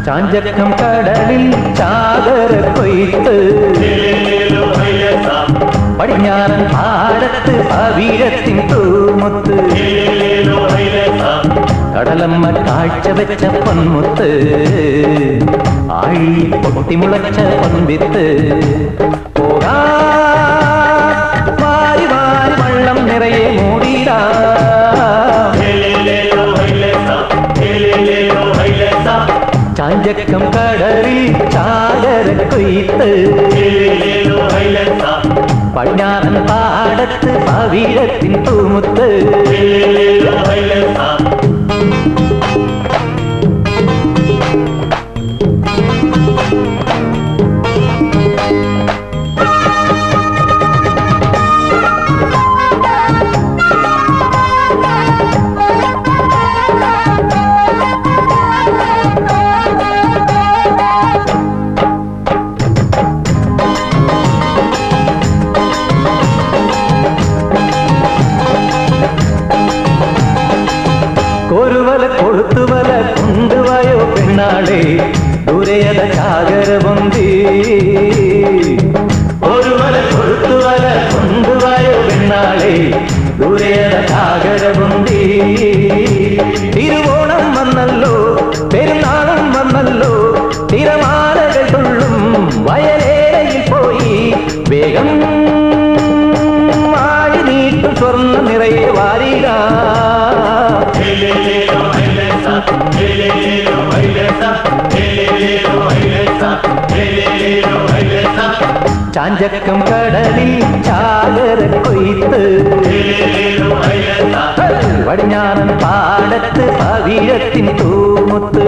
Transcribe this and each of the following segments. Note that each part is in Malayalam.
ചാഞ്ചക്കം കടലിൽ ചാകര കൊയ്ത്ത് പടിഞ്ഞാറൻ പാടത്ത് പവിഴത്തിൻ തൂമുത്ത് കടലമ്മ കാഴ്ച വെച്ച പൊന്മുത്ത് ആഴി പൊട്ടിമുളച്ച പൊൻവിത്ത് പോകാ വാരി വാരി വള്ളം നിറയെ മൂടിടാ ചാഞ്ചക്കം കടലിൽ ചാകര കൊയ്ത്ത് പടിഞ്ഞാറൻ പാടത്ത് പവിഴത്തിൻ തൂമുത്ത് കൊളുത്തുവല കൊണ്ടുവായോ പെണ്ണാളെ ദൂരെയത ചാകര പൊന്തി ഒരു വല കൊളുത്തുവല കൊണ്ടുവായോ പെണ്ണാളെ ദൂരെയത ചാകര പൊന്തി തിരുവോണം വന്നല്ലോ പെരുന്നാളും വന്നല്ലോ തിരമാലകൾ തുള്ളും വയലേലയിൽ പോയി വേഗം വാഴി നീട്ടും സ്വർണ്ണ നിറയെ വാരിക ചാഞ്ചക്കം കടലിൽ ചാകര കൊയ്ത്ത് പടിഞ്ഞാറൻ പാടത്ത് പവിഴത്തിൻ തൂമുത്ത്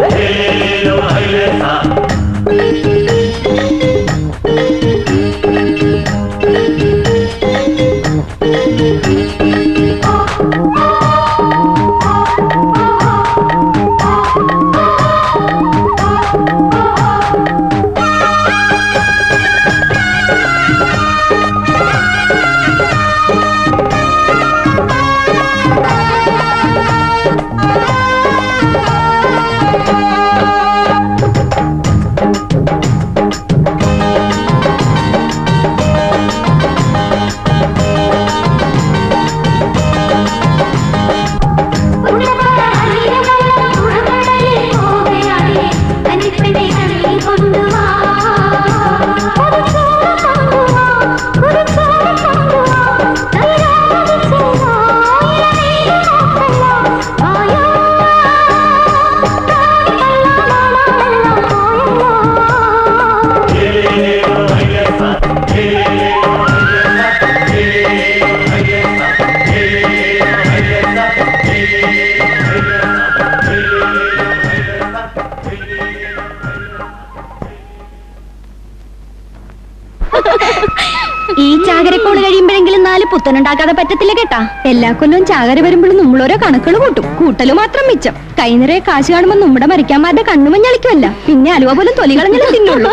കുത്തനുണ്ടാക്കാതെ പറ്റത്തില്ല കേട്ടാ. എല്ലാ കൊല്ലവും ചാകര വരുമ്പോഴും നമ്മളോരോ കണക്കുകൾ കൂട്ടും. കൂട്ടല് മാത്രം മിച്ചം. കൈ നിറയെ കാശ് കാണുമ്പോ നമ്മുടെ മരിക്കാന്മാരുടെ കണ്ണുമഞ്ഞളിക്കുമല്ല, പിന്നെ അലുവ പോലും തൊലി കളഞ്ഞാലും തിന്നുള്ളൂ.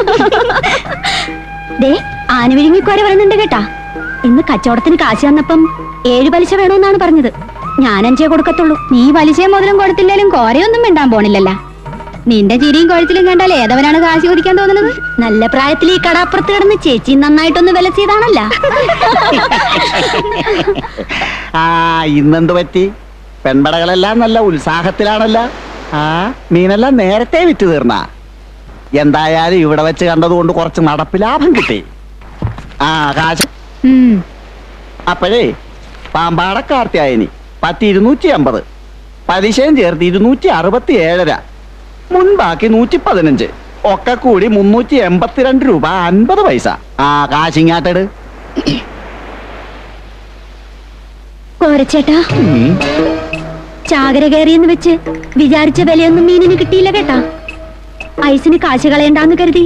ദേ ആന വിഴുങ്ങിക്കോര പറയുന്നുണ്ട് കേട്ടാ. ഇന്ന് കച്ചവടത്തിന് കാശ് തന്നപ്പം 7 പലിശ വേണമെന്നാണ് പറഞ്ഞത്. ഞാൻ 5 കൊടുക്കത്തുള്ളൂ. നീ പലിശയും മുതലും കൊടുത്തില്ലേലും കോരയൊന്നും മിണ്ടാൻ പോണില്ലല്ല. നിന്റെ ചിരിയും കൊഴച്ചിലും കണ്ടാൽ ഏതവനാണ് കാശ് ചോദിക്കാൻ തോന്നുന്നത്? നല്ല പ്രായത്തിൽ ഈ കടാപ്പുറത്ത് കിടന്ന് ചേച്ചി നന്നായിട്ടൊന്ന് വില ചെയ്താണല്ല. ഇന്നെന്ത് പറ്റി? പെൺപടകളെല്ലാം നല്ല ഉത്സാഹത്തിലാണല്ല. മീനെല്ലാം നേരത്തെ വിറ്റ് തീർന്ന. എന്തായാലും ഇവിടെ വെച്ച് കണ്ടതുകൊണ്ട് കുറച്ച് നടപ്പ് ലാഭം കിട്ടി. കാശ് അപ്പോഴേ പാമ്പാട കാർത്തിയായനി 250, പലിശയും ചേർത്ത് 267, മുൻപാക്കി 115, ഒക്കെ കൂടി 382 രൂപ 50 പൈസ. കാശിങ്ങാട്ടട്. കോരച്ചേട്ടാ, ചാകര കയറിയെന്ന് വെച്ച് വിചാരിച്ച വിലയൊന്നും മീനിന് കിട്ടിയില്ല കേട്ടാ. ഐസിന് കാശ് കളയണ്ടാന്ന് കരുതി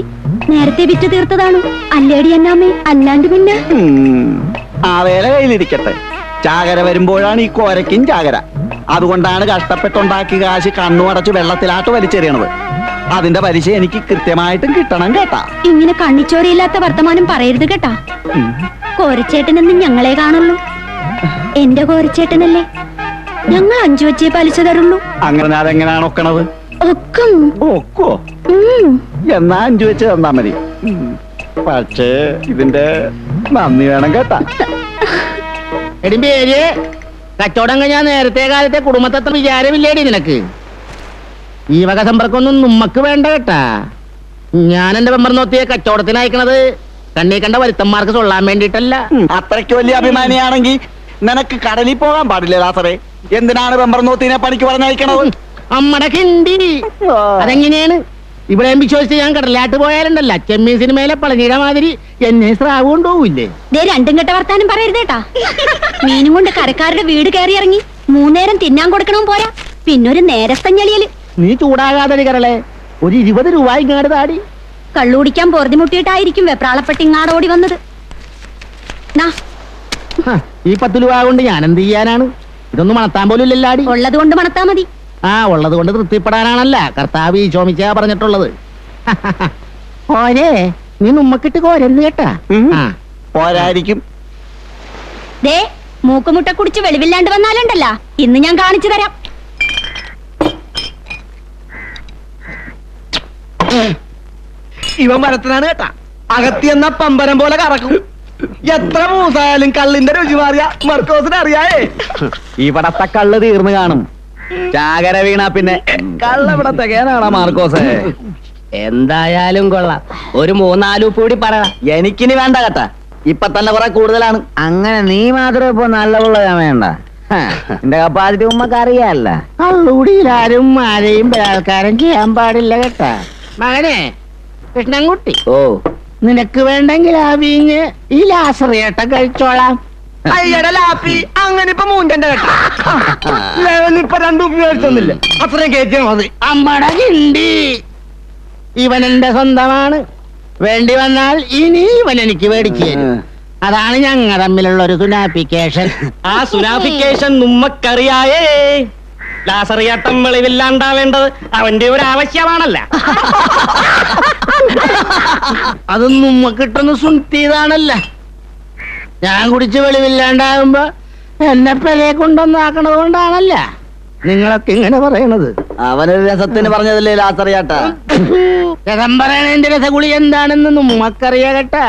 നേരത്തെ വിറ്റ് തീർത്തതാണ്. അല്ലേടി എന്നാമേ, അല്ലാണ്ട് പിന്നെ. ആ വേല കയ്യിലിരിക്കട്ടെ. ചാകര വരുമ്പോഴാണ് ഈ കോരയ്ക്കും ചാകര. അതുകൊണ്ടാണ് കഷ്ടപ്പെട്ടുണ്ടാക്കി കാശ് കണ്ണുമടച്ച് വെള്ളത്തിലാട്ട് വലിച്ചെറിയണത്. അതിന്റെ പലിശ എനിക്ക് കൃത്യമായിട്ടും കിട്ടണം കേട്ടാ. ഇങ്ങനെ കണ്ണിച്ചോരയില്ലാത്ത വർത്തമാനം പറയരുത് കേട്ടാ. കോരച്ചേട്ടനെന്ന് ഞങ്ങളെ കാണുള്ളൂ. എന്റെ കോരച്ചേട്ടനല്ലേ. ഞങ്ങൾ 5 വെച്ചേ പലിശ തരുള്ളൂ. അങ്ങനെ അതെങ്ങനെയാണ് ഒക്കണത്? ഒക്കോ? എന്നാ 5 വെച്ച് തന്നാ മതി. പക്ഷേ ഇതിന്റെ നന്ദി വേണം കേട്ടാ. എടിമ്പേര് കച്ചവടം കഴിഞ്ഞാൽ നേരത്തെ കാലത്തെ കുടുംബത്തത്ര വിചാരമില്ലേടി നിനക്ക്? ഈ വക സമ്പർക്കൊന്നും നമ്മക്ക് വേണ്ട കേട്ടാ. ഞാൻ എന്റെ മെമ്പർ നോത്തിയെ കച്ചവടത്തിന് അയക്കണത് കണ്ണീ കണ്ട വരുത്തന്മാർക്ക് കൊള്ളാൻ വേണ്ടിട്ടല്ല. അത്രയ്ക്ക് വലിയ അഭിമാനിയാണെങ്കിൽ നിനക്ക് കടലിൽ പോകാൻ പാടില്ല ലാസറേ. എന്തിനാണ് മെമ്പർ നോത്തിനെ പണിക്ക് പറഞ്ഞയക്കണത്? അമ്മടെ കിണ്ടി. അതെങ്ങനെയാണ്? ഇവിടെ വിശ്വസിച്ച് ഞാൻ കടലാട്ട് പോയാലുണ്ടല്ല, ചെമ്മീൻ സിനിമയിലെ പളനിയുടെ മാതിരി എന്നെ സ്രാവ് കൊണ്ടുപോകില്ലേ? രണ്ടും കെട്ട വർത്താനം പറയരുതേട്ടാ. മീനും കൊണ്ട് കരക്കാരുടെ വീട് കയറി ഇറങ്ങി 3 നേരം തിന്നാൻ കൊടുക്കണം പോരാ, പിന്നൊരു നേരത്തഞ്ഞളിയല്. നീ ചൂടാകാതെ കരളെ, ഒരു 20 രൂപ ഇങ്ങാട് താടി. കള്ളുകുടിക്കാൻ പൊറുതിമുട്ടിയിട്ടായിരിക്കും വെപ്രാളപ്പെട്ട് ഇങ്ങാട് ഓടി വന്നത്. ഈ 10 രൂപ കൊണ്ട് ഞാൻ എന്ത് ചെയ്യാനാണ്? ഇതൊന്നും മണത്താൻ പോലും ഇല്ലല്ലാടി. ഉള്ളത് കൊണ്ട് മണത്താ മതി. ഉള്ളത് കൊണ്ട് തൃപ്തിപ്പെടാനാണല്ല കർത്താവ് ഈ ചോമിച്ച പറഞ്ഞിട്ടുള്ളത്. ഓരേ നീ നമ്മക്കിട്ട് കോരരുത് കേട്ടാ. പോരായിരിക്കും. ദേ മൂക്കുമുട്ട കുടിച്ച് വെളിവില്ലാണ്ട് വന്നാലുണ്ടല്ല, ഇന്ന് ഞാൻ കാണിച്ചു തരാം. ഇവൻ മരത്തിനാണ് കേട്ടാ. അകത്തിയെന്ന പമ്പരം പോലെ കറക്കും. എത്ര മൂസായാലും കള്ളിന്റെ രുചി മാറിയ മർക്കോസിന് അറിയായേ. ഇവിടത്തെ കള്ള് തീർന്നു കാണും. ചാകര വീണ പിന്നെ കള്ളവിടെ തികയാനാണോ മാർക്കോസ്? എന്തായാലും കൊള്ളാം. ഒരു 3-4 കൂടി പറ. എനിക്കിനി വേണ്ട കേട്ടാ. ഇപ്പൊ തന്നെ കുറെ കൂടുതലാണ്. അങ്ങനെ നീ മാത്രം ഇപ്പൊ നല്ലവുള്ള വേണ്ട. എന്റെ കപ്പാസിറ്റി ഉമ്മക്ക് അറിയാല്ല. കള്ളുകൂടിയിലാരും ആരെയും ബലാത്കാരം ചെയ്യാൻ പാടില്ല കേട്ടാ. മകനെ കൃഷ്ണൻകുട്ടി, നിനക്ക് വേണ്ടെങ്കിൽ ആ വീഞ്ഞ് ഈ ലാസറിയേട്ട കഴിച്ചോളാം. അയ്യടെ ലാപ്പി, അങ്ങനെ ഇപ്പൊ മൂഞ്ചന്റെ കേട്ടാ. ഇപ്പൊ 2 ഉപയോഗിച്ചൊന്നില്ല, അത്രയും കയറ്റിയാ മതി. അമ്മട കിണ്ടി, ഇവൻ എന്റെ സ്വന്തമാണ്. വേണ്ടി വന്നാൽ ഇനി ഇവൻ എനിക്ക് മേടിച്ചു തരും. അതാണ് ഞങ്ങൾ തമ്മിലുള്ള ഒരു സുനാഫിക്കേഷൻ. ആ സുനാഫിക്കേഷൻ നമ്മക്കറിയായേ. ലാസറിയാട്ടം വെളിവില്ലാണ്ടാവേണ്ടത് അവന്റെ ഒരു ആവശ്യമാണല്ല. അത് നമ്മക്കിട്ടൊന്ന് സുൻത്തിയതാണല്ല. ഞാൻ കുടിച്ച് വെളിവില്ലാണ്ടാകുമ്പോ എന്നെ പെലയെ കൊണ്ടൊന്നാക്കണത് കൊണ്ടാണല്ല നിങ്ങളൊക്കെ ഇങ്ങനെ പറയണത്. അവനൊരു രസത്തിന് പറഞ്ഞതല്ലേ ലാസറിയാട്ട. രസം പറയണതിന്റെ രസഗുളി എന്താണെന്ന് നമ്മക്കറിയാ കേട്ടാ.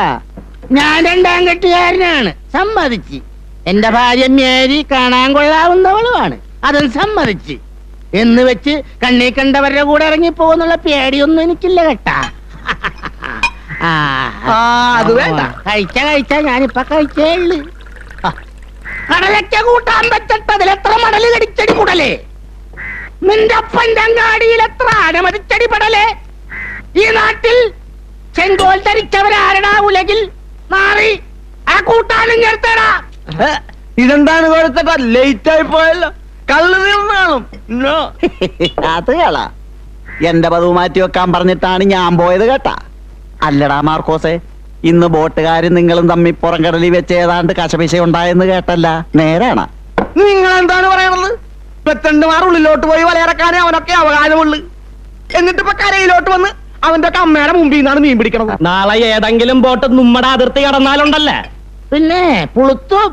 ഞാൻ 2ാം കെട്ടുകാരനാണ്, സമ്മതിച്ച്. എന്റെ ഭാര്യ മേരി കാണാൻ കൊള്ളാവുന്നവളുമാണ്, അതും സമ്മതിച്ച്. എന്ന് വെച്ച് കണ്ണീ കണ്ടവരുടെ കൂടെ ഇറങ്ങി പോകുന്നുള്ള പേടിയൊന്നും എനിക്കില്ല കേട്ടാ. അത് വേണ്ട. കഴിച്ച ഞാനിപ്പൊ കഴിച്ചേ ഉള്ളു. കടലൊക്കെ കൂട്ടാൻ പറ്റത്ത അതിലെത്ര മടല് കടിച്ചടി കൂടലേ. നിന്റെ അപ്പന്റെ അങ്ങാടിയിൽ എത്ര ആനമതിച്ചടി പടലേ. ഈ നാട്ടിൽ ചെങ്കോൽ ധരിച്ചവരാരടാ ഉലകിൽ മാറി ആ കൂട്ടാനും ചേർത്തടാ. ഇതെന്താണ് കൊടുത്തട്ടാ? ലേറ്റ് ആയി പോയല്ലോ. കള്ളു തീർന്നാളും അത് കളാ. എന്റെ പതിവ് മാറ്റി വെക്കാൻ പറഞ്ഞിട്ടാണ് ഞാൻ പോയത് കേട്ടാ. അല്ലടാ മാർക്കോസേ, ഇന്ന് ബോട്ടുകാരും നിങ്ങളും തമ്മിൽ പുറംകടലിൽ വെച്ച് ഏതാണ്ട് കശപിശ ഉണ്ടായെന്ന് കേട്ടല്ല, നേരാണ്? നിങ്ങൾ എന്താണ് പറയണത്? 22 ഉള്ളിലോട്ട് പോയി വലയിറക്കാനേ അവനൊക്കെ അവകാശമുള്ളു. എന്നിട്ട് ഇപ്പൊ കരയിലോട്ട് വന്ന് അവന്റെ ഒക്കെ അമ്മയുടെ മുമ്പിൽ നിന്നാണ് മീൻ പിടിക്കണത്. നാളെ ഏതെങ്കിലും ബോട്ട് നമ്മുടെ അതിർത്തി കടന്നാലുണ്ടല്ലേ പിന്നെ പുളുത്തും.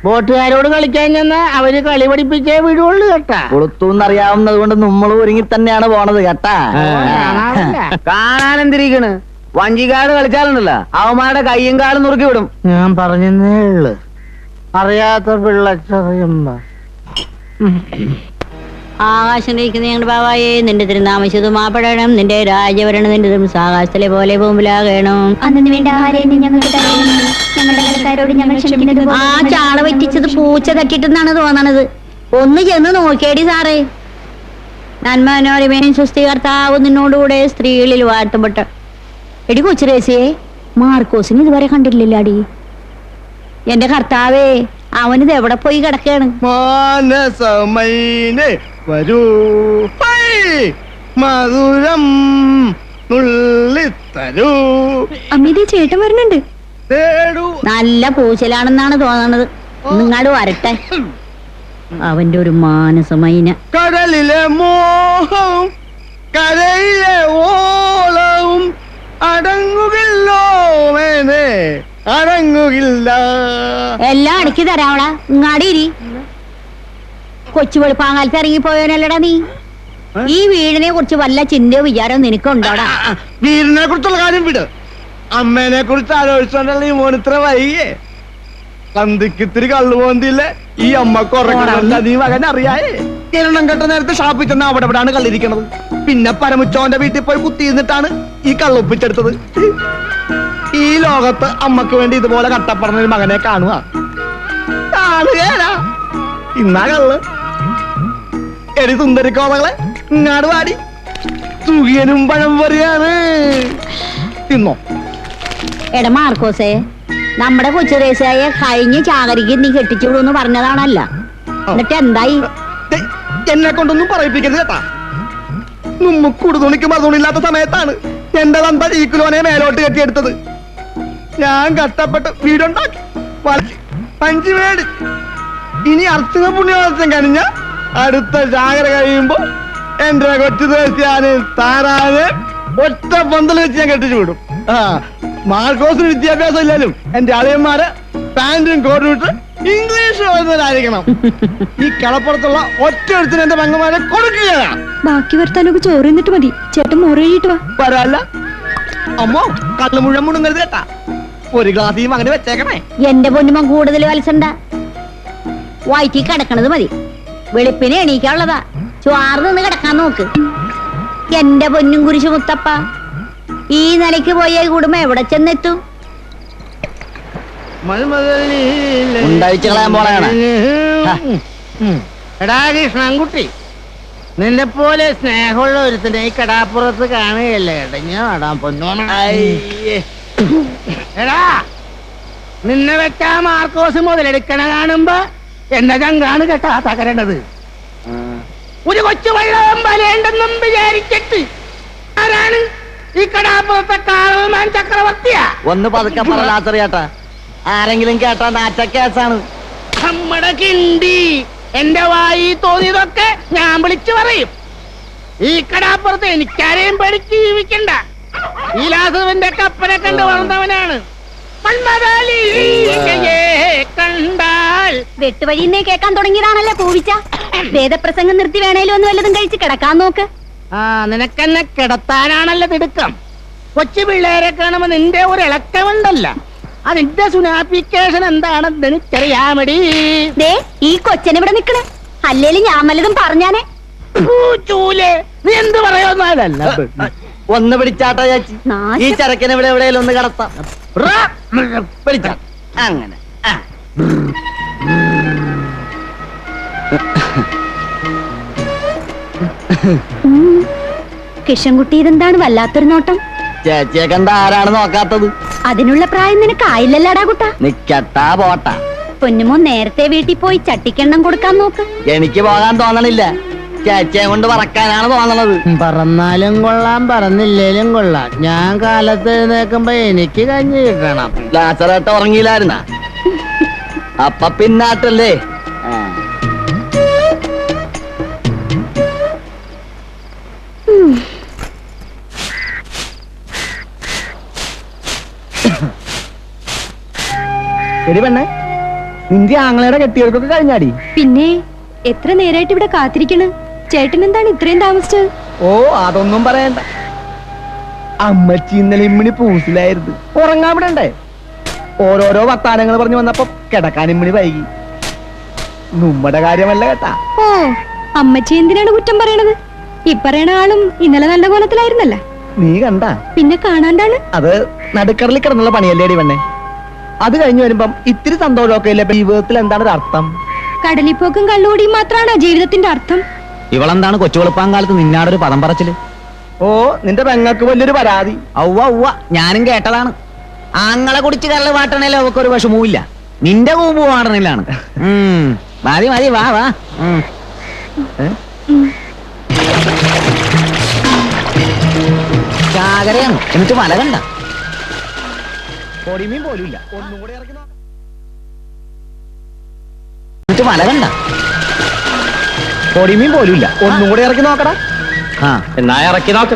ബോട്ടുകാരോട് കളിക്കാൻ ചെന്ന അവര് കളി പഠിപ്പിച്ചേ വിടുള്ളൂ കേട്ടാ. കൊളുത്തൂന്നറിയാവുന്നത് കൊണ്ട് നമ്മൾ ഒരുങ്ങി തന്നെയാണ് പോണത് കേട്ടാ. കാണാറില്ല. കാണാനെന്തിരിക്കണ്, വഞ്ചിക്കാട് കളിച്ചാലുണ്ടല്ലോ അവന്മാരുടെ കയ്യും കാലും നുറുക്കി വിടും. ഞാൻ പറഞ്ഞേ ഉള്ളു, അറിയാത്ത പിള്ളച്ചറിയുമ്പോ. ആകാശം ഞങ്ങളുടെ ബാവായേ, നിന്റെ തിരുനാമശുദ്ധമാപ്പെടണം, നിന്റെ രാജഭരണം നിന്റെ ആകാശത്തിലെ പോലെ ഭൂമിലാകണം. അന്നു വേണ്ട ആഹാരം ഞങ്ങൾക്ക് തരണമേ. ഞങ്ങളുടെ കടക്കാരോട് ഞങ്ങൾ ക്ഷമിക്കുന്നത് ആ ചാള വറ്റിച്ചത് പൂച്ച തട്ടിട്ടെന്നാണ് തോന്നണത്. ഒന്ന് ചെന്ന് നോക്കിയേടി സാറേ. നന്മനോരമേനും സ്വസ്തികർത്താവ് നിന്നോടുകൂടെ സ്ത്രീകളിൽ വാഴ്ത്തപ്പെട്ട. എടി കൊച്ചുരേസിയെ, മാർക്കോസിന് ഇതുവരെ കണ്ടിട്ടില്ലാടി. എന്റെ കർത്താവേ, അവനിത് എവിടെ പോയി കിടക്കാണ്? മാനസമൈനെ വരൂ, ഹൈ, മധുരം നുള്ളിത്തരൂ, അമ്മീതി ചേട്ടൻ വരുന്നുണ്ട്. തേടൂ. നല്ല പൂച്ചലാണെന്നാണ് തോന്നണത്. നിങ്ങാട് വരട്ടെ. അവന്റെ ഒരു മാനസമൈന. കടലിലെ മോഹവും കരയിലെ ഓളവും അടങ്ങുകില്ലോ മേനെ, അടങ്ങുകില്ല. എല്ലാം അടക്കി തരാവളാ. ഇങ്ങാടിരി. കൊച്ചു വെളുപ്പാങ്കാലത്ത് ഇറങ്ങിപ്പോയവനല്ലടാ നീ. ഈ വീടിനെ കുറിച്ച് വല്ല ചിന്തയോ വിചാരവും നിനക്കുണ്ടോടാ? വീടിനെ കുറിച്ചുള്ള കാര്യം വിട്. അമ്മേനെ കുറിച്ച് ആലോചിച്ചോണ്ടല്ലേ ഈ മോനിത്ര വൈകിയേ. സന്ധിക്കിത്തിരി കള്ളുപോന്തില്ലേ ഈ അമ്മക്ക് ഉറങ്ങണല്ല നീ മകൻ അറിയായേ. കിരണം കെട്ട നേരത്തെ ഷാപ്പിൽ ചെന്ന് അവിടെ ഇവിടാണ് കള്ളിരിക്കണത്. പിന്നെ പരമുച്ചോന്റെ വീട്ടിൽ പോയി കുത്തിയിരുന്നിട്ടാണ് ഈ കള്ളൊപ്പിച്ചെടുത്തത്. ഈ ലോകത്ത് അമ്മക്ക് വേണ്ടി ഇതുപോലെ കട്ടപ്പറഞ്ഞ ഒരു മകനെ കാണുക കാണുകയല്ല. ഇന്നാ കള്ള്. എടി സുന്ദരിക്കോളകളെ, ഇങ്ങാട് വാടി. സുഖിയനും പഴം പറയാണ്. തിന്നോ. എടാ മാർക്കോസേ, നമ്മുടെ കൊച്ചുറേസായ കഴിഞ്ഞ ചാകരിക്ക് നീ കെട്ടിച്ചുവിടുന്ന് പറഞ്ഞതാണല്ല. എന്നിട്ട് എന്തായി? എന്നെ കൊണ്ടൊന്നും പറയിപ്പിക്കരുത് കേട്ടാ. നമ്മുക്ക് തുണിക്ക് മറുതുണില്ലാത്ത സമയത്താണ് എന്റെ തന്ത ഈ കിലോനെ മേലോട്ട് കെട്ടിയെടുത്തത്. ഞാൻ കഷ്ടപ്പെട്ട് വീടുണ്ടാക്കി വളച്ച് പഞ്ച് മേടിച്ച്. ഇനി അർച്ചന പുണ്യവാസം കഴിഞ്ഞ അടുത്ത ചാകര കഴിയുമ്പോ എന്റെ കൊച്ചു ദേശിയാന് താരാന് ഒറ്റ പന്തൽ വെച്ച് ഞാൻ കെട്ടിച്ചു വിടും. മാർക്കോസിന് വിദ്യാഭ്യാസം ഇല്ലാലും എന്റെ അളിയന്മാര് പാന്റും കോട്ടും ഇട്ട് ഇംഗ്ലീഷ് വരുന്നവരായിരിക്കണം. ഈ കളപ്പുറത്തുള്ള ഒറ്റ ഒരുത്തിന് എന്റെ പങ്കന്മാരെ കൊടുക്കുകയാണ്. ബാക്കി വരുത്താനൊക്കെ ചോറ് എന്നിട്ട് മതി. ചേട്ടൻ മോറ് കഴിയിട്ട് വാ. വരാല്ല അമ്മോ, കള്ളു മുഴുവൻ മുണുങ്ങരുത് കേട്ടാ. ഒരു ഗ്ലാസ് ഈ മകന് വെച്ചേക്കണേ. എന്റെ പൊന്നുമ കൂടുതൽ വലസണ്ട. വയറ്റി കിടക്കണത് മതി. വെളുപ്പിന് എണീക്കാനുള്ളതാ. ചുവാറ് നിന്ന് കിടക്കാൻ നോക്ക്. എന്റെ പൊന്നും കുരിശു മുത്തപ്പ, ഈ നിലയ്ക്ക് പോയ കുടുംബം എവിടെ ചെന്നെത്തും? ഉണ്ടായിച്ച് കളയാൻ പോണയാണ്. എടാ കൃഷ്ണൻകുട്ടി, നിന്നെ പോലെ സ്നേഹമുള്ള ഒരുത്തനെ ഈ കടാപ്പുറത്ത് കാണുകയല്ലേ ഇടഞ്ഞ നടാൻ പൊന്നോണ. എടാ, നിന്നെ വെച്ചാ മാർക്കോസ് മുതലെടുക്കണ കാണുമ്പോ എന്നെ ചങ്കാണ് കേട്ടാ തകരേണ്ടത്. ഒരു കൊച്ചു വെള്ളം വലയുണ്ടെന്നും വിചാരിച്ചിട്ട് ആരാണ് ഈ കടാപ്പുറത്തെ കാളമാൻ ചക്രവർത്തിയാ? ഒന്ന് പതുക്കെ പറലാത്തറിയാട്ടാ. ആരെങ്കിലും കേട്ടാ നാറ്റ കേസാണ്. നമ്മുടെ കിണ്ടി എന്റെ വായി തോന്നിയതൊക്കെ ഞാൻ വിളിച്ചു പറയും. ഈ കടാപ്പുറത്ത് എനിക്കാരെയും പേടിച്ച് ജീവിക്കണ്ട. ഈ ലാസുവിന്റെ കപ്പനെ കണ്ട് വളർന്നവനാണ്. കണ്ടാൽ വെട്ടുവഴിന്നേ കേൾക്കാൻ തുടങ്ങിയതാണല്ലേ പൂവിച്ച. വേദപ്രസംഗം നിർത്തി വേണേലും ഒന്ന് വല്ലതും കഴിച്ച് കിടക്കാൻ നോക്ക്. ആ, നിനക്കെന്നെ കിടത്താനാണല്ലോ തിടുക്കം. കൊച്ചു പിള്ളേരെ കാണുമ്പോ നിന്റെ ഒരു ഇളക്കമുണ്ടല്ല, അതിന്റെ സുനാപ്പിക്കേഷൻ എന്താണെന്ന് എനിക്കറിയാമടി. ദേ ഈ കൊച്ചനിവിടെ നിക്കണേ. അല്ലേലും ഞാൻ വല്ലതും പറഞ്ഞാനേ. ചൂലേ, നീ എന്ത് പറയുന്നതല്ല. ഒന്ന് പിടിച്ചാട്ടാ ചേച്ചി. നാശം. ഈ ചരക്കിനെ ഇവിടെ എവിടെയെങ്കിലും ഒന്ന് കടത്താം. പിടിച്ചാ അങ്ങനെ. കിഷൻകുട്ടി ഇതെന്താണ് വല്ലാത്തൊരു നോട്ടം? ചേച്ചിയെ കണ്ട ആരാണ് നോക്കാത്തത്? അതിനുള്ള പ്രായം നിനക്ക് ആയില്ലല്ലാടാ കുട്ടാ. നിക്കട്ടാ പോട്ടാ. പൊന്നുമോ നേരത്തെ വീട്ടിൽ പോയി ചട്ടിക്കെണ്ണം കൊടുക്കാൻ നോക്ക്. എനിക്ക് പോകാൻ തോന്നണില്ല. ചേച്ചിയെ കൊണ്ട് പറക്കാനാണ് തോന്നണത്. പറന്നാലും കൊള്ളാം പറന്നില്ലേലും കൊള്ളാം. ഞാൻ കാലത്ത് എഴുന്നേക്കുമ്പോ എനിക്ക് കഞ്ഞി കിട്ടണം. ലാസറേട്ട ഉറങ്ങിയില്ലായിരുന്ന അപ്പ പിന്നാട്ടല്ലേ. എടി പെണ്ണെ, നിന്റെ ആങ്ങളയുടെ കെട്ടിയവർക്കൊക്കെ കഴിഞ്ഞാടി? പിന്നെ എത്ര നേരായിട്ട് ഇവിടെ കാത്തിരിക്കണ്. ചേട്ടൻ എന്താണ് ഇത്രയും താമസിച്ചത്? ഓ അതൊന്നും പറയണ്ട. അമ്മച്ചി ഇന്നലെ ഇമ്മിണി പൂസിലായിരുന്നു. ഉറങ്ങാൻ വിടണ്ടേ? ഓരോരോ വർത്താനങ്ങൾ പറഞ്ഞു വന്നപ്പോ കിടക്കാൻ ഇമ്മിണി വൈകി. നമ്മുടെ കാര്യമല്ല കേട്ടാ. ഓ അമ്മച്ചി എന്തിനാണ് കുറ്റം പറയണത്? ഈ പറയണ ആളും ഇന്നലെ നല്ല കോലത്തിലായിരുന്നല്ല. നീ കണ്ട? പിന്നെ കാണാണ്ടാണ്. അത് നടുക്കടലിൽ കിടന്നുള്ള പണിയല്ലേടി പെണ്ണെ. അത് കഴിഞ്ഞു വരുമ്പം ഇത്തിരി സന്തോഷമൊക്കെ ഇല്ലേ ജീവിതത്തിൽ? എന്താണ് ഒരു അർത്ഥം? കടലിപ്പോക്കും കള്ളുകൂടിയും മാത്രമാണ് ജീവിതത്തിന്റെ അർത്ഥം. ഇവളെന്താണ് കൊച്ചുവെളുപ്പാൻ കാലത്ത് നിന്നാടൊരു പദം പറച്ചില്? ഓ നിന്റെ പെങ്ങൾക്ക് വലിയൊരു പരാതി. ഔവ്വ ഉവ്വ, ഞാനും കേട്ടതാണ്. ആങ്ങളെ കുടിച്ച് കള്ള് പാട്ടണേലും അവർക്ക് ഒരു വിഷമവുമില്ല. നിന്റെ കൂമ്പ് പാടണില്ലാണ്. മതി മതി, വാ വാ. ചാകരയാണ്. എന്നിട്ട് മല കണ്ട പൊടിമീൻ പോലും ഇല്ല. ഒന്നും കൂടെ ഇറക്കി നോക്കാം. എന്നിട്ട് മല കണ്ട പൊടിമീൻ പോലും ഇല്ല. ഒന്നും കൂടെ ഇറക്കി നോക്കടാ. ആ എന്നാ ഇറക്കി നോക്ക്.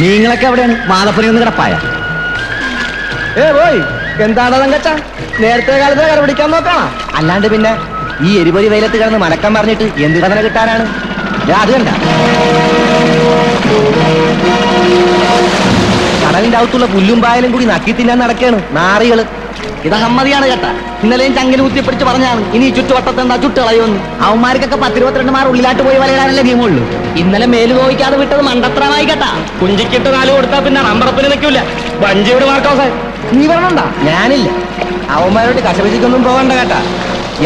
നിങ്ങളൊക്കെ എവിടെയാണ്? മാതപ്പുരി ഒന്ന് കിടപ്പായ? പോയി എന്താണ് തങ്കച്ച, നേരത്തെ കാലത്ത് കര പിടിക്കാൻ നോക്കാണോ? അല്ലാണ്ട് പിന്നെ ഈ എരിപൊരി വെയിലത്ത് കിടന്ന് മലക്കം പറഞ്ഞിട്ട് എന്ത് കഥന കിട്ടാനാണ്? അത് കണ്ട കടലിന്റെ അകത്തുള്ള പുല്ലും പായലും കൂടി നക്കി തിന്നാൻ നടക്കാണ് നാറികള്. ഇത് സമ്മതിയാണ് കേട്ടാ. ഇന്നലെയും ചങ്കിന് കുത്തിപ്പിടിച്ച് പറഞ്ഞാണ് ഇനി ചുറ്റുവട്ടത്ത് എന്താ ചുട്ട് കളയുമെന്ന്. അവന്മാർക്കൊക്കെ 10-22 ഉള്ളിലാട്ട് പോയി വലയിടാനല്ലേ നിയമമുള്ളൂ. ഇന്നലെ മേല് നോക്കിക്കാതെ വിട്ടത് മണ്ടത്രമായി കേട്ടാ. കുഞ്ചിക്കിട്ട് കാല് കൊടുത്താ പിന്നെ റമ്പറപ്പിന് നിൽക്കൂല. വഞ്ചിയോട് മാർക്കോസേ. നീ പറഞ്ഞണ്ട? ഞാനില്ല. അവന്മാരോട് കശപിശിക്കൊന്നും പോകണ്ട കേട്ടാ.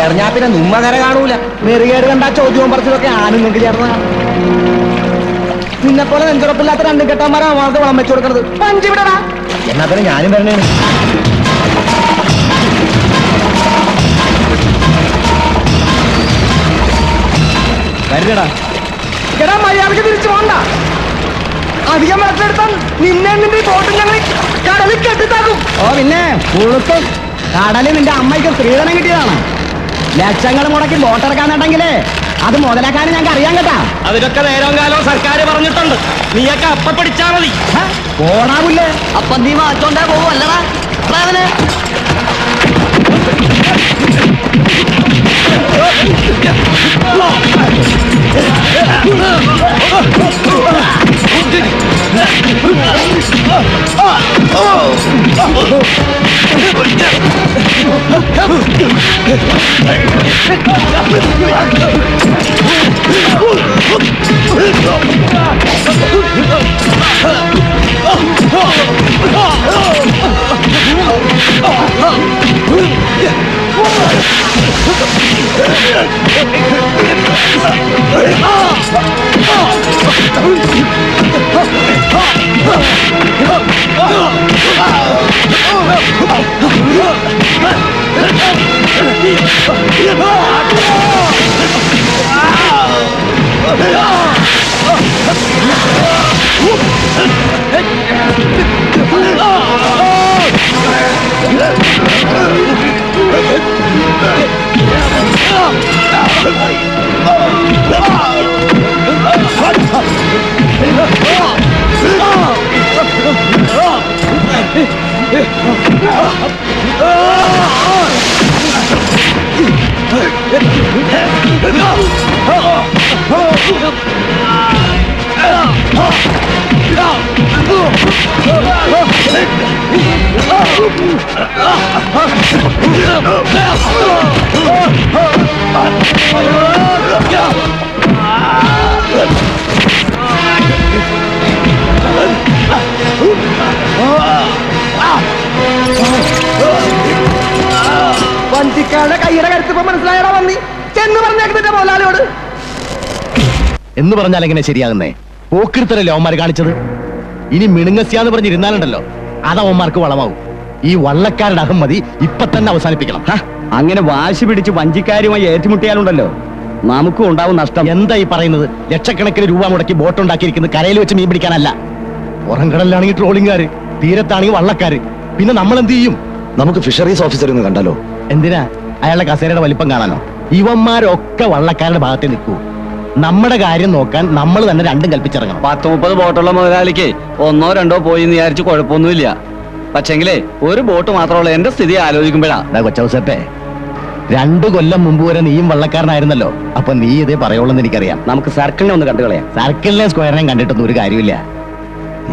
എറിഞ്ഞാ പിന്നെ നുമ്മ കര കാണൂല. നെറുകേട് കണ്ടാ ചോദ്യവും പറച്ചിലൊക്കെ ആണുങ്ങൾക്ക് ചേർന്നതാണ്. നിന്നെ പോലെ നെഞ്ചുറപ്പില്ലാത്ത രണ്ടും കെട്ടാന്മാരാ അവന്മാർക്ക് വളം വെച്ചു കൊടുക്കണത്. പഞ്ചി വിടടാ. എന്നാ പിന്നെ ഞാനും വരണേണ്. വരുന്നടാ. എടാ മര്യാദക്ക് തിരിച്ചു പോണ്ട. അധികം വെള്ളത്തിലെടുത്താൽ നിന്നെ നിന്റെ ബോട്ടും ഞങ്ങൾ കടലിൽ കെട്ടിത്താക്കും. ഓ പിന്നെ പുഴുത്തും. കടലിൽ നിന്റെ അമ്മയ്ക്ക് സ്ത്രീധനം കിട്ടിയതാണ്. ലക്ഷങ്ങൾ മുടക്കി ബോട്ടിറക്കാന്നുണ്ടെങ്കിലേ അത് മുതലാക്കാനും ഞങ്ങൾക്ക് അറിയാൻ കേട്ടാ. അതിനൊക്കെ നേരവും കാലവും സർക്കാർ പറഞ്ഞിട്ടുണ്ട്. നീയൊക്കെ അപ്പ പിടിച്ചാ മതി. പോടാവില്ലേ? അപ്പൊ നീ മാറ്റോണ്ടാ പോവല്ലടാ. വഞ്ചിക്കാരുടെ കൈയുടെ കരുത്തിപ്പോ മനസ്സിലായടാ വന്നി എന്ന് പറഞ്ഞേക്കിന്റെ മോലാളിയോട്. എന്ന് പറഞ്ഞാൽ എങ്ങനെ ശരിയാകുന്നേ? പോക്കിരുത്തരല്ലേ അവന്മാർ കാണിച്ചത്. ഇനി മിണുങ്ങസ്യാന്ന് പറഞ്ഞിരുന്നാലുണ്ടല്ലോ അത് അവന്മാർക്ക് വളമാവും. ഈ വള്ളക്കാരുടെ അഹമ്മതി ഇപ്പൊ തന്നെ അവസാനിപ്പിക്കണം. അങ്ങനെ വാശി പിടിച്ച് വഞ്ചിക്കാരുമായി ഏറ്റുമുട്ടിയാലുണ്ടല്ലോ നമുക്കും ഉണ്ടാവും നഷ്ടം. എന്താ ഈ പറയുന്നത്? ലക്ഷക്കണക്കിന് രൂപ മുടക്കി ബോട്ട് ഉണ്ടാക്കിയിരിക്കുന്നത് കരയിൽ വെച്ച് മീൻ പിടിക്കാനല്ല. പുറംകടലിലാണെങ്കിൽ ട്രോളിംഗുകാര്, തീരത്താണെങ്കിൽ വള്ളക്കാര്. പിന്നെ നമ്മൾ എന്ത് ചെയ്യും? നമുക്ക് ഫിഷറീസ് ഓഫീസറെ ഒന്ന് കണ്ടാലോ? എന്തിനാ? അയാളുടെ കസേരയുടെ വലിപ്പം കാണാനോ? ഇവന്മാരൊക്കെ വള്ളക്കാരുടെ ഭാഗത്തെ നിൽക്കൂ. നമ്മുടെ കാര്യം നോക്കാൻ നമ്മൾ തന്നെ രണ്ടും കൽപ്പിച്ചിറങ്ങണം. 10-30 ബോട്ടുള്ള മുതലാളിക്ക് 1 or 2 പോയി എന്ന് വിചാരിച്ച് കുഴപ്പമൊന്നുമില്ല. പക്ഷെങ്കിലേ ഒരു ബോട്ട് മാത്രമുള്ള എന്റെ സ്ഥിതി ആലോചിക്കുമ്പോഴാ. കൊച്ചൗസപ്പേ, 2 കൊല്ലം മുമ്പ് വരെ നീയും വള്ളക്കാരനായിരുന്നല്ലോ. അപ്പൊ നീ ഇതേ പറയുള്ളൂന്ന് എനിക്കറിയാം. നമുക്ക് സർക്കിളിനെ ഒന്ന് കണ്ടു കളയാം. സർക്കിളിനെ സ്ക്വയറിനെയും കണ്ടിട്ടൊന്നും ഒരു കാര്യമില്ല.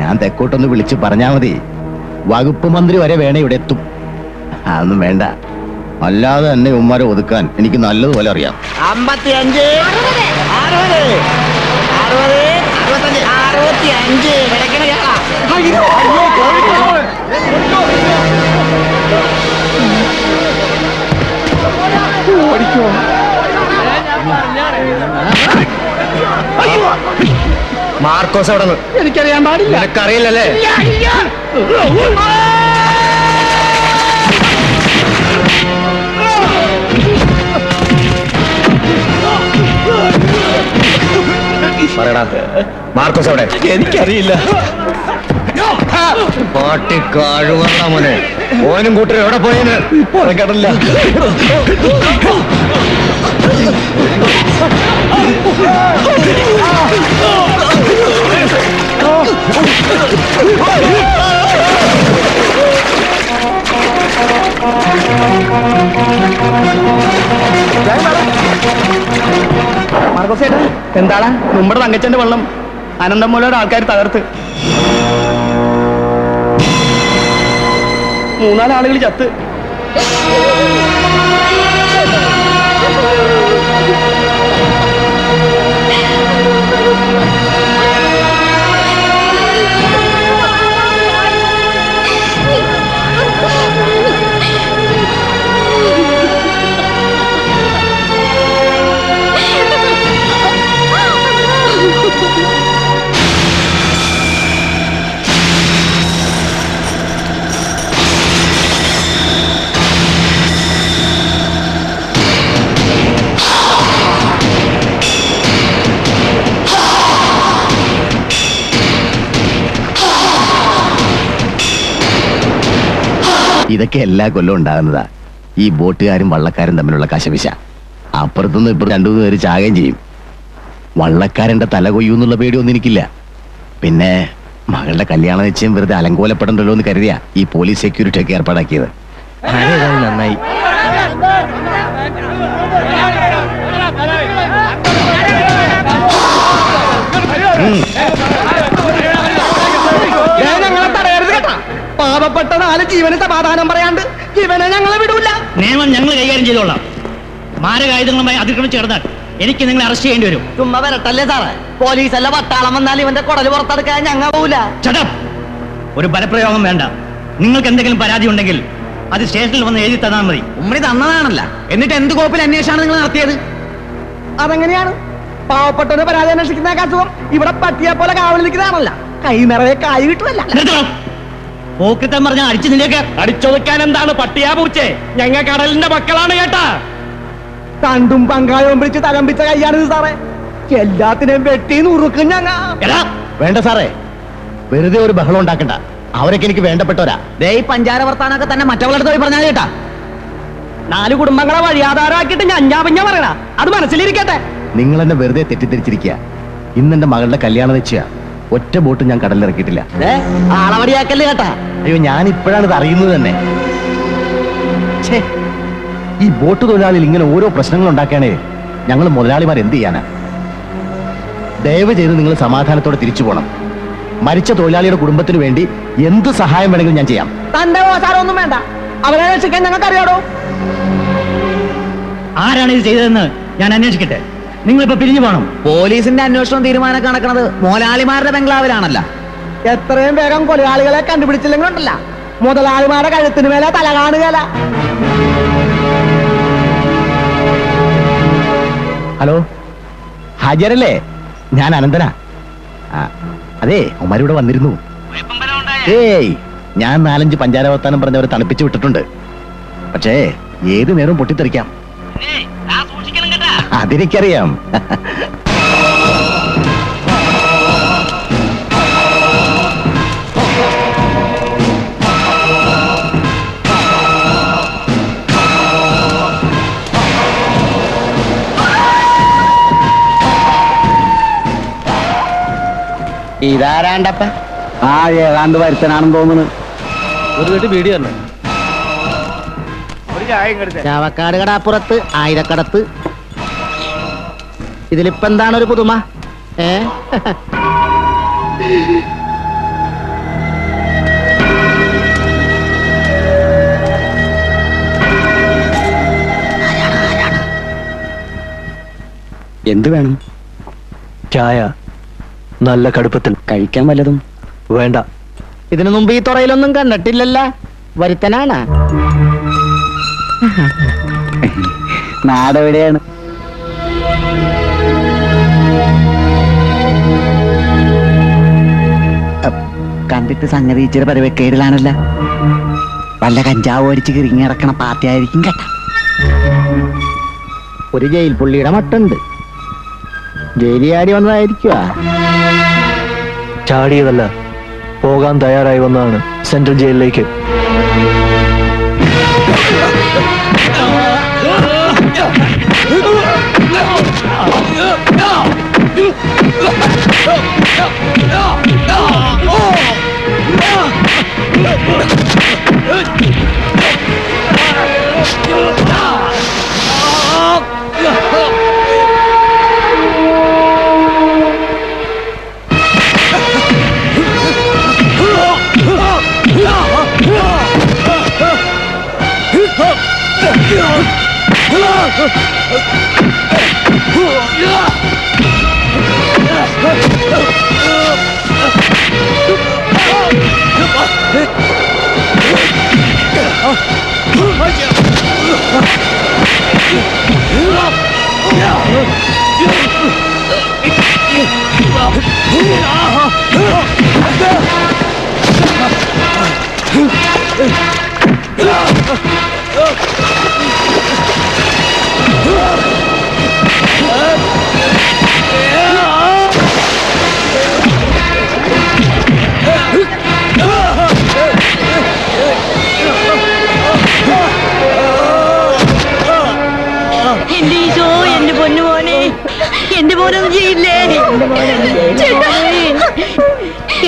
ഞാൻ തെക്കോട്ടൊന്ന് വിളിച്ച് പറഞ്ഞാ മതി. വകുപ്പ് മന്ത്രി വരെ വേണേ ഇവിടെ എത്തും. അതൊന്നും വേണ്ട. അല്ലാതെ തന്നെ ഉമ്മാരെ ഒതുക്കാൻ എനിക്ക് നല്ലതുപോലെ അറിയാം. 55 60 60 65 65 കിടക്കണ കേളാ. മാർക്കോസ് അവിടെ എനിക്കറിയാൻ പാടില്ല. നിനക്കറിയില്ലല്ലേ? പറയടാ, മാർക്കോസ് അവിടെ? എനിക്കറിയില്ല. പാട്ടി കാഴുവറ മോനെ. ഓനും കൂട്ടരും എവിടെ പോയെന്ന് പുറകടല്ല. മാർക്കോസേട്ടാ, എന്താണ് നമ്മുടെ തങ്കച്ചന്റെ വെള്ളം അനന്തം മൂലയുടെ ആൾക്കാർ തകർത്ത് 3-4 ആളുകൾ ചത്ത്. ഇതൊക്കെ എല്ലാ കൊല്ലവും ഉണ്ടാകുന്നതാ. ഈ ബോട്ടുകാരും വള്ളക്കാരും തമ്മിലുള്ള കശവിശ. അപ്പുറത്തുനിന്ന് ഇപ്പുറത്ത് 2-3 പേര് ചാകുകയും ചെയ്യും. വള്ളക്കാരന്റെ തല കൊയ്യൂന്നുള്ള പേടിയൊന്നും എനിക്കില്ല. പിന്നെ മകളുടെ കല്യാണ നിശ്ചയം വെറുതെ അലങ്കോലപ്പെടണ്ടല്ലോ എന്ന് കരുതിയാ ഈ പോലീസ് സെക്യൂരിറ്റി ഒക്കെ ഏർപ്പാടാക്കിയത്. നന്നായി. ഞങ്ങളെ തടയരുത് കേട്ടാ. പാവപ്പെട്ട 4 ജീവന് സമാധാനം പറയാണ്ട് ഇവനെ ഞങ്ങളെ വിടൂല. നിയമം ഞങ്ങൾ കൈകാര്യം ചെയ്തോളാം. മാരകായുധങ്ങളുമായി അതിക്രമിച്ച് കിടന്നാൽ എനിക്ക് നിങ്ങളെ അറസ്റ്റ് ചെയ്യേണ്ടി വരും. ചുമ്മാ വരട്ടല്ലേ സാറേ? പോലീസല്ല പട്ടാളം വന്നാൽ ഇവന്റെ കുടല് പുറത്തെടുക്കാൻ ഞങ്ങൾ പോവില്ല. ചടപ്പ്. ഒരു ബലപ്രയോഗം വേണ്ട. നിങ്ങൾക്ക് എന്തെങ്കിലും പരാതി ഉണ്ടെങ്കിൽ അത് സ്റ്റേഷനിൽ വന്ന് എഴുതി തന്നാൽ മതി. ഉമ്മടി തന്നതാണല്ല. എന്നിട്ട് എന്ത് കോപ്പിൽ അന്വേഷണമാണ് നിങ്ങൾ നടത്തിയത്? അതെങ്ങനെയാണ്? പാവപ്പെട്ടവന് പരാതി അന്വേഷിക്കുന്ന അസുഖം ഇവിടെ പട്ടിയെ പോലെ കാവലിരിക്കുന്നതാണല്ല. കൈ നിറയെ കായ് കിട്ടുമല്ല. പോക്കിത്തം പറഞ്ഞ അടിച്ചു നിന്നേക്ക്. അടിച്ചൊതുക്കാൻ എന്താണ് പട്ടിയാ പൂച്ചേ? ഞങ്ങൾ കടലിന്റെ മക്കളാണ് കേട്ടാ. തണ്ടും പങ്കായവും പിടിച്ച് തലമ്പിച്ച കൈയാണിത് സാറേ. എല്ലാത്തിനെയും വെട്ടി നുറുക്കും ഞങ്ങ. വേണ്ട സാറേ, വെറുതെ ഒരു ബഹളം ഉണ്ടാക്കണ്ട. അവരൊക്കെ എനിക്ക് വേണ്ടപ്പെട്ടവരാ. ദേ ഈ പഞ്ചാര വർത്താനൊക്കെ തന്നെ മറ്റവളടുത്ത് പോയി പറഞ്ഞാൽ കേട്ടാ. 4 കുടുംബങ്ങളെ വഴിയാധാരമാക്കിയിട്ട് ഞഞ്ഞാ പറയണ. അത് മനസ്സിലിരിക്കട്ടെ. നിങ്ങൾ എന്നെ വെറുതെ തെറ്റിദ്ധരിച്ചിരിക്കുക. ഇന്നെന്റെ മകളുടെ കല്യാണ നിശ്ചയ. ഒറ്റ ബോട്ട് ഞാൻ കടലിറക്കിയിട്ടില്ല. ആളവടിയാക്കല്ലേ കേട്ടാ. അയ്യോ, ഞാൻ ഇപ്പോഴാണ് ഇത് അറിയുന്നത് തന്നെ. ഛേ, ഈ ബോട്ട് തൊഴിലാളികൾ ഇങ്ങനെ ഓരോ പ്രശ്നങ്ങൾ ഉണ്ടാക്കുകയാണേ ഞങ്ങൾ മുതലാളിമാർ എന്ത് ചെയ്യാനാ? ദയവ് ചെയ്ത് നിങ്ങൾ സമാധാനത്തോടെ തിരിച്ചു പോകണം. മരിച്ച തൊഴിലാളിയുടെ കുടുംബത്തിന് വേണ്ടി എന്ത് സഹായം വേണമെങ്കിലും ഞാൻ ചെയ്യാം. തന്റെ ഓസാരമൊന്നും വേണ്ട. അവരെ രക്ഷിക്കാൻ ഞങ്ങൾക്ക് അറിയാടോ. ആരാണ് ഇത് ചെയ്തതെന്ന് ഞാൻ അന്വേഷിക്കട്ടെ. നിങ്ങളിപ്പോ പിരിഞ്ഞു പോകണം. പോലീസിന്റെ അന്വേഷണം തീരുമാനം കണക്കണത് മുതലാളിമാരുടെ ബംഗ്ലാവിലാണല്ല. എത്രയും വേഗം കൊലയാളികളെ കണ്ടുപിടിച്ചില്ലെങ്കിൽ ഉണ്ടല്ല, മുതലാളിമാരുടെ കഴുത്തിന് മേലെ തല കാണുകയല്ല. ഹലോ, ഹാജരല്ലേ? ഞാൻ അനന്തനാ. അതെ, ഉമ്മാരിവിടെ വന്നിരുന്നു. ഏയ്, ഞാൻ 4-5 പഞ്ചാര വർത്താനം പറഞ്ഞവരെ തണുപ്പിച്ചു വിട്ടിട്ടുണ്ട്. പക്ഷേ ഏത് നേരവും പൊട്ടിത്തെറിക്കാം. അതെനിക്കറിയാം. ഇതാരാണ്ടപ്പ? ആ ഏതാണ്ട് വരുത്തനാണെന്ന് തോന്നുന്നു. ഒരു വീട്ടിൽ വീഡിയോ തന്നെ. ചാവക്കാട് കടാപ്പുറത്ത് ആയിരക്കടത്ത്. ഇതിലിപ്പോ എന്താണ് ഒരു പുതുമ? എന്ത് വേണം? ചായ നല്ല കടുപ്പത്തിൽ. കഴിക്കാൻ വല്ലതും? വേണ്ട. ഇതിനു മുമ്പ് ഈ തുറയിലൊന്നും കണ്ടിട്ടില്ലല്ല. വരുത്തനാണ്. നാടെവിടെയാണ്? കണ്ടിട്ട് സംഗതി ഇച്ചിരി പരവക്കേടിലാണല്ല. വല്ല കഞ്ചാവ് അടിച്ച് കിറങ്ങി കിടക്കണ പാർട്ടി ആയിരിക്കും കേട്ട. ഒരു ജയിൽ പുള്ളിയുടെ മട്ടുണ്ട്. ജയിലിയാടി വന്നതായിരിക്കുക. ചാടിയതല്ല, പോകാൻ തയ്യാറായി വന്നതാണ് സെൻട്രൽ ജയിലിലേക്ക്.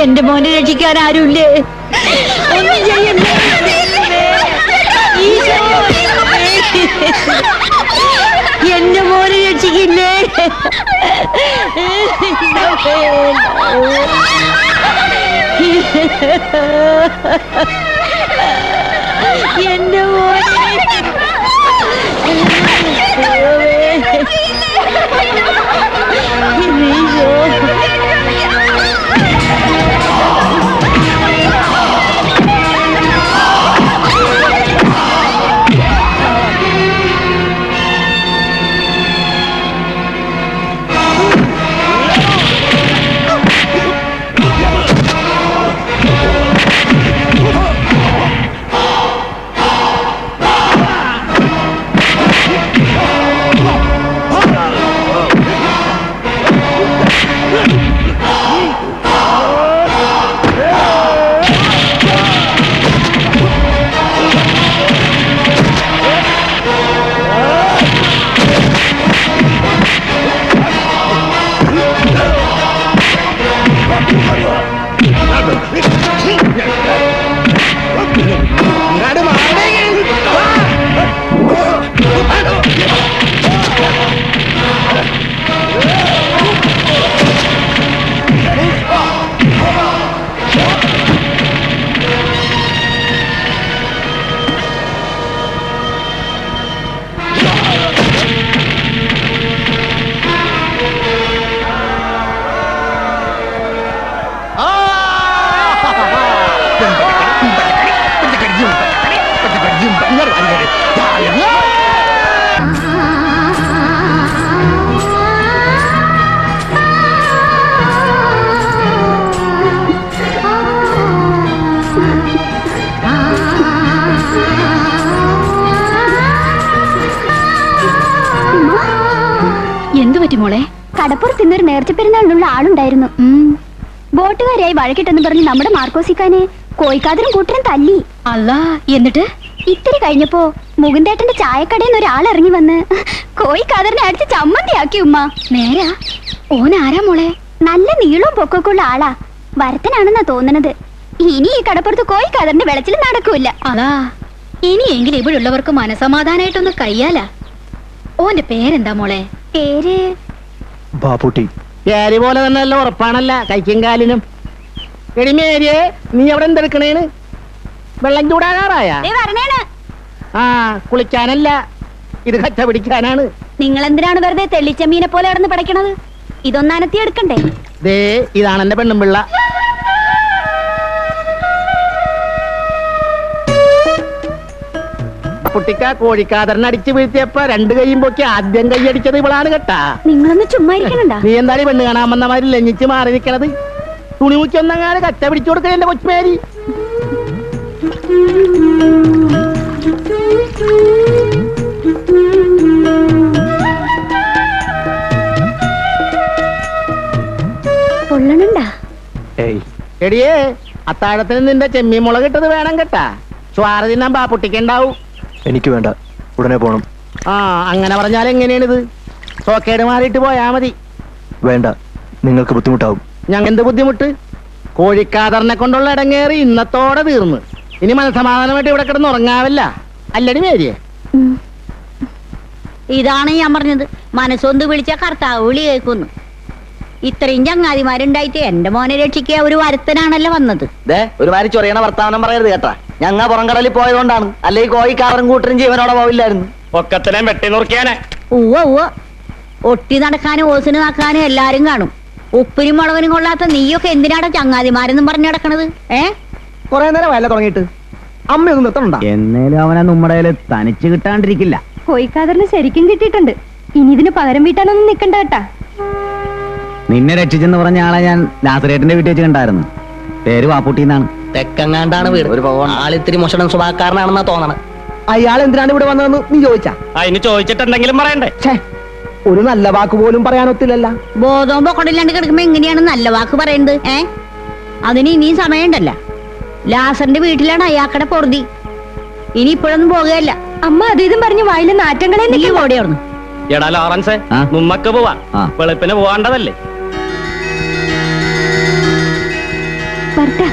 എന്റെ മോനെ രക്ഷിക്കാൻ ആരുമില്ലേ? ഒന്നും ചെയ്യല്ലേ. എന്റെ മോനെ രക്ഷിക്കില്ലേ? എന്റെ മോനെ പറ്റി മോളെ? കടപ്പുറത്ത് ഇന്നൊരു നേർച്ച പെരുന്നാളിനുള്ള ആളുണ്ടായിരുന്നു. ബോട്ടുകാരായി വഴക്കിട്ടെന്ന് പറഞ്ഞ് നമ്മുടെ മാർക്കോസിക്കാനെ കോഴിക്കാതരും കൂട്ടരും തല്ലി. അല്ല, എന്നിട്ട് ഇത്തിരി കഴിഞ്ഞപ്പോ മുകുന്ദേട്ടന്റെ ചായക്കടയിൽ നിന്ന് ഒരാൾ ഇറങ്ങി വന്ന് കോഴിക്കാതറിനെ അടിച്ച് ചമ്മന്തിയാക്കി ഉമ്മ. നേരാ? ഓൻ ആരാ മോളെ? നല്ല നീളവും പൊക്കൊക്കെ ഉള്ള ആളാ. വരത്തനാണെന്നാ തോന്നണത്. ഇനി ഈ കടപ്പുറത്ത് കോഴിക്കാതറിന്റെ വെളച്ചിൽ നടക്കൂല. അതാ, ഇനിയെങ്കിലും ഇവിടുള്ളവർക്ക് മനസമാധാനായിട്ടൊന്ന് കഴിയാല. ഓന്റെ പേരെന്താ മോളെ? പേര് ബാപ്പുട്ടി. പേര് പോലെ തന്നെ അല്ല, ഉറപ്പാണല്ല കൈക്കും കാലിനും. എടിമേരിയെ, നീ അവിടെ എന്തെടുക്കണേന്? വെള്ളം ചൂടാകാറായ? ആ, കുളിക്കാനല്ല, ഇത് കച്ച പിടിക്കാനാണ്. നിങ്ങൾ എന്തിനാണ് വെറുതെ തെള്ളിച്ചമ്മീനെ പോലെ കിടന്ന് പടയ്ക്കണത്? ഇതൊന്നനത്തി എടുക്കണ്ടേ? ദേ, ഇതാണ് എന്റെ പെണ്ണുമ്പിള്ള. കുട്ടിക്ക കോഴിക്കാതറിനെ അടിച്ചു വീഴ്ത്തിയപ്പോ രണ്ട് കൈയും പൊക്കി ആദ്യം കൈ അടിച്ചത് ഇവളാണ് കേട്ടാ. നിങ്ങളൊന്ന് ചുമ്മാ ഇരിക്കണണ്ട. നീ എന്താണ് പെണ്ണ് കാണാമെന്ന മാതിരി ലഞ്ഞിച്ച് മാറി നിൽക്കണത്? തുണിമുക്കി ഒന്നങ്ങാട് കച്ച പിടിച്ചു കൊടുക്കണ എന്റെ കൊച്ചുമേരി. പൊള്ളണണ്ടാ? എടിയേ, അത്താഴത്തിന് നിന്റെ ചെമ്മീൻ മുളക് ഇട്ടത് വേണം കേട്ടാ. സ്വാറ തിന്നാൻ ബാപ്പുട്ടിക്കുണ്ടാവും. എനിക്ക് വേണ്ട, ഉടനെ പോണം. ആ, അങ്ങനെ പറഞ്ഞാൽ എങ്ങനെയാണിത്? സോക്കേട് മാറിയിട്ട് പോയാ മതി. വേണ്ട, നിങ്ങൾക്ക് ബുദ്ധിമുട്ടാവും. ഞങ്ങൾ എന്ത് ബുദ്ധിമുട്ട്? കോഴിക്കാതറിനെ കൊണ്ടുള്ള ഇടങ്ങേറി ഇന്നത്തോടെ തീർന്ന്. ഇനി മനസമാധാനമായിട്ട് ഇവിടെ കിടന്ന് ഉറങ്ങാവില്ല. അല്ലടി മേരിയെ? ഇതാണ് ഞാൻ പറഞ്ഞത്, മനസ്സൊന്ന് വിളിച്ച കർത്താവ് വിളി കേൾക്കുന്നു. ഇത്രയും ചങ്ങാതിമാരുണ്ടായിട്ട് എന്റെ മോനെ രക്ഷിക്കുക ഒരു വരുത്തനാണല്ലോ വന്നത്. ഒരുമാതിരി ചൊറിയണ വർത്താനം പറയരുത് കേട്ടാ. ഞങ്ങ പുറംകടലിൽ പോയതുകൊണ്ടാണ്, അല്ലെ ഈ കോഴിക്കാറും കൂട്ടരും ജീവനോടെ പോവില്ലായിരുന്നു. ഒക്കത്തിനെ വെട്ടി നുറുക്കിയാനെ. ഉവ്വ ഒട്ടി നടക്കാനും ഓസിന് നടക്കാനും എല്ലാരും കാണും. ഉപ്പിനും മുളകിനും കൊള്ളാത്ത നീയൊക്കെ എന്തിനാടാ ചങ്ങാതിമാരെന്നും പറഞ്ഞു നടക്കണത്? കൊറേ നേരം വയല തുടങ്ങിയിട്ട് അമ്മയൊന്നും നിർത്തണ്ട. എന്നേലും അവനെ നമ്മുടെ തനിച്ച് കിട്ടാണ്ടിരിക്കില്ല. കോഴിക്കാതറിന് ശരിക്കും കിട്ടിയിട്ടുണ്ട്. ഇനി ഇതിന് പകരം വീട്ടാനൊന്നും നിക്കണ്ട കേട്ടാ. നിന്നെ രക്ഷിച്ചെന്ന് പറഞ്ഞ ആളെ ഞാൻ ലാസറേറ്റിന്റെ വീട്ടിൽ വെച്ച് കണ്ടായിരുന്നു. പേര് വാപ്പുട്ടിന്നാണ്. തെക്കങ്ങാണ്ടാണ് വീട്. ആളിത്തിരി മോശം സ്വഭാവക്കാരനാണെന്നാ തോന്നണ. അയാൾ എന്തിനാണ് ഇവിടെ വന്നതെന്ന് നീ ചോദിച്ചാ? അതിന് ചോദിച്ചിട്ടെന്തെങ്കിലും പറയണ്ടേ? ഒരു നല്ല വാക്ക് പോലും പറയാനൊത്തില്ലല്ല. ബോധവും പൊക്കടില്ലാണ്ട് കിടക്കുമ്പോ എങ്ങനെയാണ് നല്ല വാക്ക് പറയുന്നത്? അതിന് ഇനിയും സമയമുണ്ടല്ല. ലാസറിന്റെ വീട്ടിലാണ് അയാക്കടെ പൊറുതി. ഇനി ഇപ്പോഴൊന്നും പോകുകയല്ല. അമ്മ അത് ഇതും പറഞ്ഞു വായിലെ നാറ്റങ്ങളെ നീ ഓടിയായിരുന്നു. എടാ ലോറൻസേ, ആ? നമ്മക്ക് പോവാ. ആ. വെളുപ്പിന് പോവാണ്ടതല്ലേ? വരട്ടെ.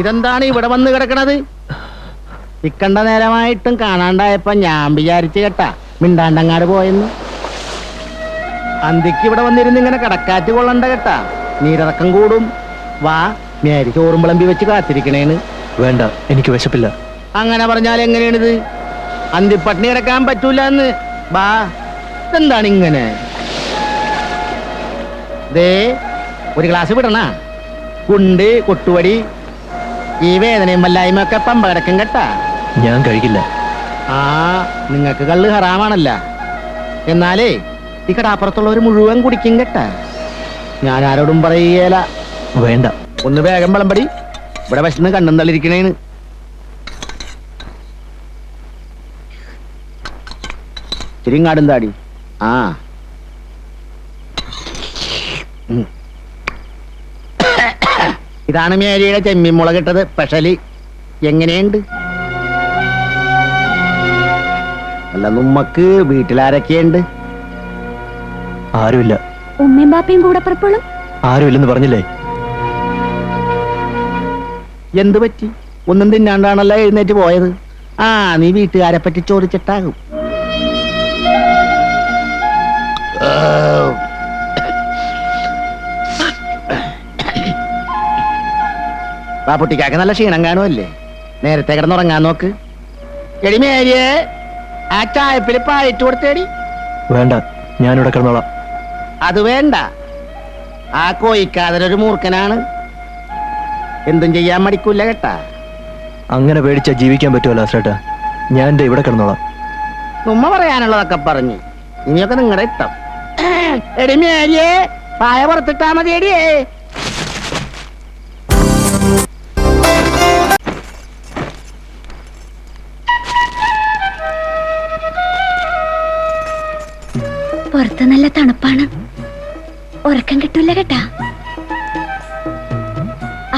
ഇതെന്താണ് ഇവിടെ വന്ന് കിടക്കണത്? ഇക്കണ്ട നേരമായിട്ടും കാണാണ്ടായപ്പോ ഞാൻ വിചാരിച്ചു കേട്ടാ മിണ്ടാണ്ടങ്ങാട് പോയെന്ന്. അന്തിക്ക് ഇവിടെ വന്നിരുന്ന് ഇങ്ങനെ കടക്കാറ്റ് കൊള്ളണ്ട കേട്ടാ, നീരിറക്കം കൂടും. വാ, മേരി ചോറും വിളമ്പി വെച്ച് കാത്തിരിക്കണേന്ന്. വേണ്ട, എനിക്ക് വിശപ്പില്ല. അങ്ങനെ പറഞ്ഞാൽ എങ്ങനെയാണിത്? അന്തിപ്പട്ടിണി കിടക്കാൻ പറ്റൂല എന്ന്. വാ, ഇതെന്താണ് ഇങ്ങനെ? ദേ, ഒരു ഗ്ലാസ് വിടണ. കുണ്ട് കൊട്ടുവടി ഈ വേദനയും വല്ലായ്മയൊക്കെ പമ്പ കിടക്കും കേട്ടാ. ഞാൻ കഴിക്കില്ല. ആ, നിങ്ങൾക്ക് കള്ള് ഹറാമാണല്ല. എന്നാലേ ഈ കടാപ്പുറത്തുള്ളവർ മുഴുവൻ കുടിക്കും കേട്ടാ. ഞാൻ ആരോടും പറയേല. വേണ്ട. ഒന്ന് വേഗം വിളമ്പടി, ഇവിടെ വിശന്ന് കണ്ണും തള്ളിരിക്കണേന്ന്. ചിരിങ്ങാടും താടി. ആ, ഇതാണ് മേരിയുടെ ചെമ്മീൻ മുളകിട്ടത് സ്പെഷ്യലി. എങ്ങനെയുണ്ട്? അല്ല, നമ്മക്ക് വീട്ടിലാരൊക്കെയുണ്ട്? ആരുമില്ല. ഉമ്മയും ബാപ്പയും കൂടെ പുറപ്പെടും. ആരുമില്ലെന്ന് പറഞ്ഞില്ലേ? എന്ത് പറ്റി? ഒന്നും തിന്നാണ്ടാണല്ലോ എഴുന്നേറ്റ് പോയത്. ആ, നീ വീട്ടുകാരെ പറ്റി ചോദിച്ചിട്ടാകും. പാപ്പുട്ടിക്കാക്ക് നല്ല ക്ഷീണം കാണുമല്ലേ? നേരത്തെ കിടന്നുറങ്ങാൻ നോക്ക്. എടി മേരിയെ, ആ ചായപ്പിൽ പായിട്ട് കൊടുത്തേടി. വേണ്ട, ഞാനിവിടെ കിടന്നോളാം. അത് വേണ്ട, ആ കോയിക്കാതൊരു മൂർഖനാണ്. എന്തും ചെയ്യാൻ മടിക്കൂല കേട്ടാ. അങ്ങനെ പേടിച്ചാ ജീവിക്കാൻ പറ്റുമല്ലോ ചേട്ടാ. ഞാൻ ദേ ഇവിടെ കിടന്നോളാം. ഉമ്മ പറയാനുള്ളതൊക്കെ പറഞ്ഞു. ഇനിയൊക്കെ നിങ്ങളുടെ ഇഷ്ടം. എടി മേരിയെ, പായ പുറത്തിട്ടാ മതി എടിയേ. പുറത്ത് നല്ല തണുപ്പാണ്, ഉറക്കം കിട്ടൂല കേട്ടാ.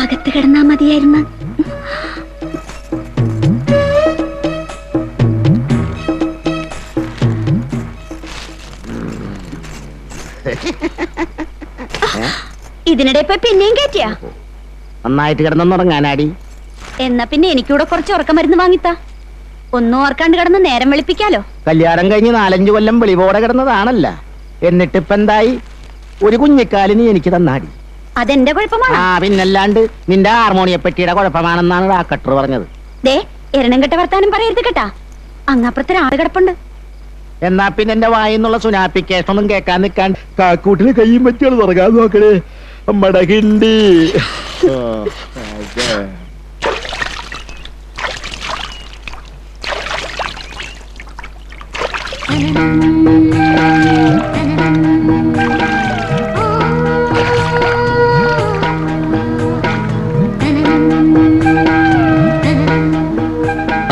അകത്ത് കിടന്നാ മതിയായിരുന്നു. ഇതിനിടെ ഇപ്പൊ പിന്നെയും കയറ്റിയാ? നന്നായിട്ട് കിടന്നുറങ്ങാനാടി. എന്നാ പിന്നെ എനിക്കൂടെ കുറച്ച് ഉറക്കം മരുന്ന് വാങ്ങിത്താ. ഒന്നും ഓർക്കാണ്ട് കിടന്ന് നേരം വെളുപ്പിക്കാലോ. കല്യാണം കഴിഞ്ഞ് 4-5 കൊല്ലം വെളിവോടെ കിടന്നതാണല്ല. എന്നിട്ടിപ്പ എന്തായി? ഒരു കുഞ്ഞിക്കാലിന് എനിക്ക് തന്നാടി. അതെന്റെ കുഴപ്പമാണ്. ആ പിന്നല്ലാണ്ട് നിന്റെ ഹാർമോണിയപ്പെട്ടിയുടെ കുഴപ്പമാണെന്നാണ് ഡാക്ടർ പറഞ്ഞത്. ദേ എരണം കെട്ട വർത്താനം പറയരുത് കേട്ടാ. അങ്ങാപ്പുറത്തൊരു ആള് കിടപ്പുണ്ട്. എന്നാ പിന്നെ എന്റെ വായിന്നുള്ള സുനാപ്പിക്കേഷൻ ഒന്നും കേൾക്കാൻ നിൽക്കാൻ കാക്കൂട്ടിന് കയ്യും പറ്റിയാണ് തുറക്കാൻ നോക്കണേ. അമ്മടെ കിണ്ടി.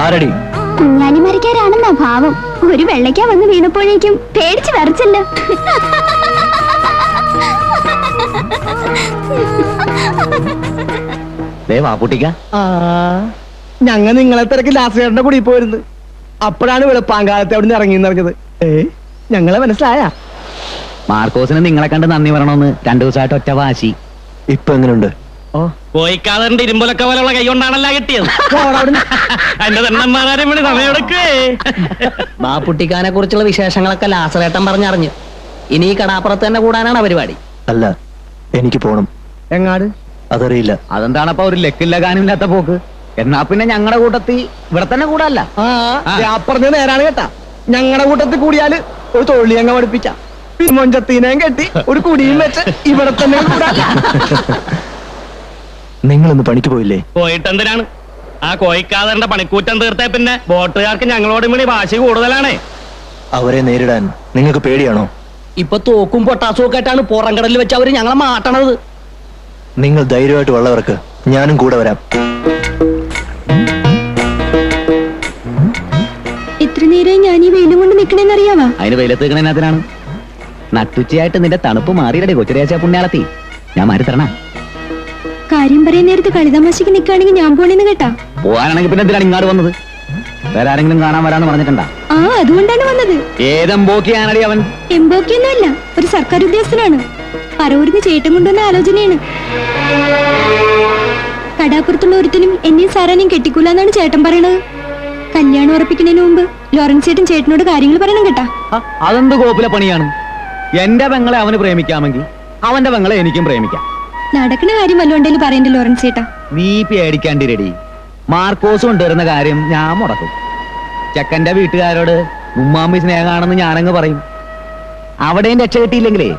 ആരടി? കുഞ്ഞാലി മരിക്കാരാണെന്നാ ഭാവം. ഒരു വെള്ളയ്ക്ക വന്ന് വീണപ്പോഴേക്കും പേടിച്ച് വരച്ചല്ലോ. വാപ്പുട്ടിക്ക, ഞങ്ങ നിങ്ങളെ തിരക്ക് ലാസ്റ്റേട്ടന്റെ കൂടി പോയിരുന്നു. അപ്പോഴാണ് വെളുപ്പാങ്കാലത്തെ അവിടെ നിന്ന് ഇറങ്ങിയെന്നറിഞ്ഞത്. ഞങ്ങളെ മനസ്സിലായ? മാർക്കോസിന് നിങ്ങളെ കണ്ട് നന്ദി പറയണമെന്ന് 2 ദിവസമായിട്ട് ഒറ്റ വാശി. ഇപ്പൊ എങ്ങനെയുണ്ട്? കോയിക്കാതറിന്റെ ഇരുമ്പൊലൊക്കെ പോലുള്ള കൈ കൊണ്ടാണല്ല കിട്ടിയത്. എന്റെ തന്നന്മാരെ വിളി സമയെടുക്കേ. ബാപ്പുട്ടിക്കാനെ കുറിച്ചുള്ള വിശേഷങ്ങളൊക്കെ ലാസറേട്ടൻ പറഞ്ഞറിഞ്ഞു. ഇനി ഈ കടാപ്പുറത്ത് തന്നെ കൂടാനാണ് പരിപാടി. അല്ല, എനിക്ക് പോണം. എങ്ങാട്? അതറിയില്ല. അതെന്താണപ്പോ ഒരു ലക്കില്ല കാനുമില്ലാത്ത പോക്ക്? എന്നാ പിന്നെ ഞങ്ങളുടെ കൂട്ടത്തിൽ ഇവിടെ തന്നെ കൂടല്ല. പറഞ്ഞ നേരാണ് കേട്ടാ. ഞങ്ങളുടെ കൂട്ടത്തിൽ കൂടിയാല് ഒരു തൊള്ളി അങ്ങ് പഠിപ്പിച്ച മൊഞ്ചത്തീനേം കെട്ടി ഒരു കുടിയും വെച്ച് ഇവിടെ തന്നെ കൂടാ. നിങ്ങളിന്ന് പണിക്ക് പോയില്ലേ? പോയിട്ടെന്തിനാണ്? ആ കോയിക്കാതറിന്റെ പണിക്കൂറ്റം തീർത്തേ പിന്നെ ബോട്ടുകാർക്ക് ഞങ്ങളോട് വേണ്ടി വാശി കൂടുതലാണേ. അവരെ നേരിടാൻ നിങ്ങൾക്ക് പേടിയാണോ? ഇപ്പൊ തോക്കും പൊട്ടാസും ഒക്കെ ആയിട്ടാണ് പുറംകടലിൽ വെച്ച് അവര് ഞങ്ങളെ മാട്ടണത്. നിങ്ങൾ ധൈര്യമായിട്ട് വള്ളവർക്ക്, ഞാനും കൂടെ വരാം. എത്ര നേരം ഞാൻ ഈ വെയിലും കൊണ്ട് നിക്കണേന്നറിയാവാ? അതിന് വെയിലത്ത് നിൽക്കണതിനാണ്. നട്ടുച്ചയായിട്ട് നിന്റെ തണുപ്പ് മാറിയിടേ കൊച്ചുരേച്ച പുണ്യാളത്തി. ഞാൻ മാറി തരണ. കാര്യം പറയാൻ നേരത്ത് കളിതമാശക്ക് നിക്കാണെങ്കിൽ ഞാൻ പോണേന്ന് കേട്ടാ. പോകാനാണെങ്കിൽ പിന്നെ എന്തിനാണ് ഇങ്ങോട്ട് വന്നത്? വേറെ ആരെങ്കിലും കാണാൻ വരാന്ന് പറഞ്ഞിട്ടുണ്ടാ? ആ, അതുകൊണ്ടാണ് വന്നത്. ഏതെമ്പോക്കിയാണടി അവൻ? എംബോക്കിയൊന്നുമല്ല, ഒരു സർക്കാർ ഉദ്യോഗസ്ഥനാണ്. പറവൂരിന്ന് ചേട്ടൻ കൊണ്ടുവന്ന ആലോചനയാണ്. കടാപ്പുറത്തുള്ള ഒരുത്തനും എന്നെയും സാറാനെയും കെട്ടിക്കൂലെന്നാണ് ചേട്ടൻ പറയണത്. കല്യാണം ഉറപ്പിക്കുന്നതിന് മുമ്പ് ലോറൻസ് ചേട്ടൻ ചേട്ടനോട് കാര്യങ്ങൾ പറയണം കേട്ടാ. അതെന്ത് കോപ്പിലെ പണിയാണ്? എന്റെ പെങ്ങളെ അവന് പ്രേമിക്കാമെങ്കിൽ അവന്റെ പെങ്ങളെ എനിക്കും പ്രേമിക്കാം. നടക്കണ കാര്യം വല്ലോണ്ടേലും പറയണ്ടേ ലോറൻസ് ചേട്ടാ? നീ പേടിക്കാണ്ടിരടി. മാർക്കോസ് കൊണ്ടുവരുന്ന കാര്യം ഞാൻ മുടക്കും. ചെക്കന്റെ വീട്ടുകാരോട് ഉമ്മാമ്മി സ്നേഹമാണെന്ന് ഞാനങ്ങ് പറയും. അവിടെയും രക്ഷ കിട്ടിയില്ലെങ്കിലേ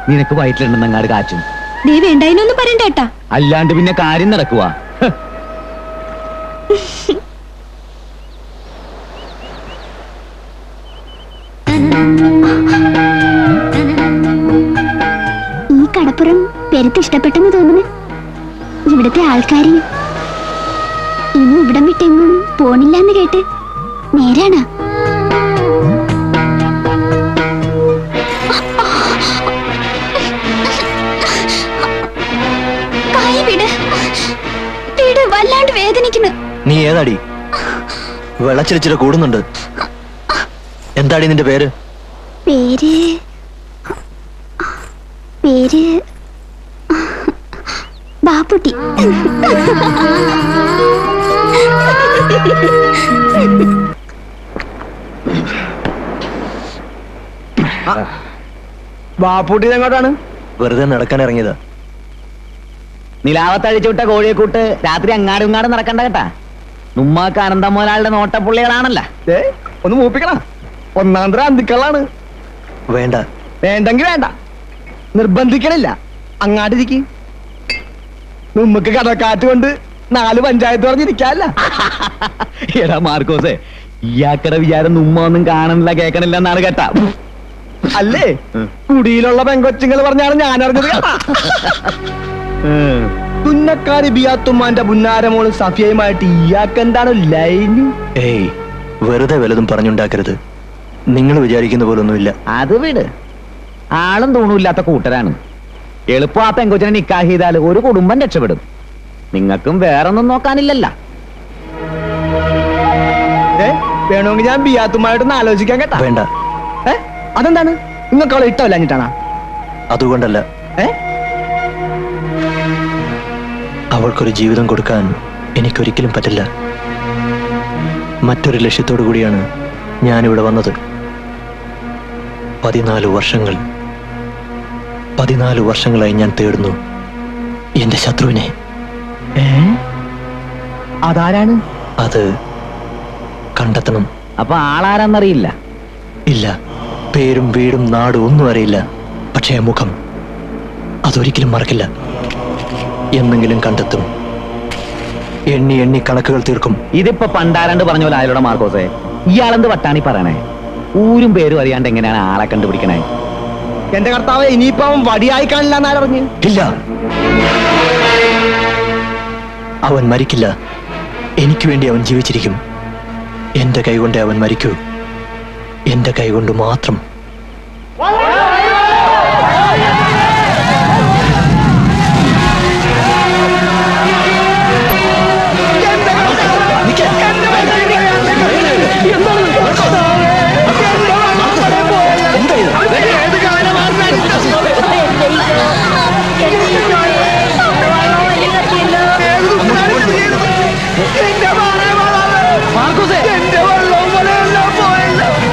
നിനക്ക് വയറ്റിലുണ്ടെന്നങ്ങാട് കാച്ചും. ദേ വേണ്ടായിനൊന്നും പറയണ്ട ഏട്ടാ. അല്ലാണ്ട് പിന്നെ കാര്യം നടക്കുക. ഈ കടപ്പുറം പെരുത്ത് ഇഷ്ടപ്പെട്ടെന്ന് തോന്നുന്നു. ഇവിടുത്തെ ആൾക്കാര് ഇനി ഇവിടം വിട്ടെങ്ങും പോണില്ലെന്ന് കേട്ട് നേരാണ്. വല്ലാണ്ട് വേദനിക്കുന്നു. നീ ഏതാടി? വെള്ളച്ചിരിച്ചിട്ട് കൂടുന്നുണ്ട്. എന്താടി നിന്റെ പേര്? പേര് പേര് ബാപ്പുട്ടി. ബാപ്പുട്ടി എങ്ങോട്ടാണ്? വെറുതെ നടക്കാൻ ഇറങ്ങിയതാ. നിലാവത്തഴിച്ചു വിട്ട കോഴിയെ കൂട്ട് രാത്രി അങ്ങാടും ഇങ്ങാടും നടക്കണ്ട കേട്ടാ. നുമ്മാക്ക് അനന്തം മുതലാളുടെ നോട്ടപ്പുള്ളികളാണല്ല. ഒന്ന് മൂപ്പിക്കണ. ഒന്നാന്തര അന്തിക്കളാണ്. വേണ്ട. വേണ്ടെങ്കി വേണ്ട, നിർബന്ധിക്കണില്ല. അങ്ങാട്ടിരിക്ക്. നമുക്ക് കടക്കാറ്റ് കൊണ്ട് 4 പഞ്ചായത്ത് പറഞ്ഞിരിക്കാല്ല. എടാ മാർക്കോസേ, ഇയാക്കടെ വിചാരം ഉമ്മ ഒന്നും കാണണില്ല കേക്കണില്ല എന്നാണ് കേട്ടാ. അല്ലേ കുടിയിലുള്ള പെങ്കൊച്ചുങ്ങൾ പറഞ്ഞാണ് ഞാൻ അറിഞ്ഞത് കേട്ടാ. തുന്നക്കാരി ബിയാത്തുമ്മാന്റെ പുന്നാരമോള് സഫിയയുമായിട്ട് ഇയാൾക്ക് എന്താണ് ലൈന്? ഏയ് വെറുതെ വല്ലതും പറഞ്ഞുണ്ടാക്കരുത്. നിങ്ങൾ വിചാരിക്കുന്ന പോലൊന്നുമില്ല. അത് വിട്, ആളും തൂണുമില്ലാത്ത കൂട്ടരാണ്. എളുപ്പം ആ പെങ്കൊച്ചിനെ നിക്കാഹ് ചെയ്താൽ ഒരു കുടുംബം രക്ഷപ്പെടും. നിങ്ങൾക്കും വേറൊന്നും നോക്കാനില്ലല്ലോ. വേണമെങ്കിൽ ഞാൻ ബിയാത്തുമ്മായിട്ടൊന്ന് ആലോചിക്കാൻ കേട്ടാ. വേണ്ട. അതെന്താണ്? നിങ്ങൾക്ക് അവളെ ഇഷ്ടമല്ലാഞ്ഞിട്ടാണാ? അതുകൊണ്ടല്ല, അവൾക്കൊരു ജീവിതം കൊടുക്കാൻ എനിക്കൊരിക്കലും പറ്റില്ല. മറ്റൊരു ലക്ഷ്യത്തോടു കൂടിയാണ് ഞാനിവിടെ വന്നത്. 14 വർഷങ്ങളായി ഞാൻ തേടുന്നു എന്റെ ശത്രുവിനെ. അതാരാണ്? അത് കണ്ടെത്തണം. അപ്പൊ ആളാരാന്നറിയില്ല? ഇല്ല, പേരും വീടും നാടും ഒന്നും അറിയില്ല. പക്ഷേ മുഖം അതൊരിക്കലും മറക്കില്ല. എന്നെങ്കിലും കണ്ടെത്തും. എണ്ണി എണ്ണി കണക്കുകൾ തീർക്കും. ഇതിപ്പോ പണ്ടാരണ്ട് പറഞ്ഞ പോലെ ആയാലോടെ മാർക്കോസേ. ഇയാളെന്ത് വട്ടാണി പറയണേ? ഊരും പേരും അറിയാണ്ട് എങ്ങനെയാണ് ആളെ കണ്ടുപിടിക്കണേ? എന്റെ കർത്താവ്, ഇനിയിപ്പോ അവൻ വടിയായി കാണില്ല എന്നാരറിഞ്ഞ്? ഇല്ല, അവൻ മരിക്കില്ല. എനിക്ക് വേണ്ടി അവൻ ജീവിച്ചിരിക്കും. എന്റെ കൈകൊണ്ട് അവൻ മരിക്കൂ. എന്റെ കൈകൊണ്ട് മാത്രം.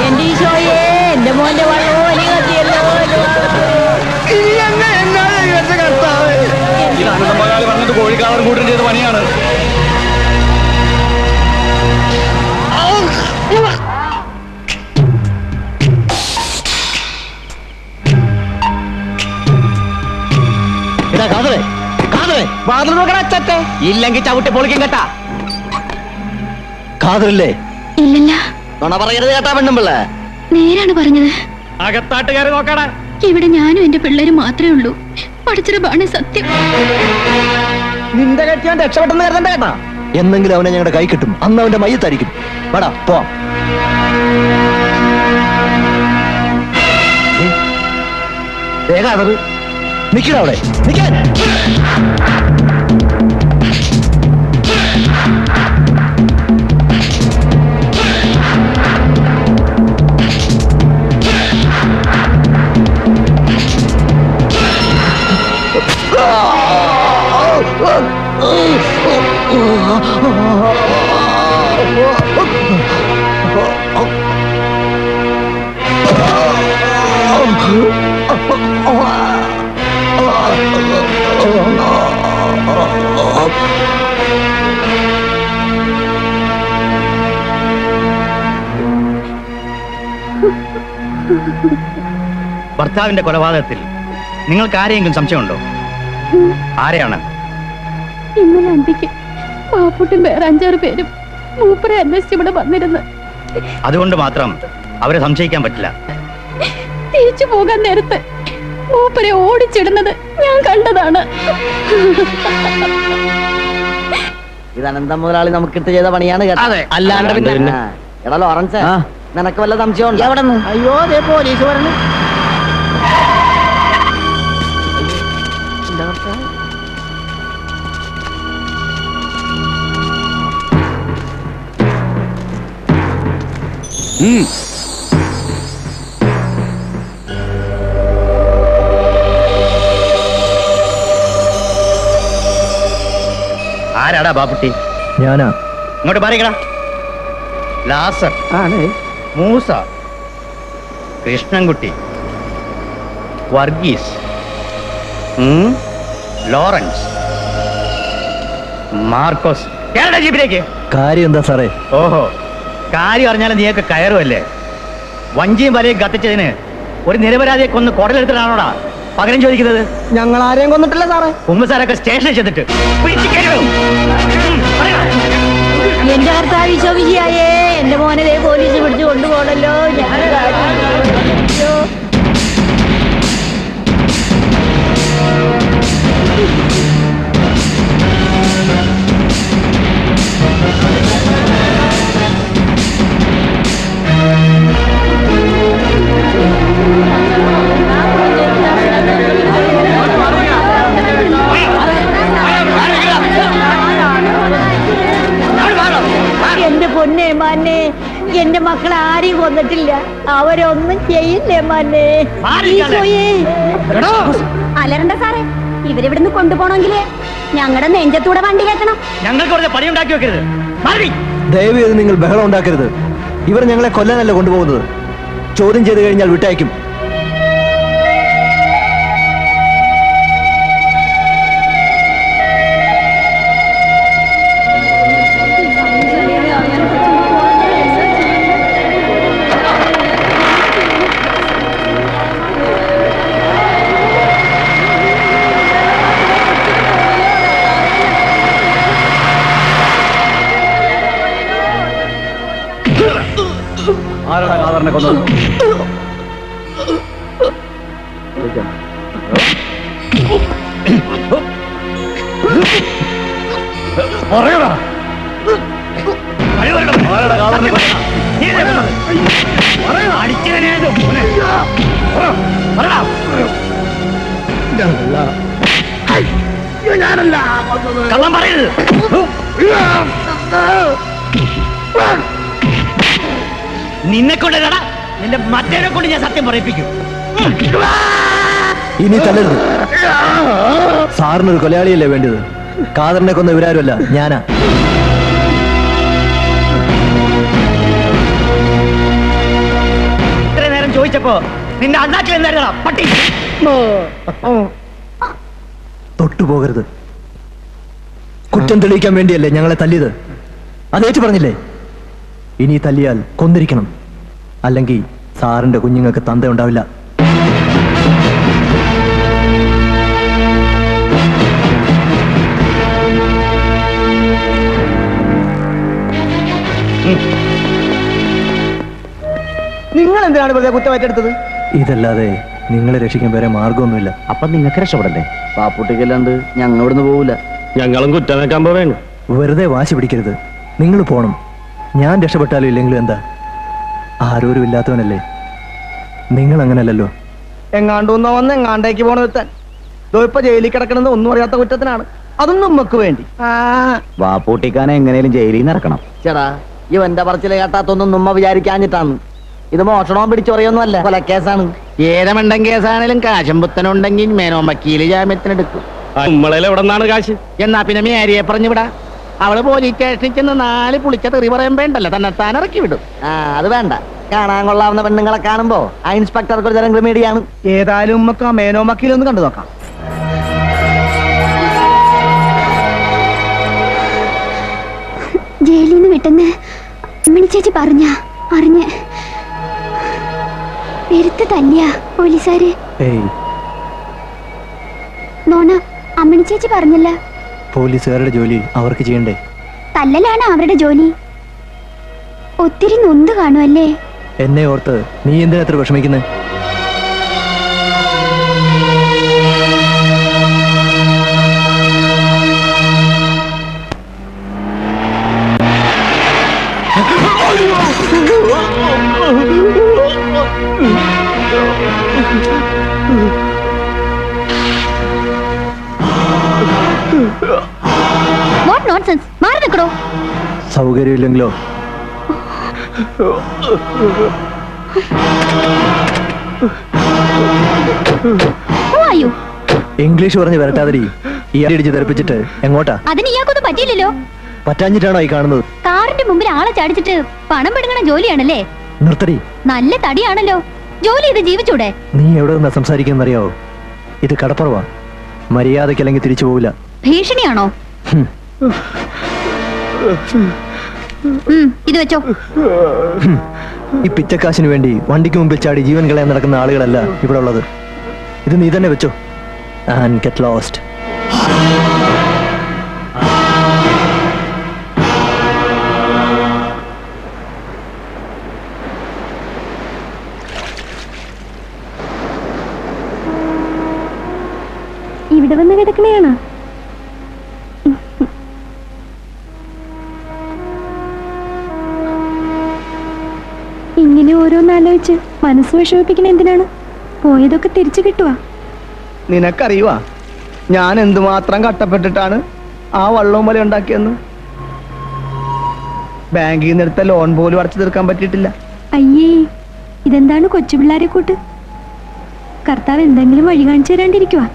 എന്റെ ഈശോയെ, എന്റെ മോന്റെ വള്ളവും വലിയ കത്തിയല്ലോ. കോഴിക്കാളർ കൂട്ടം ചെയ്ത പണിയാണ്. ഇല്ലെങ്കിൽ ചവിട്ടി പൊളിക്കും കേട്ടാ. കാതറില്ലേ? ഇല്ലല്ല, നുണ പറയരുത് കേട്ടാ പെണ്ണുമ്പിള്ള. നേരാണ് പറഞ്ഞത്. അകത്താട്ടുകാരെ നോക്കാടാ. ഇവിടെ ഞാനും എന്റെ പിള്ളേരും മാത്രമേ ഉള്ളൂ. പഠിച്ചതാണ് സത്യം. നിന്റെ കെട്ടിയാൻ രക്ഷപ്പെട്ടെന്ന് കരുതണ്ട കേട്ടാ. എന്നെങ്കിലും അവനെ ഞങ്ങളുടെ കൈ കിട്ടും. അന്ന് അവന്റെ മയ്യത്തായിരിക്കും. വേടാ പോ. നിക്കടാ അവിടെ, നിക്കാൻ. ഭർത്താവിന്റെ കൊലപാതകത്തിൽ നിങ്ങൾക്ക് ആരെയെങ്കിലും സംശയമുണ്ടോ? ആരെയാണ്? ഇന്നലെ അന്തിക്ക് പാപ്പുട്ടും വേറെ 5-6 പേരും മൂപ്പരെ അന്വേഷിച്ച് ഇവിടെ വന്നിരുന്നു. അതുകൊണ്ട് മാത്രം അവരെ സംശയിക്കാൻ പറ്റില്ല. തിരിച്ചു പോകാൻ നേരത്ത് മൂപ്പരെ ഓടിച്ചിടുന്നത് ഞാൻ കണ്ടതാണ്. ഇത് അനന്തം മുതലാളി നമുക്കിട്ട് ചെയ്ത പണിയാണ് കേട്ടോ. അല്ലാണ്ട് പിന്നെ എടാ ലോറൻസ്, നിനക്ക് വല്ല സംശയം? എവിടെ നിന്ന്? അയ്യോ, ദേ പോലീസ് പറഞ്ഞു. ആരാടാ ബാപ്പുട്ടി? ഞാനാ. ഇങ്ങോട്ട് പറയടാ. ലാസർ, മൂസ, കൃഷ്ണൻകുട്ടി, വർഗീസ്, ലോറൻസ്, മാർക്കോസ്. കേരള ജീപ്പിലേക്ക്. കാര്യം എന്താ സാറേ? ഓഹോ, കാര്യം അറിഞ്ഞാലും നീയൊക്കെ കയറുമല്ലേ? വഞ്ചിയും വലയും കത്തിച്ചതിന് ഒരു നിരപരാധിയെ കൊന്ന് കുടലെടുത്തിട്ടാണോടാ പകരം ചോദിക്കുന്നത്? ഞങ്ങൾ ആരെയും കൊന്നിട്ടില്ല സാറേ. ഉമ്മസാരൊക്കെ സ്റ്റേഷനിൽ ചെന്നിട്ട് പിടിച്ച് കയറിയോ? എന്റെ കർത്താവ് വിശ്വസിയായേ, എന്റെ മോനെ ദേ പോലീസ് പിടിച്ചു കൊണ്ടുപോകണല്ലോ. ഞാൻ എന്റെ പൊന്നേ മാന്നെ, എന്റെ മക്കൾ ആരെയും കൊന്നിട്ടില്ല. അവരൊന്നും ചെയ്യില്ലേ മാന്നെ. അലരണ്ട സാറേ, ഇവരിവിടുന്ന് കൊണ്ടുപോകണമെങ്കില് ഞങ്ങളുടെ നെഞ്ചത്തൂടെ വണ്ടി കയറ്റണം. ഞങ്ങൾക്ക് കുറച്ച് പണി ഉണ്ടാക്കി വെക്കരുത്. ദയവ് ചെയ്ത് നിങ്ങൾ ബഹളം ഉണ്ടാക്കരുത്. ഇവർ ഞങ്ങളെ കൊല്ലാനല്ല കൊണ്ടുപോകുന്നത്. ചോദ്യം ചെയ്ത് കഴിഞ്ഞാൽ വിട്ടയക്കും. ആരാണ് ഖാദറിനെ കൊന്നത്? കള്ളം പറയരുത്. നിന്നെ കൊണ്ടല്ലടാ, നിന്റെ മറ്റേനെ കൊണ്ട് ഞാൻ സത്യം പറയിപ്പിക്കും. ഇനി തല്ലരുത്. സാറിനൊരു കൊലയാളിയല്ലേ വേണ്ടത്? ഖാദറിനെ കൊന്ന ഇവരാരുമല്ല, ഞാനാ. ഇത്ര നേരം ചോദിച്ചപ്പോ നിന്റെ അണ്ണാക്കിൽ എന്തായിരുന്നടാ പട്ടി? തൊട്ടുപോകരുത്. കുറ്റം തെളിയിക്കാൻ വേണ്ടിയല്ലേ ഞങ്ങളെ തല്ലിയത്? അതേറ്റ് പറഞ്ഞില്ലേ? ഇനി തല്ലിയാൽ കൊന്നിരിക്കണം, അല്ലെങ്കിൽ സാറിന്റെ കുഞ്ഞുങ്ങൾക്ക് തന്ത ഉണ്ടാവില്ല. നിങ്ങൾ എന്തിനാണ് വെറുതെ കുറ്റം ഏറ്റെടുത്തത്? ഇതല്ലാതെ നിങ്ങളെ രക്ഷിക്കാൻ വേറെ മാർഗമൊന്നുമില്ല. അപ്പൊ നിങ്ങൾക്ക് രക്ഷപ്പെടണ്ടേ? പാപ്പുട്ടിക്കല്ലാണ്ട് ഞങ്ങൾ ഇവിടുന്ന് പോവില്ല. ഞങ്ങളും കുറ്റം വെക്കാൻ പോവേണു. വെറുതെ വാശി പിടിക്കരുത്. നിങ്ങൾ പോണം. ഞാൻ രക്ഷപ്പെട്ടാലും ഇല്ലെങ്കിലും എന്താ? ആരോരും ഇല്ലാത്തവനല്ലേ. നിങ്ങൾ അങ്ങനല്ലല്ലോ. എങ്ങാണ്ടൊന്നോ വന്ന് എങ്ങാണ്ടേക്ക് പോണെത്താൻ ഇപ്പൊ ജയിലിൽ കിടക്കണമെന്ന് ഒന്നും അറിയാത്ത കുറ്റത്തിനാണ്. അതും നമുക്ക് വേണ്ടി. വാപ്പൂട്ടിക്കാനെ എങ്ങനെയും ജയിലിൽ നിന്ന് ഇറക്കണം. ചേടാ, ഇവന്റെ പറച്ചില് കേട്ടാത്തൊന്നും നമ്മ വിചാരിക്കാഞ്ഞിട്ടാണ്. ഇത് മോഷണവും പിടിച്ചൊറിയൊന്നും അല്ല, കൊലക്കേസാണ്. ഏതമണ്ടൻ കേസാണേലും കാശും പുത്തനുണ്ടെങ്കിൽ മേനോൻ വക്കീല് ജാമ്യത്തിനെടുക്കും. നമ്മളെ എവിടെ നിന്നാണ് കാശ്? എന്നാ പിന്നെ മേരിയെ പറഞ്ഞു വിടാ. അവള് പോലീസ് സ്റ്റേഷനിൽ ചെന്ന് 4 പുളിച്ച തെറി പറയാൻ വേണ്ടല്ലോ, തന്നെ താൻ ഇറക്കി വിടും. അത് വേണ്ട. കാണാൻ കൊള്ളാവുന്ന പെണ്ണുങ്ങളെ കാണുമ്പോ ആ ഇൻസ്പെക്ടർക്ക് ഒരു തരം ക്രിമീഡിയാണ്. ഏതായാലും നമുക്ക് ആ മേനോ വക്കീലൊന്ന് കണ്ടു നോക്കാം. ജയിലിൽ നിന്ന് വിട്ടെന്ന് അമ്മിണി ചേച്ചി അറിഞ്ഞ് പെരുത്ത് തല്ലിയ പോലീസുകാര്. നോണ, അമ്മിണി ചേച്ചി പറഞ്ഞല്ല. പോലീസുകാരുടെ ജോലി അവർക്ക് ചെയ്യണ്ടേ? തല്ലലാണ് അവരുടെ ജോലി. ഒത്തിരി നൊന്ത് കാണുമല്ലേ? എന്നെ ഓർത്ത് നീ എന്തിനാ എത്ര വിഷമിക്കുന്നത്? What nonsense. മാറി നിൽക്കണോ? സൗകര്യമില്ലെങ്കിലോ? ഇംഗ്ലീഷ് പറഞ്ഞ് വരട്ടാതിരി. ഈ അടിച്ച് തെറിപ്പിച്ചിട്ട് എങ്ങോട്ടാ? അതിന് ഇയാൾക്കൊന്നും പറ്റിയില്ലല്ലോ. പറ്റാഞ്ഞിട്ടാണോ ഈ കാണുന്നത്? കാറിന്റെ മുമ്പിൽ ആളെ ചാടിച്ചിട്ട് പണം പിടുങ്ങണ ജോലിയാണല്ലേ? നിർത്തടി. നല്ല തടിയാണല്ലോ. ജോലി ചെയ്ത് ജീവിച്ചൂടെ? നീ എവിടെ നിന്നാ സംസാരിക്കുന്നറിയാവോ? ഇത് കടപ്പുറവാ. മര്യാദക്കല്ലെങ്കിൽ തിരിച്ചു പോവില്ല. ഭീഷണിയാണോ? ഇത് വെച്ചോ. ഈ പിച്ചക്കാശിന് വേണ്ടി വണ്ടിക്ക് മുമ്പിൽ ചാടി ജീവൻ കളയാൻ നടക്കുന്ന ആളുകളല്ല ഇവിടെ ഉള്ളത്. ഇത് നീ തന്നെ വെച്ചോ ആൻഡ് ഗെറ്റ് ലോസ്റ്റ്. ഇവിടെ വന്ന് കിടക്കണേയാണോ? ഇങ്ങനെ ഓരോന്നാലോചിച്ച് മനസ്സ് വിഷമിപ്പിക്കണ എന്തിനാണ്? പോയതൊക്കെ തിരിച്ചു കിട്ടുവാ. നിനക്കറിയുവാ ഞാൻ എന്തുമാത്രം കട്ടപ്പെട്ടിട്ടാണ് ആ വള്ളവും വല ഉണ്ടാക്കിയെന്ന്? ബാങ്കിൽ നിന്ന് എടുത്ത ലോൺ പോലും അടച്ചു തീർക്കാൻ പറ്റിയിട്ടില്ല. അയ്യേ, ഇതെന്താണ് കൊച്ചു പിള്ളേരെ കൂട്ട്? കർത്താവ് എന്തെങ്കിലും വഴി കാണിച്ചു തരാണ്ടിരിക്കുവാ.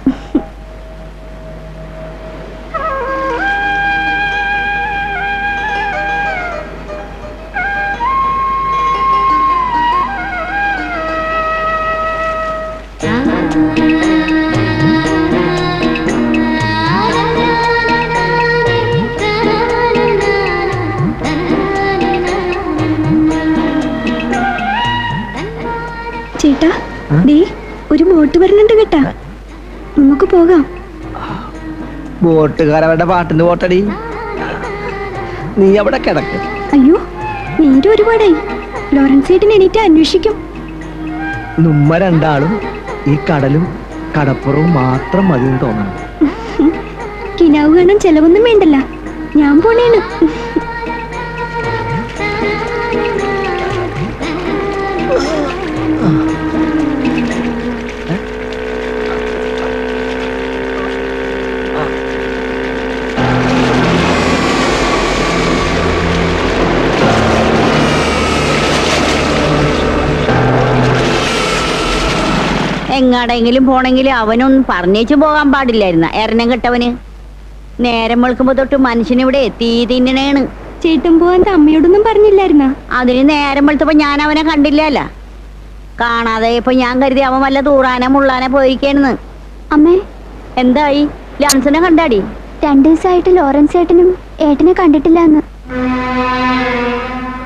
ചേട്ടാ, ദേ ഒരു ബോട്ട് വരുന്നുണ്ട് കേട്ടാ, നമുക്ക് പോകാം. ബോട്ടുകാരവരുടെ പാട്ടിന് പോട്ടടി, നീ അവിടെ കിടക്ക്. അയ്യോ, നീര് ഒരുപാടായി. ലോറൻസ് ചേട്ടൻ എണീറ്റ് അന്വേഷിക്കും. നമ്മ രണ്ടാളും ഈ കടലും കടപ്പുറവും മാത്രം മതിയെന്ന് തോന്നണം. കിനാവ് കാണാൻ ചെലവൊന്നും വേണ്ടല്ല, ഞാൻ പോണേണ്. എങ്ങാടെങ്കിലും പോണെങ്കിൽ അവനൊന്നും പറഞ്ഞേച്ചു പോകാൻ പാടില്ലായിരുന്ന എരണം കെട്ടവന്. നേരം വെളുക്കുമ്പോ തൊട്ട് മനുഷ്യനിവിടെ തീ തിന്നണേണ്. ചേട്ടൻ പോവാൻ അമ്മയോടൊന്നും പറഞ്ഞില്ലായിരുന്ന? അതിന് നേരം വെളുത്തപ്പോ ഞാൻ അവനെ കണ്ടില്ലല്ല. കാണാതെ ഇപ്പൊ ഞാൻ കരുതി അവൻ വല്ല തൂറാനെ മുള്ളാനെ പോയിരിക്കേണെന്ന്. അമ്മേ, എന്തായി? ലാൻസിനെ കണ്ടാടി? 2 ദിവസമായിട്ട് ലോറൻസ് ചേട്ടനും ഏട്ടനെ കണ്ടിട്ടില്ല എന്ന്.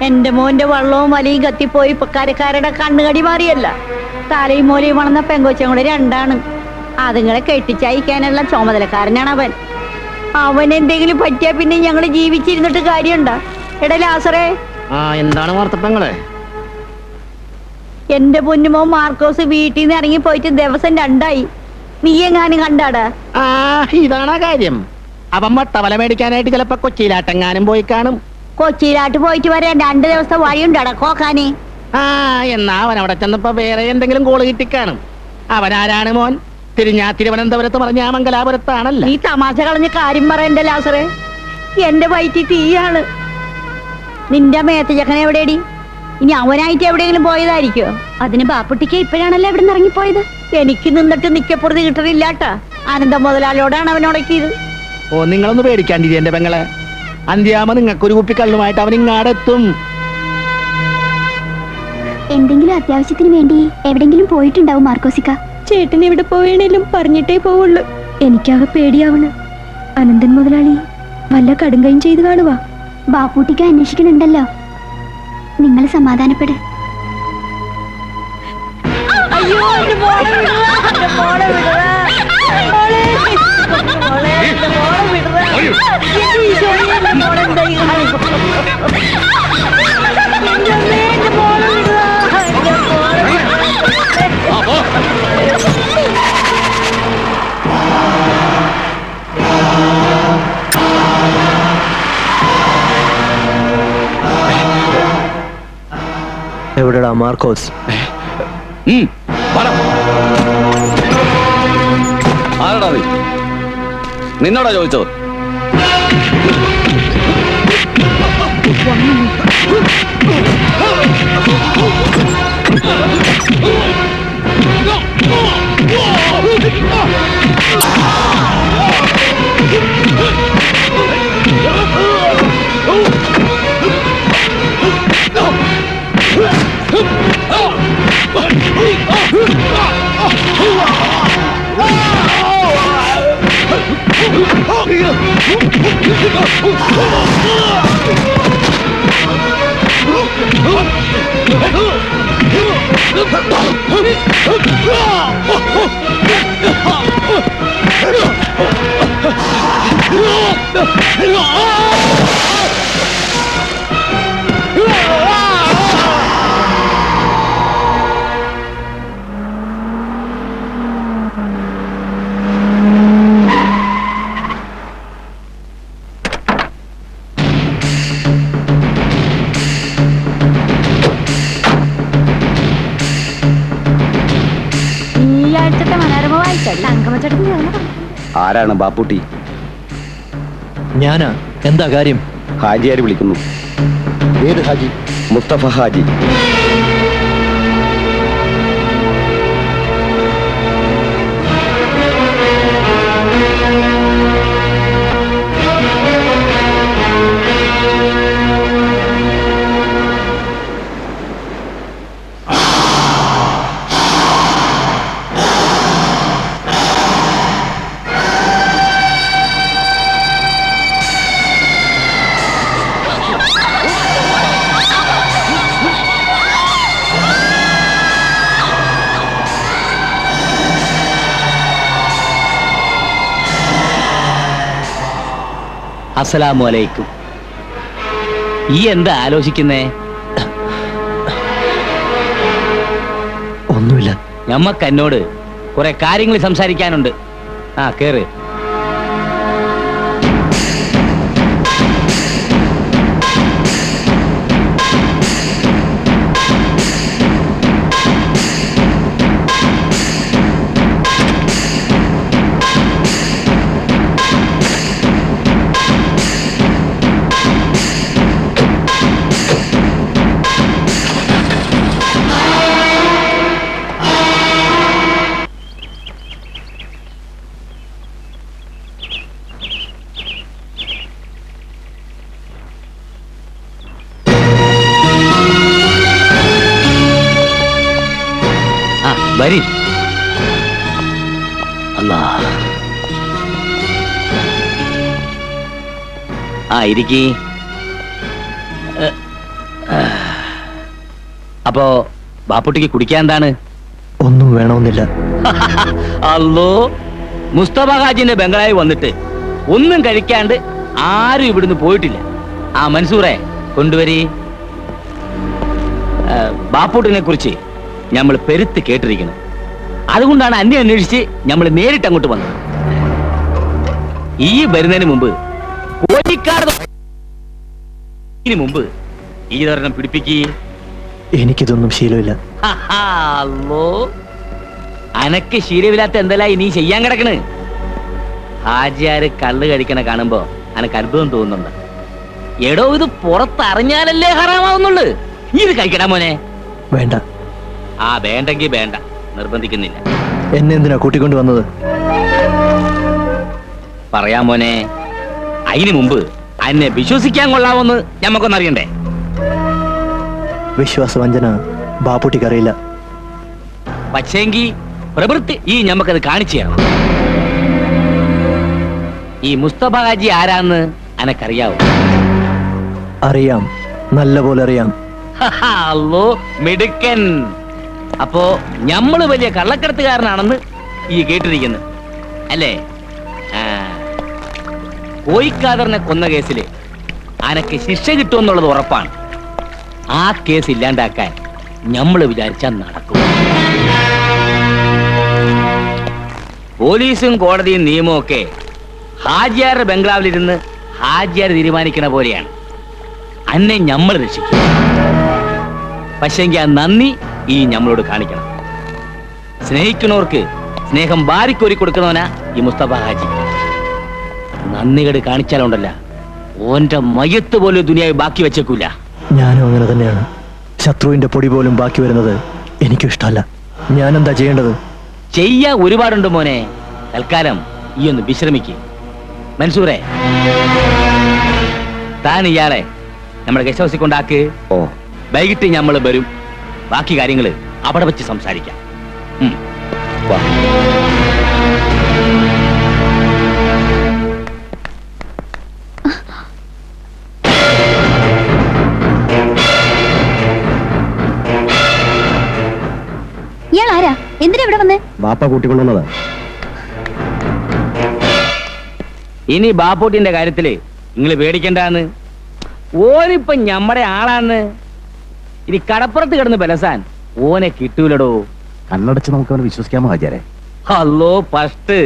എന്റെ മോന്റെ വള്ളവും വലിയും കത്തിപ്പോയി ഇപ്പൊ കരക്കാരുടെ കണ്ണുകടി മാറിയല്ല. തലയും മൂലയും വളർന്ന പെങ്കൊച്ചും കൂടെ 2 അതുങ്ങളെ കെട്ടിച്ചയക്കാനുള്ള ചുമതലക്കാരനാണ് അവൻ. അവൻ എന്തെങ്കിലും പറ്റിയാ പിന്നെ ഞങ്ങള് ജീവിച്ചിരുന്നിട്ട് കാര്യമുണ്ടാ? എടാ ലാസറേ, എന്താണ് വാർത്തപ്പങ്ങളെ? എന്റെ പൊന്നുമോ മാർക്കോസ് വീട്ടിൽ നിന്ന് ഇറങ്ങി പോയിട്ട് ദിവസം 2 നീ എങ്ങാനും കണ്ടാടാ? ഇതാണ് കാര്യം. അവൻ വട്ടവല മേടിക്കാനായിട്ട് ചിലപ്പോ കൊച്ചിയിലാട്ടെങ്ങാനും പോയി കാണും. കൊച്ചിയിലാട്ട് പോയിട്ട് വരാൻ 2 ദിവസത്തെ വഴിയുണ്ടടാ കോക്കാനെ. എന്നാ അവൻ അവിടെ ചെന്നപ്പോ വേറെ എന്തെങ്കിലും കോള് കിട്ടിക്കാണും. അവനാരാണ് മോൻ? തിരുവനന്തപുരത്ത് പറഞ്ഞ മംഗലാപുരത്താണല്ലോ. നീ തമാശ കളഞ്ഞ കാര്യം പറയണ്ട ലാസറേ, എന്റെ വയറ്റിൽ തീയാണ്. നിന്റെ മേത്ത് ചക്കൻ എവിടെയടി? ഇനി അവനായിട്ട് എവിടെയെങ്കിലും പോയതായിരിക്കോ? അതിന് ബാപ്പുട്ടിക്ക് ഇപ്പോഴാണല്ലോ ഇവിടെ നിന്ന് ഇറങ്ങിപ്പോയത്. എനിക്ക് നിന്നിട്ട് നിക്കപ്പുറത്ത് കിട്ടണില്ലാട്ടാ. ആനന്ദ മുതലാളിയോടാണ് അവനോടക്കിയത്. നിങ്ങളൊന്ന് പേടിക്കാണ്ടിരി എന്റെ പെങ്ങളെ. അന്ത്യാമ നിങ്ങൾക്കൊരു കുപ്പി കള്ളുമായിട്ട് അവൻ ഇങ്ങാടെത്തും. എന്തെങ്കിലും അത്യാവശ്യത്തിന് വേണ്ടി എവിടെങ്കിലും പോയിട്ടുണ്ടാവും മാർക്കോസിക്ക. ചേട്ടൻ എവിടെ പോവേണേലും പറഞ്ഞിട്ടേ പോവുള്ളൂ. എനിക്കാകെ പേടിയാവണ്. അനന്തൻ മുതലാളി വല്ല കടുങ്കയും ചെയ്ത് കാണുവാ. ബാപ്പൂട്ടിക്ക് അന്വേഷിക്കണുണ്ടല്ലോ, നിങ്ങൾ സമാധാനപ്പെട്. അയ്യോ, എന്റെ മോളെ വിടുക, എന്റെ മോളെ വിടുക, മോളെ, മോളെ, എന്റെ മോളെ വിടുക. എന്റെ ഈശോയെ, എന്റെ മോളെ എന്തായി കാണിക്കും? എന്റെ അമ്മേ, എന്റെ മോളെ വിടുക, എന്റെ മോളെ എവിടെടാ മാർക്കോസ്? ആരടാ നീ? നിന്നോടാ ചോദിച്ചത്? ആരാണ് ബാപ്പുട്ടി? ഞാനാ. എന്താ കാര്യം? ഹാജിയാര് വിളിക്കുന്നു. ഏത് ഹാജി? മുസ്തഫ ഹാജി. അസ്സലാമു അലൈക്കും. ഈ എന്താ ആലോചിക്കുന്നേ? ഒന്നുമില്ല. ഞമ്മക്ക് എന്നോട് കുറെ കാര്യങ്ങൾ സംസാരിക്കാനുണ്ട്. ആ കേറ്. വരി. അല്ലാ. ആ ഇരിക്കി. അപ്പോ ബാപ്പുട്ടിക്ക് കുടിക്കാൻ എന്താണ്? ഒന്നും വേണമെന്നില്ല. അല്ലോ, മുസ്തഫ ഹാജിന്റെ ബംഗ്ലാവിൽ വന്നിട്ട് ഒന്നും കഴിക്കാണ്ട് ആരും ഇവിടുന്ന് പോയിട്ടില്ല. ആ മൻസൂറെ കൊണ്ടുവരി. ബാപ്പുട്ടിനെ കുറിച്ച് നമ്മൾ പെരുത്ത് കേട്ടിരിക്കണം. അതുകൊണ്ടാണ് അന്യം അന്വേഷിച്ച് നമ്മൾ നേരിട്ട് അങ്ങോട്ട് വന്നത്. ഈ വരുന്നതിന് മുമ്പ് കോഴിക്കാട് മുമ്പ് ഈ ധരണം പിടിപ്പിക്കേ. എനിക്കിതൊന്നും ശീലമില്ല. അനക്ക് ശീലമില്ലാത്ത എന്തെല്ലാം നീ ചെയ്യാൻ കിടക്കണ്? ഹാജിയാര് കള്ള് കഴിക്കണ കാണുമ്പോ അനക്ക് അത്ഭുതം തോന്നുന്നുണ്ട്. എടോ, ഇത് പുറത്തറിഞ്ഞാലല്ലേ ഹറാമാവുന്നുള്ളു. നീ ഇത് കഴിക്കടാ മോനെ. വേണ്ട. ആ വേണ്ടെങ്കി വേണ്ട, നിർബന്ധിക്കുന്നില്ല. എന്നെ എന്തിനാ കൂട്ടിക്കൊണ്ട് വന്നത്? പറയാം മോനെ. അതിനു മുമ്പ് അന്നെ വിശ്വസിക്കാൻ കൊള്ളാമെന്ന് ഞമ്മക്കൊന്നറിയണ്ടേ? വിശ്വാസവഞ്ചന ബാപ്പുട്ടിക്കറിയില്ല. പക്ഷേങ്കി പ്രവൃത്തി ഈ ഞമ്മക്കത് കാണിച്ചു തരണം. ഈ മുസ്തഫ ഹാജി ആരാന്ന് അനക്കറിയാവോ? അറിയാം, നല്ല പോലെ അറിയാം. അല്ലോ, മിടുക്കൻ. അപ്പോ ഞമ്മള് വലിയ കള്ളക്കടത്തുകാരനാണെന്ന് ഈ കേട്ടിരിക്കുന്നു അല്ലേ? കോയിക്കാദറിനെ കൊന്ന കേസില് അനക്ക് ശിക്ഷ കിട്ടുമെന്നുള്ളത് ഉറപ്പാണ്. ആ കേസ് ഇല്ലാണ്ടാക്കാൻ ഞമ്മള് വിചാരിച്ചാൽ നടക്കും. പോലീസും കോടതിയും നിയമവും ഒക്കെ ഹാജിയാരുടെ ബംഗ്ലാവിലിരുന്ന് ഹാജിയാർ തീരുമാനിക്കണ പോലെയാണ്. അന്നെ ഞമ്മൾ രക്ഷിക്കും. പക്ഷെങ്കിൽ ആ നന്ദി ഈ ഞമ്മളോട് കാണിക്കണം. സ്നേഹിക്കുന്നവർക്ക് സ്നേഹം വാരിക്കോരി കൊടുക്കുന്നവനാ ഈ മുസ്തഫ ഹാജി. നന്ദികേട് കാണിച്ചാലുണ്ടല്ല, ഓന്റെ മയത്ത് പോലും ദുനിയാവ് ബാക്കി വെച്ചേക്കൂല. ഞാനും അങ്ങനെ തന്നെയാണ്. ശത്രുവിന്റെ പൊടി പോലും ബാക്കി വരുന്നത് എനിക്കും ഇഷ്ടമല്ല. ഞാൻ എന്താ ചെയ്യേണ്ടത്? ചെയ്യാ ഒരുപാടുണ്ട് മോനെ. തൽക്കാലം ഈ ഒന്ന് വിശ്രമിക്ക്. മൻസൂറെ, താൻ ഇയാളെ നമ്മുടെ ഗസ്റ്റ് ഹൗസിൽ കൊണ്ടാക്ക്. ഓ, വൈകിട്ട് നമ്മൾ വരും. ബാക്കി കാര്യങ്ങള് അവിടെ വെച്ച് സംസാരിക്കാം. വാ. ഇയാൾ ആരാ? എന്തിനാ ഇവിടെ വന്നേ? ബാപ്പ കൂട്ടിക്കൊണ്ടുവന്നതാ. ഇനി ബാപ്പൂട്ടിന്റെ കാര്യത്തില് നിങ്ങൾ പേടിക്കണ്ടാന്ന്. ഓനിപ്പൊ ഞമ്മടെ ആളാന്ന്. ഇനി കടപ്പുറത്ത് കിടന്ന് ബലസാൻ ഓനെ കിട്ടൂലടോ. കണ്ണടച്ച് നമുക്ക് അവനെ വിശ്വസിക്കാമോ ഹാജിയാരെ? അല്ലോ, ഫസ്റ്റ്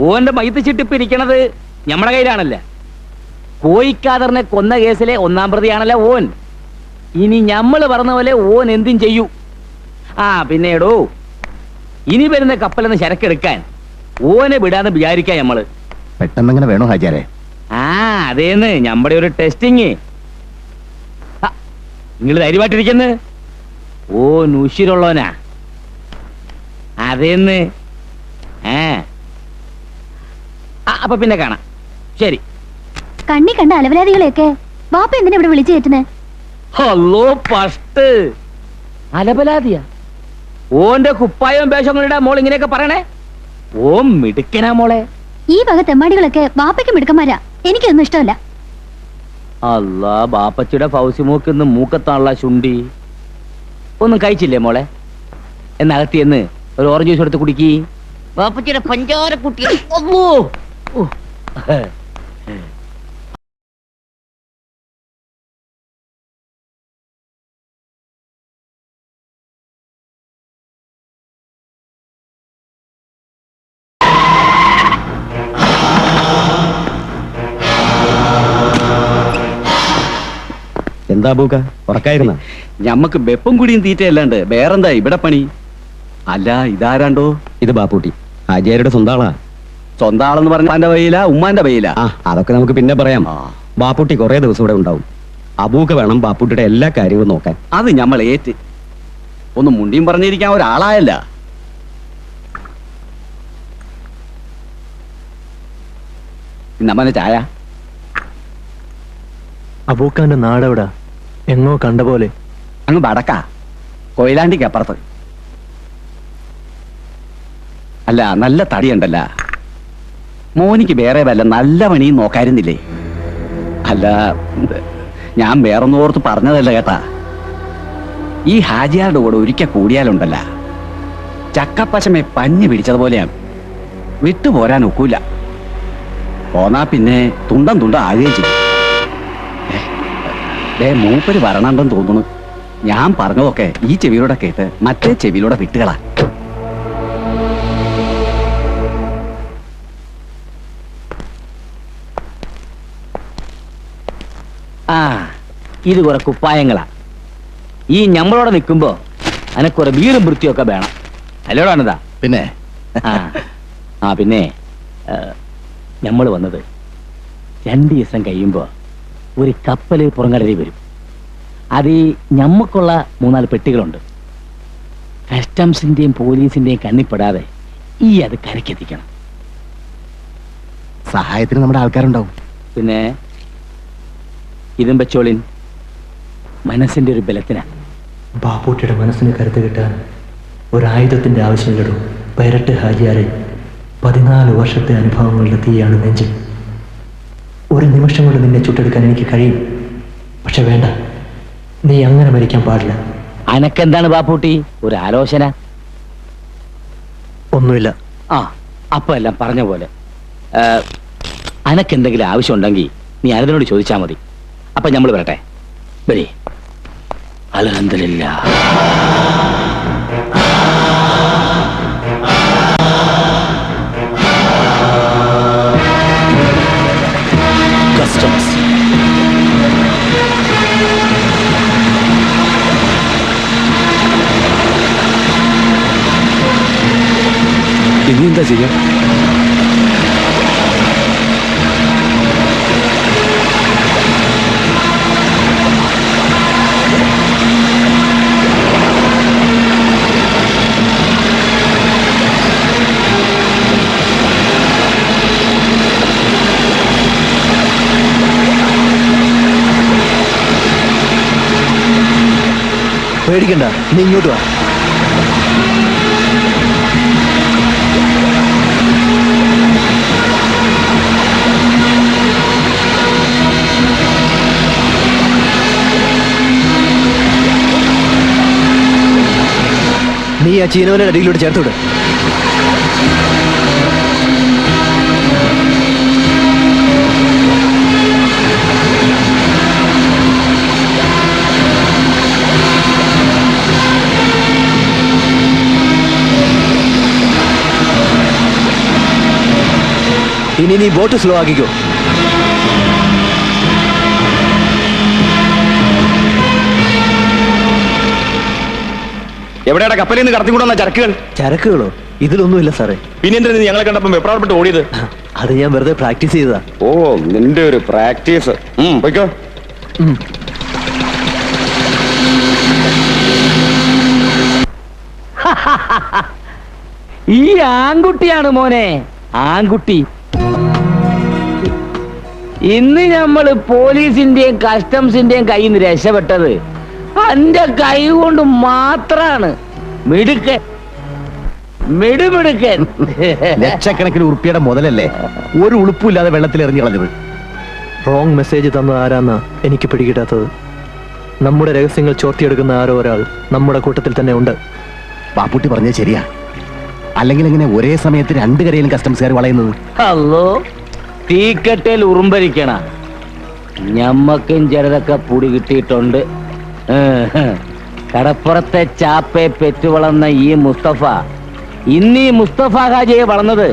ഓന്റെ മയ്യത്ത് ചിട്ടിപ്പ് ഇരിക്കണത് ഞമ്മടെ കയ്യിലാണല്ല. കോയിക്കാദറിനെ കൊന്ന കേസിലെ ഒന്നാം പ്രതിയാണല്ലോ ഓൻ. ഇനി ഞമ്മള് പറഞ്ഞ പോലെ ഓൻ എന്തും ചെയ്യൂ. ആ പിന്നെടോ, ഇനി വരുന്ന കപ്പലെന്ന് ചരക്കെടുക്കാൻ ഓനെ വിടാന്ന് വിചാരിക്കാം നമ്മള്. പെട്ടെന്നങ്ങനെ വേണോ ഹാജിയാരെ? ആ അതേന്ന് ഞമ്മടെ ഒരു ടെസ്റ്റിങ്. നിങ്ങൾ ധൈര്യമായിട്ടിരിക്കുന്നു. ഓ നുഷിരുള്ളവനാ അതേന്ന്. അപ്പൊ പിന്നെ കാണാം. ശരി. കണ്ണി കണ്ട അലവലാദികളെയൊക്കെ ബാപ്പ എന്തിനാ ഇവിടെ വിളിച്ചു കയറ്റുന്നേ? ഹലോ ഫസ്റ്റ് അലബലാദിയ ഓന്റെ കുപ്പായവും വേഷങ്ങളുടെ മോൾ ഇങ്ങനെയൊക്കെ പറയണേ. ഓ മിടുക്കനാ മോളെ. ഈ വക തെമ്മാടികളൊക്കെ ബാപ്പയ്ക്ക് മിടുക്കന്മാരാ. എനിക്കൊന്നും ഇഷ്ടമല്ല. അല്ലാ ബാപ്പച്ചിയുടെ ഫൗസിമോക്ക് മൂക്കത്താണുള്ള ശുണ്ടി. ഒന്നും കഴിച്ചില്ലേ മോളെ? എന്നകത്തിയെന്ന് ഒരു ഓറഞ്ച് ജ്യൂസ് എടുത്ത് കുടിക്കി. ബാപ്പച്ചിയുടെ പഞ്ചാര കുട്ടി. എന്താ ബൂക്ക ഉറക്കായിരുന്ന? ഞമ്മക്ക് വെപ്പും കുടിയും തീറ്റയല്ലാണ്ട് വേറെന്താ ഇവിടെ പണി? അല്ല ഇതാരാണ്ടോ? ഇത് ബാപ്പൂട്ടി ഹാജിയാരുടെ സ്വന്തം ആളാ. സ്വന്തം ആളെന്ന് പറഞ്ഞ എന്റെ വയ്യില ഉമ്മാന്റെ വയ്യില? ആ അതൊക്കെ നമുക്ക് പിന്നെ പറയാം. ബാപ്പൂട്ടി കുറെ ദിവസം ഇവിടെ ഉണ്ടാവും. അബൂക്ക വേണം ബാപ്പൂട്ടിയുടെ എല്ലാ കാര്യവും നോക്കാൻ. അത് ഞമ്മൾ ഏറ്റ്. ഒന്ന് മുണ്ടിയും പറഞ്ഞിരിക്കാൻ ഒരാളായല്ല. നമ്മനെ ചായ. അബൂക്കാന്റെ നാടെവിടാ? എങ്ങോ കണ്ട പോലെ. അങ്ങ് വടക്കാ, കൊയിലാണ്ടിക്ക് അപ്പുറത്ത്. അല്ല നല്ല തടിയുണ്ടല്ല. മോനിക്ക് വേറെ വല്ല നല്ല പണിയും നോക്കായിരുന്നില്ലേ? അല്ല ഞാൻ വേറൊന്നും ഓർത്ത് പറഞ്ഞതല്ല കേട്ടാ. ഈ ഹാജിയാരുടെ കൂടെ ഒരിക്കൽ കൂടിയാലുണ്ടല്ല ചക്കപ്പശമെ പഞ്ഞു പിടിച്ചതുപോലെയാണ്. വിട്ടുപോരാൻ ഒക്കൂല. പോന്നാ പിന്നെ തുണ്ടം തുണ്ടം ആകുകയും ചെയ്യും. മൂപ്പര് വരണണ്ടെന്ന് തോന്നുന്നു. ഞാൻ പറഞ്ഞതൊക്കെ ഈ ചെവിയിലൂടെ കേട്ട് മറ്റേ ചെവിയിലൂടെ വിട്ടുകളാ. ആ ഇത് കുറെ കുപ്പായങ്ങളാ. ഈ ഞമ്മളോടെ നിൽക്കുമ്പോ അനക്കുറെ വീറും വൃത്തിയൊക്കെ വേണം. അല്ലോടാണിതാ? പിന്നെ ആ പിന്നെ നമ്മൾ വന്നത് 2 ദിവസം കഴിയുമ്പോ ഒരു കപ്പല് പുറംകടലിൽ വരും. അത് ഞമ്മക്കുള്ള 3-4 പെട്ടികളുണ്ട്. കസ്റ്റംസിന്റെയും പോലീസിന്റെയും കണ്ണിപ്പെടാതെ ഈ അത് കരക്കെത്തിക്കണം. സഹായത്തിന് നമ്മുടെ ആൾക്കാരുണ്ടാവും. പിന്നെ ഇതും വെച്ചോളിൻ. മനസ്സിന്റെ ഒരു ബലത്തിനാ. ബാപ്പൂട്ടിയുടെ മനസ്സിന് കരുത്ത് കിട്ടാൻ ഒരായുധത്തിന്റെ ആവശ്യമില്ലടോ. പൈരട്ട് ഹാജിയാരെ 14 വർഷത്തെ അനുഭവങ്ങളുടെ തീയാണ് നെഞ്ചിൽ. ഒരു നിമിഷം കൊണ്ട് നിന്നെ ചുട്ടെടുക്കാൻ എനിക്ക് കഴിയും. പക്ഷെ വേണ്ട, നീ അങ്ങനെ മരിക്കാൻ പാടില്ല. അനക്കെന്താണ് ബാപ്പൂട്ടി ഒരു ആലോചന? ഒന്നുമില്ല. ആ അപ്പൊ എല്ലാം പറഞ്ഞ പോലെ. അനക്കെന്തെങ്കിലും ആവശ്യം ഉണ്ടെങ്കിൽ നീ അനതിനോട് ചോദിച്ചാൽ മതി. അപ്പൊ നമ്മൾ വരട്ടെ. വരി. അൽഹംദുലില്ലാഹ്. കസ്റ്റംസ് ഇനി എന്താ ചെയ്യാ? പേടിക്കണ്ട, നീ ഇങ്ങോട്ട് വാ. നീ ആ ചീനവന്റെ അടിയിലൂടെ ചേർത്തുവിട്. ഇനി നീ ബോട്ട് സ്ലോ ആക്കിക്കോ. എവിടെയാണ് കപ്പലിൽ നിന്ന് കടത്തിക്കൊണ്ടുവന്ന ചരക്കുകൾ? ചരക്കുകളോ? ഇതിലൊന്നുമില്ല സാറേ. പിന്നെ എന്തിനാ നീ ഞങ്ങളെ കണ്ടപ്പം വെപ്രാളപ്പെട്ട് ഓടിയത്? അത് ഞാൻ വെറുതെ പ്രാക്ടീസ് ചെയ്തതാ. ഓ, നിന്റെ ഒരു പ്രാക്ടീസ്. പോയിക്കോ. ഈ ആൺകുട്ടിയാണ് മോനെ, ആൺകുട്ടി. ഇന്ന് നമ്മള് പോലീസിന്റെയും കസ്റ്റംസിന്റെയും കയ്യിൽ നിന്ന് രക്ഷപ്പെട്ടത് എന്റെ കൈ കൊണ്ട് മാത്രാണ്. മിടുക്കൻ, മിടുമിടുക്കൻ. ലക്ഷക്കണക്കിന് ഉറുപ്പിയുടെ മുതലല്ലേ ഒരു ഉളുപ്പില്ലാതെ വെള്ളത്തിൽ എറിഞ്ഞു കളഞ്ഞത്. റോങ് മെസ്സേജ് തന്ന ആരാന്നാ എനിക്ക് പിടികിട്ടാത്തത്. നമ്മുടെ രഹസ്യങ്ങൾ ചോർത്തിയെടുക്കുന്ന ആരോ ഒരാൾ നമ്മുടെ കൂട്ടത്തിൽ തന്നെ ഉണ്ട്. ബാപ്പുട്ടി പറഞ്ഞത് ശരിയാ. അല്ലെങ്കിൽ എങ്ങനെ ഒരേ സമയത്ത് രണ്ട് കരയിലും കസ്റ്റംസുകാർ വളയുന്നത്? അല്ലോ, തീക്കട്ടയിൽ ഉറുമ്പരിക്കണ ഞമ്മക്കും ചിലതൊക്കെ പൊടി കിട്ടിയിട്ടുണ്ട്. കടപ്പുറത്തെ ചാപ്പയെ പെറ്റുവളർന്ന ഈ മുസ്തഫ ഇന്ന് ഈ മുസ്തഫ ഹാജിയെ വളർന്നത്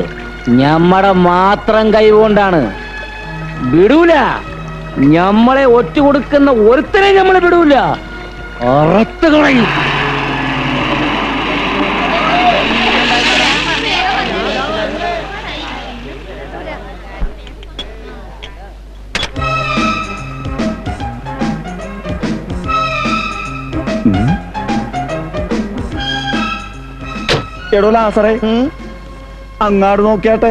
ഞമ്മടെ മാത്രം കൈകൊണ്ടാണ്. വിടൂല, ഞമ്മളെ ഒറ്റ കൊടുക്കുന്ന ഒരുത്തനെ ഞമ്മളെ വിടൂല, അറത്ത് കളയും. എടോ ലാസറേ, അങ്ങാട് നോക്കിയാട്ടെ.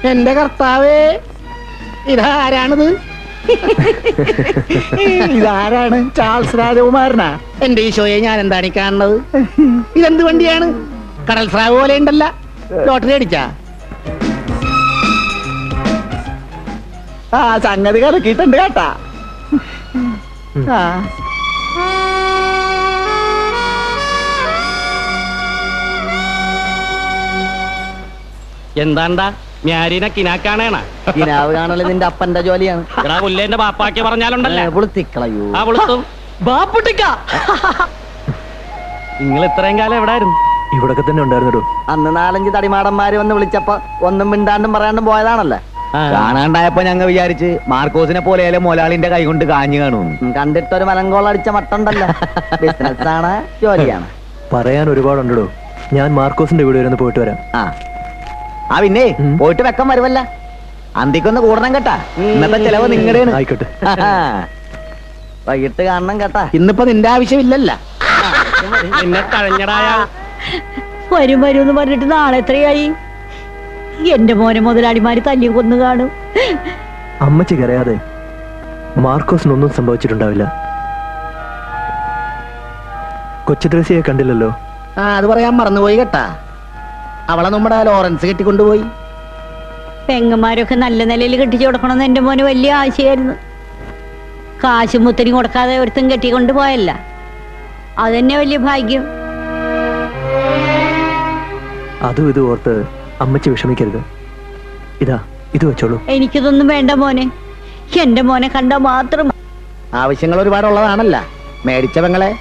എന്റെ കർത്താവേ, ഇതാരാണിത്? ഇതാരാണ്? ചാൾസ് രാജകുമാരനാ? എന്റെ ഈശോയെ, ഞാൻ എന്താണ് ഈ കാണുന്നത്? ഇതെന്ത് വണ്ടിയാണ്? കടൽ സ്രാവ് പോലെ ഉണ്ടല്ല. ലോട്ടറി അടിച്ചാ? ആ, സംഗതി കലക്കിയിട്ടുണ്ട് കേട്ടാ. എന്താണ്ടാ മ്യാരിനെ കിനാക്കാണേണ? കിനാവ് കാണല് നിന്റെ അപ്പന്റെ ജോലിയാണ്. പുല്ലേന്റെ ബാപ്പാക്കി പറഞ്ഞാലുണ്ടല്ലേ പുളുത്തിക്കളയൂ. ആ പുളുത്തും. ബാപ്പുട്ടിക്ക, നിങ്ങൾ ഇത്രയും കാലം എവിടായിരുന്നു? ഇവിടൊക്കെ തന്നെ ഉണ്ടായിരുന്നോ? അന്ന് 4-5 തടിമാടന്മാര് വന്ന് വിളിച്ചപ്പോ ഒന്നും മിണ്ടാണ്ടും പറയാണ്ടും പോയതാണല്ലേ. കാണാണ്ടായപ്പോ ഞങ്ങൾ വിചാരിച്ച് മാർക്കോസിനെ പോലെ മൊലാളിന്റെ കൈ കൊണ്ട് കാഞ്ഞു കാണും. കണ്ടിട്ടൊരു മലങ്കോളടിച്ച മട്ടുണ്ടല്ലോ. ബിസിനസ് ആണ്, ജോലിയാണ്. പറയാൻ ഒരുപാടുണ്ടോ. ഞാൻ മാർക്കോസിന്റെ വീട് വരെ ഒന്ന് പോയിട്ട് വരാം. ആ പിന്നെ പോയിട്ട് വെക്കം വരുമല്ല. അന്തിക്കൊന്ന് കൂടണം കേട്ടാ. ഇന്നത്തെ ചെലവ് നിങ്ങളുടെയാണ്. ആയിക്കോട്ടെ. വൈകിട്ട് കാണണം കേട്ടാ. ഇന്നിപ്പോ നിന്റെ ആവശ്യമില്ലല്ല. നിന്നെ കഴിഞ്ഞടായ വരും വരും എന്ന് പറഞ്ഞിട്ട് നാളെ എത്രയായി? എന്റെ മോനെ മുതലാളിമാര് തല്ലി കൊന്നു കാണും. അമ്മച്ചിക്ക് അറിയാതെ മാർക്കോസിനൊന്നും സംഭവിച്ചിട്ടുണ്ടാവില്ല. കൊച്ചു ത്രേസ്യയെ കണ്ടില്ലല്ലോ. അത് പറയാൻ മറന്നുപോയി കേട്ടാ. അവളെ നമ്മുടെ ലോറൻസ് കെട്ടിക്കൊണ്ടുപോയി. പെങ്ങന്മാരൊക്കെ നല്ല നിലയിൽ കെട്ടിച്ചു കൊടുക്കണമെന്ന് എന്റെ മോന് വലിയ ആശയായിരുന്നു. കാശും മുത്തരി കൊടുക്കാതെ ഒരുത്തും കെട്ടിക്കൊണ്ട് പോയല്ല. അതെന്നെ വലിയ ഭാഗ്യം. അതും ഇത് ഓർത്ത് അമ്മച്ചി വിഷമിക്കരുത്. ഇതാ, ഇത് വെച്ചോളൂ. എനിക്കിതൊന്നും വേണ്ട മോനെ. എന്റെ മോനെ കണ്ടാ മാത്രം. ആവശ്യങ്ങൾ ഒരുപാടുള്ളതാണല്ല മേടിച്ച പെങ്ങളെ.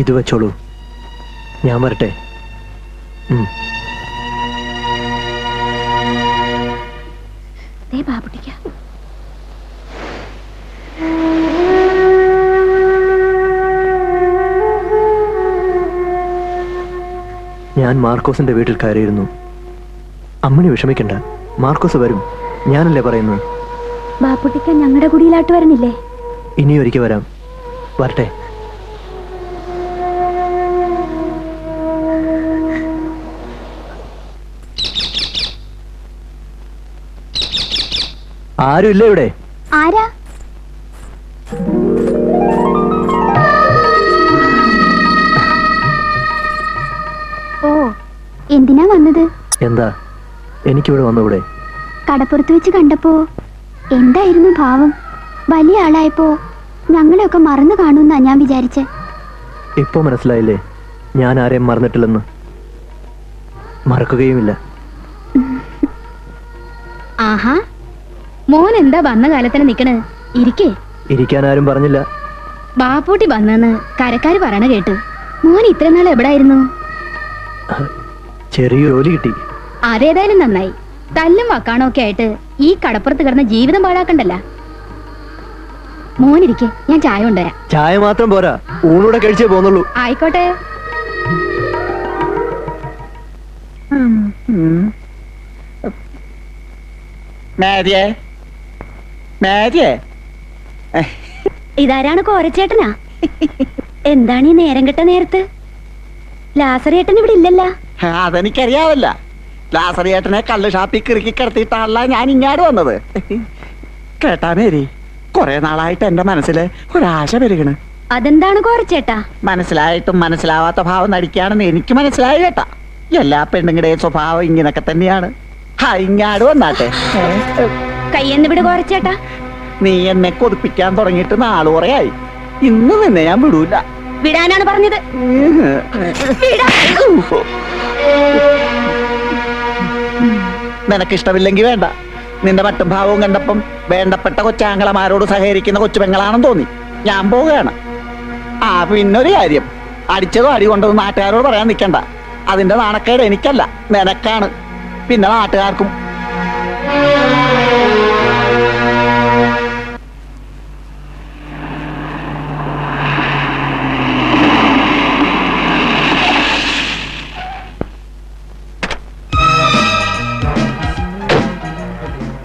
ഇത് വെച്ചോളൂ. ഞാൻ വരട്ടെ. ബാബുട്ടിക്ക, ഞാൻ മാർക്കോസിന്റെ വീട്ടിൽ കയറിയിരുന്നു. അമ്മണി വിഷമിക്കണ്ട, മാർക്കോസ് വരും. ഞാനല്ലേ പറയുന്നത്. ബാബുട്ടിക്ക ഞങ്ങളുടെ കുടിയിലാട്ട് വരണില്ലേ? ഇനിയും ഒരിക്കൽ വരാം. വരട്ടെ. ആരും ഇല്ല ഇവിടെ? ആരാ? ഓ, എന്തിനാ വന്നത്? എന്താ, എനിക്കിവിടെ വന്നൂടെ? കടപ്പുറത്ത് വെച്ച് കണ്ടപ്പോ എന്തായിരുന്നു ഭാവം? വലിയ ആളായപ്പോ ഞങ്ങളെയൊക്കെ മറന്നു കാണുമെന്നാ ഞാൻ വിചാരിച്ചേ. ഇപ്പൊ മനസ്സിലായില്ലേ ഞാൻ ആരെയും മറന്നിട്ടില്ലെന്ന്? മറക്കുകയുമില്ല. ആഹാ, മോൻ എന്താ വന്ന കാലത്തിന് നിക്കണ്? ഇരിക്കേ. ഇരിക്കാൻ ആരും പറഞ്ഞില്ല. ബാപ്പൂട്ടി വന്നെന്ന് കരക്കാര് പറയണ കേട്ട്. മോൻ ഇത്ര നാൾ എവിടായിരുന്നു? ചെറിയൊരു ജോലി കിട്ടി. അതേതായാലും നന്നായി. തല്ലും വക്കാണോ ഒക്കെ ആയിട്ട് ഈ കടപ്പുറത്ത് കിടന്ന ജീവിതം പാഴാക്കണ്ടല്ല. മോനിരിക്കെ, ഞാൻ ചായ കൊണ്ടുവരാം. ചായ മാത്രം പോരാ, ഊണൂടെ കഴിച്ചേ പോന്നുള്ളൂ. ആയിക്കോട്ടെ. മേരിയെ മേരിയെ ഇതാരാണ് കോരച്ചേട്ടനാ? എന്താണ് ഈ നേരം കെട്ട നേരത്ത്? ലാസറേട്ടൻ ഇവിടെ ഇല്ലല്ല. അതെനിക്കറിയാവല്ല. ലാസറിയേട്ടനെ കള്ള് ഷാപ്പിൽ കിറുക്കി കിടത്തിയിട്ടാണല്ല ഞാൻ ഇങ്ങാട് വന്നത്. കേട്ടാ മേരി, കുറെ നാളായിട്ട് എന്റെ മനസ്സിൽ ഒരാശ പെരുകണ്. അതെന്താണ് കോരച്ചേട്ടാ? മനസ്സിലായിട്ടും മനസ്സിലാവാത്ത ഭാവം നടിക്കാണെന്ന് എനിക്ക് മനസ്സിലായി കേട്ടാ. എല്ലാ പെണ്ണുങ്ങളുടെയും സ്വഭാവം ഇങ്ങനൊക്കെ തന്നെയാണ്. ഇങ്ങാട് വന്നാട്ടെ. കയ്യെന്ന് വിട് കോരച്ചേട്ടാ. നീ എന്നെ കൊതിപ്പിക്കാൻ തുടങ്ങിയിട്ട് നാള് കുറയായി. ഇന്ന് നിന്നെ ഞാൻ വിടൂല. വിടാനാണ് പറഞ്ഞത്. നിനക്കിഷ്ടമില്ലെങ്കിൽ വേണ്ട. നിന്റെ മട്ടും ഭാവവും കണ്ടപ്പം വേണ്ടപ്പെട്ട കൊച്ചാങ്ങളമാരോട് സഹകരിക്കുന്ന കൊച്ചുപെങ്ങളാണെന്ന് തോന്നി. ഞാൻ പോവുകയാണ്. പിന്നൊരു കാര്യം, അടിച്ചതോ അടി കൊണ്ടത് നാട്ടുകാരോട് പറയാൻ നിൽക്കണ്ട. അതിന്റെ നാണക്കേട് എനിക്കല്ല, നിനക്കാണ്, പിന്നെ നാട്ടുകാർക്കും.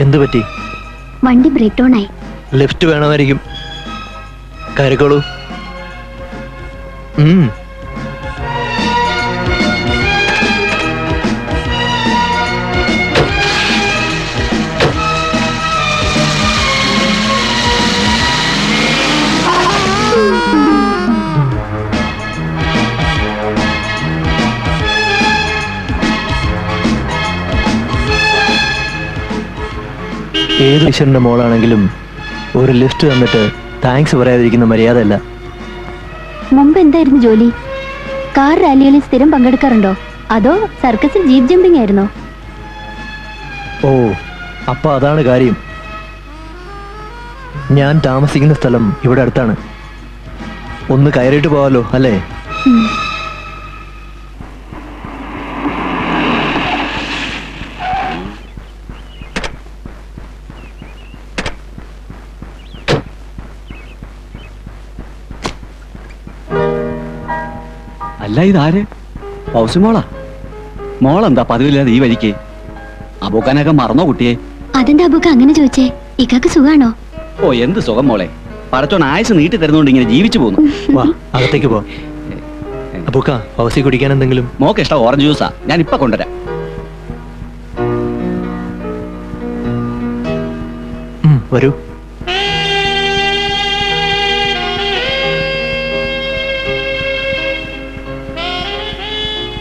എന്തു പറ്റി? വണ്ടി ബ്രേക്ക് ഡൗൺ ആയി. ലിഫ്റ്റ് വേണമായിരിക്കും. കയറിക്കോളൂ. ഏത് ഈശ്വരന്റെ മോളാണെങ്കിലും ഒരു ലിഫ്റ്റ് തന്നിട്ട് താങ്ക്സ് പറയാതിരിക്കുന്ന മര്യാദയല്ല. മുമ്പ് എന്തായിരുന്നു ജോലി? കാർ റാലികളിൽ സ്ഥിരം പങ്കെടുക്കാറുണ്ടോ? അതോ സർക്കസിൽ ജീപ്പ് ജമ്പിംഗ് ആയിരുന്നോ? ഓ, അപ്പൊ അതാണ് കാര്യം. ഞാൻ താമസിക്കുന്ന സ്ഥലം ഇവിടെ അടുത്താണ്. ഒന്ന് കയറിയിട്ട് പോവാലോ അല്ലേ? അല്ല, ഇതാര്? പൗസി മോളാ? മോളെന്താ പതിവില്ലാതെ ഈ വഴിക്ക്? അബൂക്കാനൊക്കെ മറന്നോ കുട്ടിയെ? അതെന്താ അബൂക്ക അങ്ങനെ ചോദിച്ചേ? ഇക്കാക്ക് സുഖാണോ? ഓ, എന്ത് സുഖം മോളെ. പടച്ചോൺ ആയുസ് നീട്ടി തരുന്നോണ്ട് ഇങ്ങനെ ജീവിച്ചു പോകുന്നു. വാ, അകത്തേക്ക് പോ. അബൂക്ക, പൗസി കുടിക്കാൻ എന്തെങ്കിലും? മോക്ക് ഇഷ്ടം ഓറഞ്ച് ജ്യൂസാ, ഞാൻ ഇപ്പൊ കൊണ്ടുവരാം. വരൂ.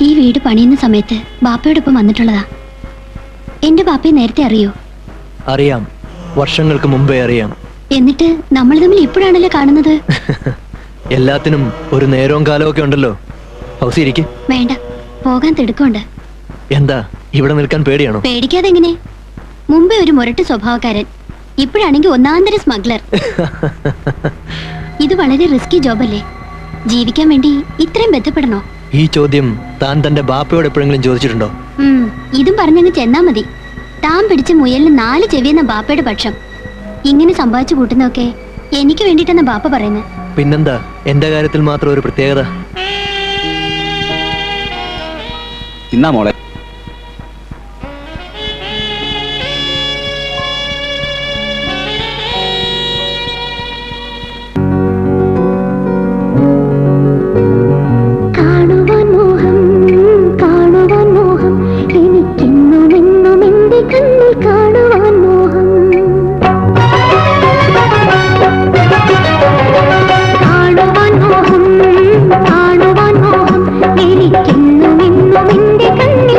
ഈ വീട് പണിയുന്ന സമയത്ത് ബാപ്പയോടൊപ്പം വന്നിട്ടുള്ളതാ. എന്റെ ബാപ്പയെ നേരത്തെ അറിയോ? അറിയാം, വർഷങ്ങൾക്ക് മുമ്പേ അറിയാം. എന്നിട്ട് നമ്മൾ തമ്മിൽ ഇപ്പോഴാണല്ലോ കാണുന്നത്. എല്ലാത്തിനും ഒരു നേരവും കാലവും ഒക്കെ ഉണ്ടല്ലോ. ഹൗസി ഇരിക്ക്. വേണ്ട, പോകാൻ തിടുക്കമുണ്ട്. എന്താ ഇവിടെ നിൽക്കാൻ പേടിയാണോ? പേടിക്കാതെ എങ്ങനെ? മുമ്പേ ഒരു മുരട്ട് സ്വഭാവക്കാരൻ, ഇപ്പോഴാണെങ്കിൽ ഒന്നാന്തര സ്മഗ്ലർ. ഇത് വളരെ റിസ്കി ജോബല്ലേ? ജീവിക്കാൻ വേണ്ടി ഇത്രയും ബന്ധപ്പെടണോ? ഈ ചോദ്യം താൻ തന്റെ ബാപ്പയോട് എപ്പോഴെങ്കിലും ചോദിച്ചിട്ടുണ്ടോ? ഇതും പറഞ്ഞങ്ങ് ചെന്നാ മതി. താൻ പിടിച്ച മുയലിന് 4 ചെവിയെന്ന ബാപ്പയുടെ പക്ഷം. ഇങ്ങനെ സമ്പാദിച്ചു കൂട്ടുന്നൊക്കെ എനിക്ക് വേണ്ടിട്ടെന്ന ബാപ്പ പറയുന്നത്. പിന്നെന്താ എന്റെ കാര്യത്തിൽ മാത്രം ഒരു പ്രത്യേകത? ഇന്നാ മോളെ. കാണുവാൻ മോഹം എനിക്കെന്നും എന്നും എന്റെ കണ്ണിൽ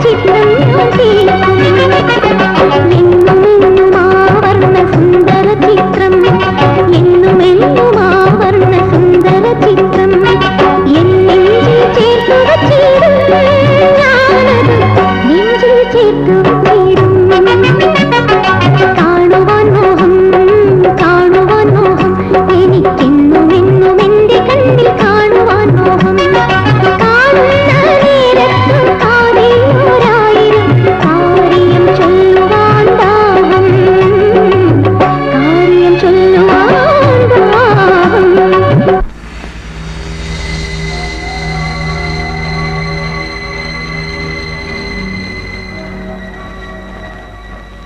ചിത്രം ഞാൻ തീർക്കും. എന്നുമെന്നും ആവർണ്ണ സുന്ദര ചിത്രം, എന്നുമെന്നും ആവർണ്ണ സുന്ദര ചിത്രം എൻ നെഞ്ചിൽ ചേർത്തു വച്ചിടും. ഞാനത് നെഞ്ചിൽ ചേർത്തു വച്ചിടും. കാണുവാൻ മോഹം, കാണുവാൻ മോഹം, എനിക്കെന്നുമെന്നും എന്റെ കണ്ണിൽ കാണുവാൻ മോഹം. കാണുന്ന നേരത്തു കാതിലൊരായിരം കാര്യം ചൊല്ലുവാൻ ദാഹം, കാര്യം ചൊല്ലുവാൻ ദാഹം.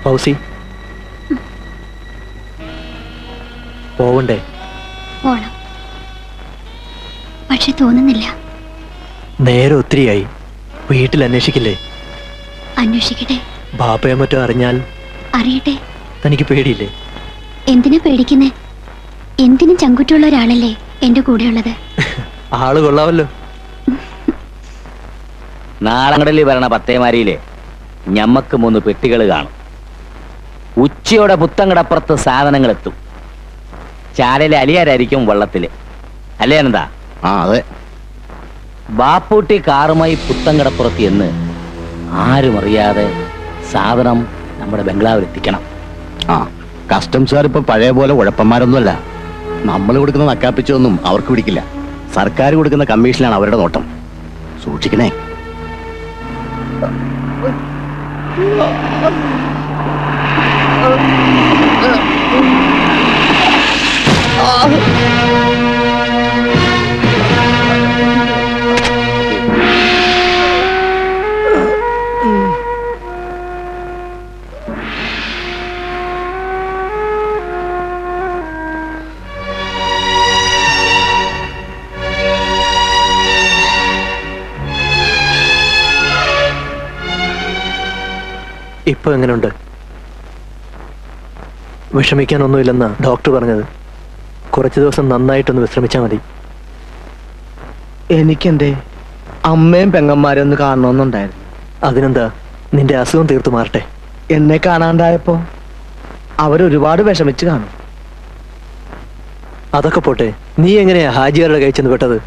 ഫൗസി, പോവണ്ടേ? പോണം, പക്ഷെ തോന്നുന്നില്ല. നേരെ ഒത്തിരിയായി. വീട്ടിൽ അന്വേഷിക്കില്ലേ? അന്വേഷിക്കട്ടെ. ബാപ്പയോ മറ്റോ അറിഞ്ഞാൽ? അറിയട്ടെ. തനിക്ക് പേടിയില്ലേ? എന്തിനാ പേടിക്കുന്നേ? എന്തിനും ചങ്കുറ്റുള്ള ഒരാളല്ലേ എന്റെ കൂടെയുള്ളത്. ആള് കൊള്ളാവല്ലോ. നാളങ്ങളിൽ വരണ പത്തേമാരിയിലെ ഞമ്മക്ക് 3 പെട്ടികൾ കാണും. ഉച്ചയോടെ പുത്തങ്കടപ്പുറത്ത് സാധനങ്ങൾ എത്തും. ചാലയിലെ അലിയാരായിരിക്കും വള്ളത്തില്. അല്ലേ എന്താ? ആ അതെ. ബാപ്പൂട്ടി കാറുമായി പുത്തങ്കടപ്പുറത്ത് എന്ന് ആരും അറിയാതെ സാധനം നമ്മുടെ ബംഗ്ലാവിൽ എത്തിക്കണം. ആ കസ്റ്റംസുകാർ ഇപ്പൊ പഴയ പോലെ ഉഴപ്പന്മാരൊന്നുമല്ല. നമ്മൾ കൊടുക്കുന്ന നക്കാപ്പിച്ചൊന്നും അവർക്ക് പിടിക്കില്ല. സർക്കാർ കൊടുക്കുന്ന കമ്മീഷനാണ് അവരുടെ നോട്ടം. സൂക്ഷിക്കണേ. ഇപ്പൊ എങ്ങനെയുണ്ട്? വിഷമിക്കാനൊന്നുമില്ലെന്നാ ഡോക്ടർ പറഞ്ഞത്. കുറച്ചു ദിവസം നന്നായിട്ടൊന്ന് വിശ്രമിച്ചാൽ മതി. എനിക്കെന്റെ അമ്മയും പെങ്ങന്മാരെ ഒന്ന് കാണണമെന്നുണ്ടായിരുന്നു. അതിനെന്താ, നിന്റെ അസുഖം തീർത്തു മാറട്ടെ. എന്നെ കാണാണ്ടായപ്പോ അവരൊരുപാട് വിഷമിച്ച് കാണും. അതൊക്കെ പോട്ടെ, നീ എങ്ങനെയാ ഹാജിയാരുടെ കൈ ചെന്ന് പെട്ടത്?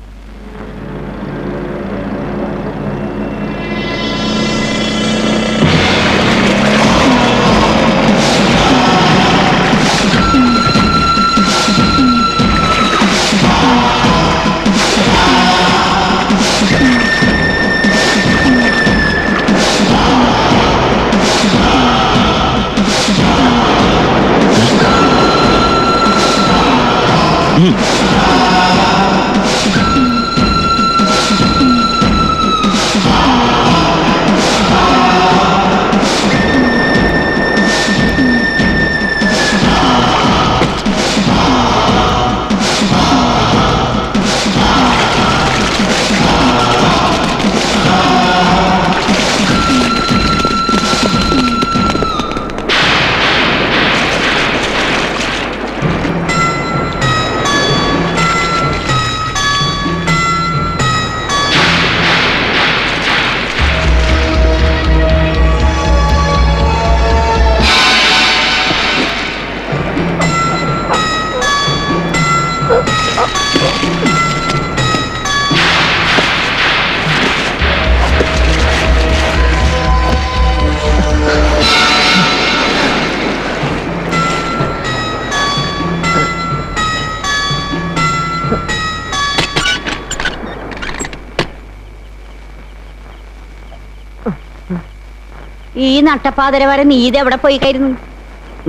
ഈ നട്ടപ്പാതിര വരെ നീ ഇത് എവിടെ പോയിക്കായിരുന്നു?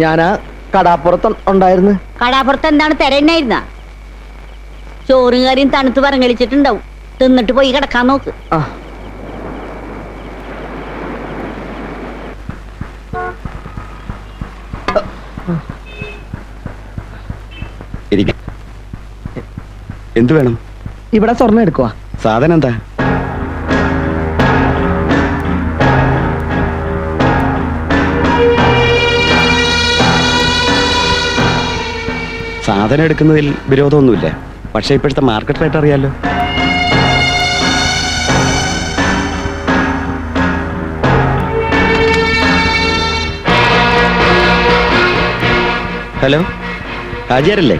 ഞാനാ കടാപ്പുറത്ത് ഉണ്ടായിരുന്നു. കടാപ്പുറത്ത് എന്താണ് തിരയുന്നായിരുന്ന? ചോറും കറിയും തണുത്ത് പറങ്ങളിച്ചിട്ടുണ്ടാവും. തിന്നിട്ട് പോയി കിടക്കാൻ നോക്ക്. ആ എന്തു വേണം? ഇവിടെ സ്വർണ്ണം എടുക്കുവാ. സാധനം എന്താ? സാധനം എടുക്കുന്നതിൽ വിരോധമൊന്നുമില്ല. പക്ഷെ ഇപ്പോഴത്തെ മാർക്കറ്റ് റേറ്റ് അറിയാലോ. ഹലോ, ഹാജിയാരല്ലേ?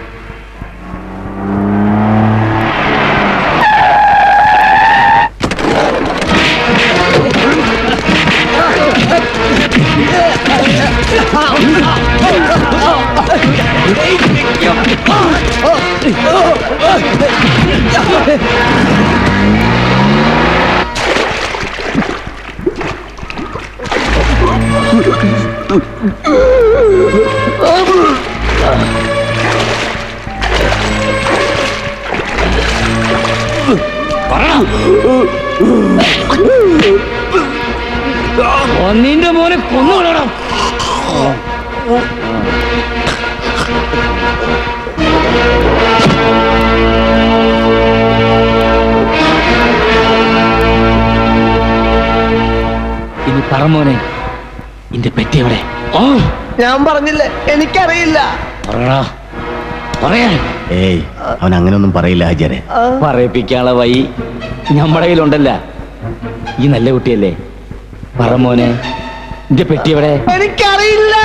നിന്റെ മോനെ കൊന്നുകളടാ. ഇനി പറ മോനെ, ഇന്റെ പെറ്റി എവിടെ? ഞാൻ പറഞ്ഞില്ലേ, എനിക്കറിയില്ല. പറടാ, പറയാൻ. ഏയ്, അവൻ അങ്ങനെയൊന്നും പറയില്ല ഹാജിയാരെ. പറയിപ്പിക്കാനുള്ള വഴി നമ്മുടെ കയ്യിലുണ്ടല്ല. ഈ നല്ല കുട്ടിയല്ലേ, പറ മോനെ, ഇന്റെ പെട്ടി എവിടെ? എനിക്കറിയില്ല.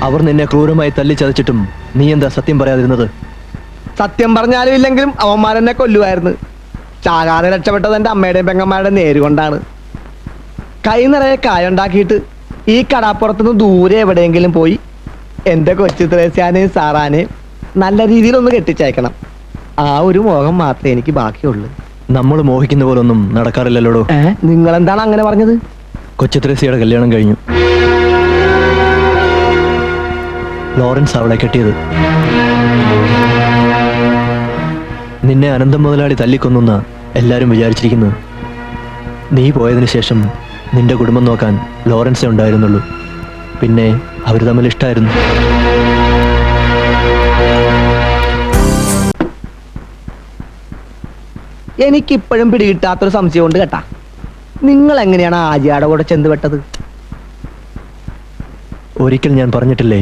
അവർ നിന്നെ ക്രൂരമായി തല്ലിച്ചതച്ചിട്ടും നീ എന്താ സത്യം പറയാതിരുന്നത്? സത്യം പറഞ്ഞാലും ഇല്ലെങ്കിലും അവന്മാരെന്നെ കൊല്ലുമായിരുന്നു. ചാകാതെ രക്ഷപ്പെട്ടത് എൻ്റെ അമ്മയുടെയും പെങ്ങന്മാരുടെ നേരുകൊണ്ടാണ്. കൈ നിറയെ കായുണ്ടാക്കിയിട്ട് ഈ കടാപ്പുറത്തുനിന്ന് ദൂരെ എവിടെയെങ്കിലും പോയി എൻ്റെ കൊച്ചു ത്രേസ്യാനെയും സാറാനെയും നല്ല രീതിയിലൊന്ന് കെട്ടിച്ചയക്കണം. ആ ഒരു മോഹം മാത്രമേ എനിക്ക് ബാക്കിയുള്ളൂ. നമ്മൾ മോഹിക്കുന്ന പോലൊന്നും നടക്കാറില്ലല്ലോടോ. നിങ്ങൾ എന്താണ് അങ്ങനെ പറഞ്ഞത്? കൊച്ചു ത്രേസ്യയുടെ കല്യാണം കഴിഞ്ഞു. ലോറൻസ് അവളെ കെട്ടിയത്. നിന്നെ അനന്തം മുതലാളി തല്ലിക്കൊന്നുന്ന എല്ലാരും വിചാരിച്ചിരിക്കുന്നത്. നീ പോയതിനു ശേഷം നിന്റെ കുടുംബം നോക്കാൻ ലോറൻസേ ഉണ്ടായിരുന്നുള്ളൂ. പിന്നെ അവർ തമ്മിൽ ഇഷ്ടമായിരുന്നു. എനിക്കിപ്പോഴും പിടികിട്ടാത്തൊരു സംശയമുണ്ട് കേട്ടാ. നിങ്ങൾ എങ്ങനെയാണ് ആജിയാടെ കൂടെ ചെന്നുപെട്ടത്? ഒരിക്കൽ ഞാൻ പറഞ്ഞിട്ടില്ലേ,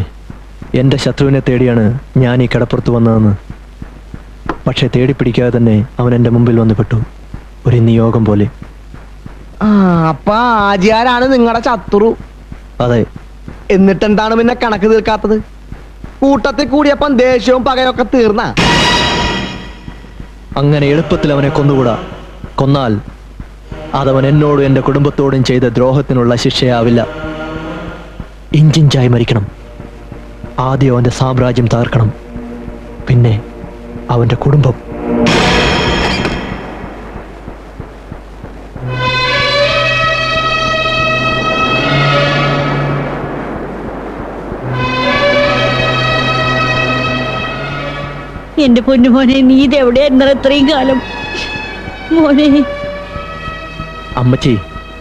എൻ്റെ ശത്രുവിനെ തേടിയാണ് ഞാൻ ഈ കടപ്പുറത്ത് വന്നതെന്ന്. പക്ഷെ തേടിപ്പിടിക്കാതെ തന്നെ അവൻ എൻ്റെ മുമ്പിൽ വന്നു പെട്ടു, ഒരു നിയോഗം പോലെ. അപ്പൊ ആജിയാരാണ് നിങ്ങളുടെ ശത്രു? അതെ. എന്നിട്ടെന്താണ് പിന്നെ കണക്ക് തീർക്കാത്തത്? കൂട്ടത്തിൽ കൂടിയപ്പം ദേഷ്യവും പകയൊക്കെ തീർന്ന? അങ്ങനെ എളുപ്പത്തിൽ അവനെ കൊന്നുകൂടാ. കൊന്നാൽ അതവൻ എന്നോടും എൻ്റെ കുടുംബത്തോടും ചെയ്ത ദ്രോഹത്തിനുള്ള ശിക്ഷയാവില്ല. ഇഞ്ചിഞ്ചായി മരിക്കണം. ആദ്യം അവൻ്റെ സാമ്രാജ്യം തകർക്കണം, പിന്നെ അവൻ്റെ കുടുംബം. എന്റെ പൊന്നുമോനെ, നീ ഇതെവിടെയായിരുന്നു ഇത്രയും കാലം? മോനെ. അമ്മച്ചി,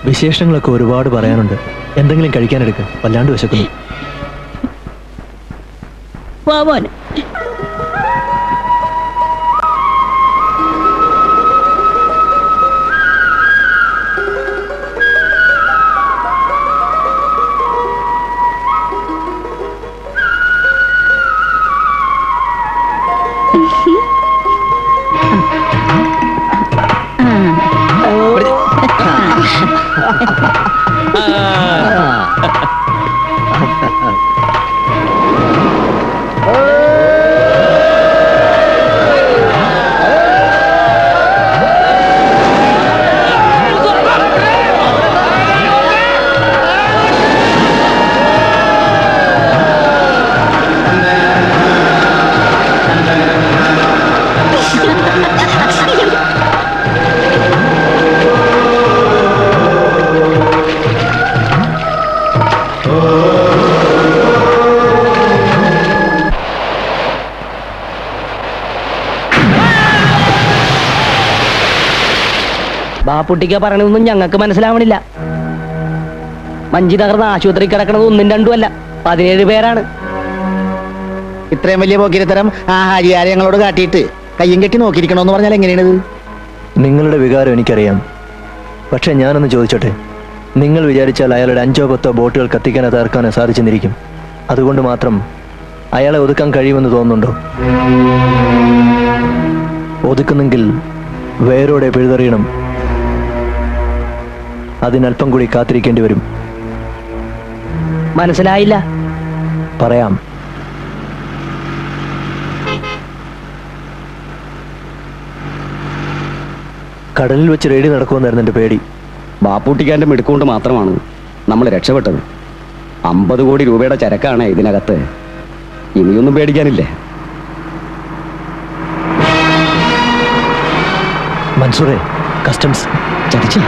വിശേഷങ്ങളൊക്കെ ഒരുപാട് പറയാനുണ്ട്. എന്തെങ്കിലും കഴിക്കാനെടുക്ക, വല്ലാണ്ട് വിശക്കുന്നു. വാ മോനെ. ബാപ്പുട്ടിക്ക പറയണതൊന്നും ഞങ്ങൾക്ക് മനസ്സിലാവണില്ല. മഞ്ചി തകർന്ന് ആശുപത്രി കിടക്കണത് 1ഉം 2ഉം അല്ല, 17 പേരാണ്. ഇത്രയും വലിയ പോക്കിരിത്തരം ആ ഹാജിയാരെ ഞങ്ങളോട് കാട്ടിയിട്ട് കയ്യും കെട്ടി നോക്കിയിരിക്കണോന്ന് പറഞ്ഞാൽ എങ്ങനെയാണിത്? നിങ്ങളുടെ വികാരം എനിക്കറിയാം. പക്ഷെ ഞാനൊന്ന് ചോദിച്ചോട്ടെ, നിങ്ങൾ വിചാരിച്ചാൽ അയാളുടെ 5ഓ 10ഓ ബോട്ടുകൾ കത്തിക്കാനോ തകർക്കാനോ സാധിച്ചെന്നിരിക്കും. അതുകൊണ്ട് മാത്രം അയാളെ ഒതുക്കാൻ കഴിയുമെന്ന് തോന്നുന്നുണ്ടോ? ഒതുക്കുന്നെങ്കിൽ വേരോടെ പിഴുതെറിയണം. അതിനല്പം കൂടി കാത്തിരിക്കേണ്ടി വരും. മനസ്സിലായില്ല. പറയാം. കടലിൽ വെച്ച് റെയ്ഡ് നടക്കുമെന്നായിരുന്നു എൻ്റെ പേടി. ബാപ്പൂട്ടിക്കാരൻ്റെ മിടുക്കൊണ്ട് മാത്രമാണ് നമ്മൾ രക്ഷപ്പെട്ടത്. 50 കോടി രൂപയുടെ ചരക്കാണ് ഇതിനകത്ത്. ഇനിയൊന്നും പേടിക്കാനില്ലേ. മൻസൂറെ, കസ്റ്റംസ് ചതിച്ചേ.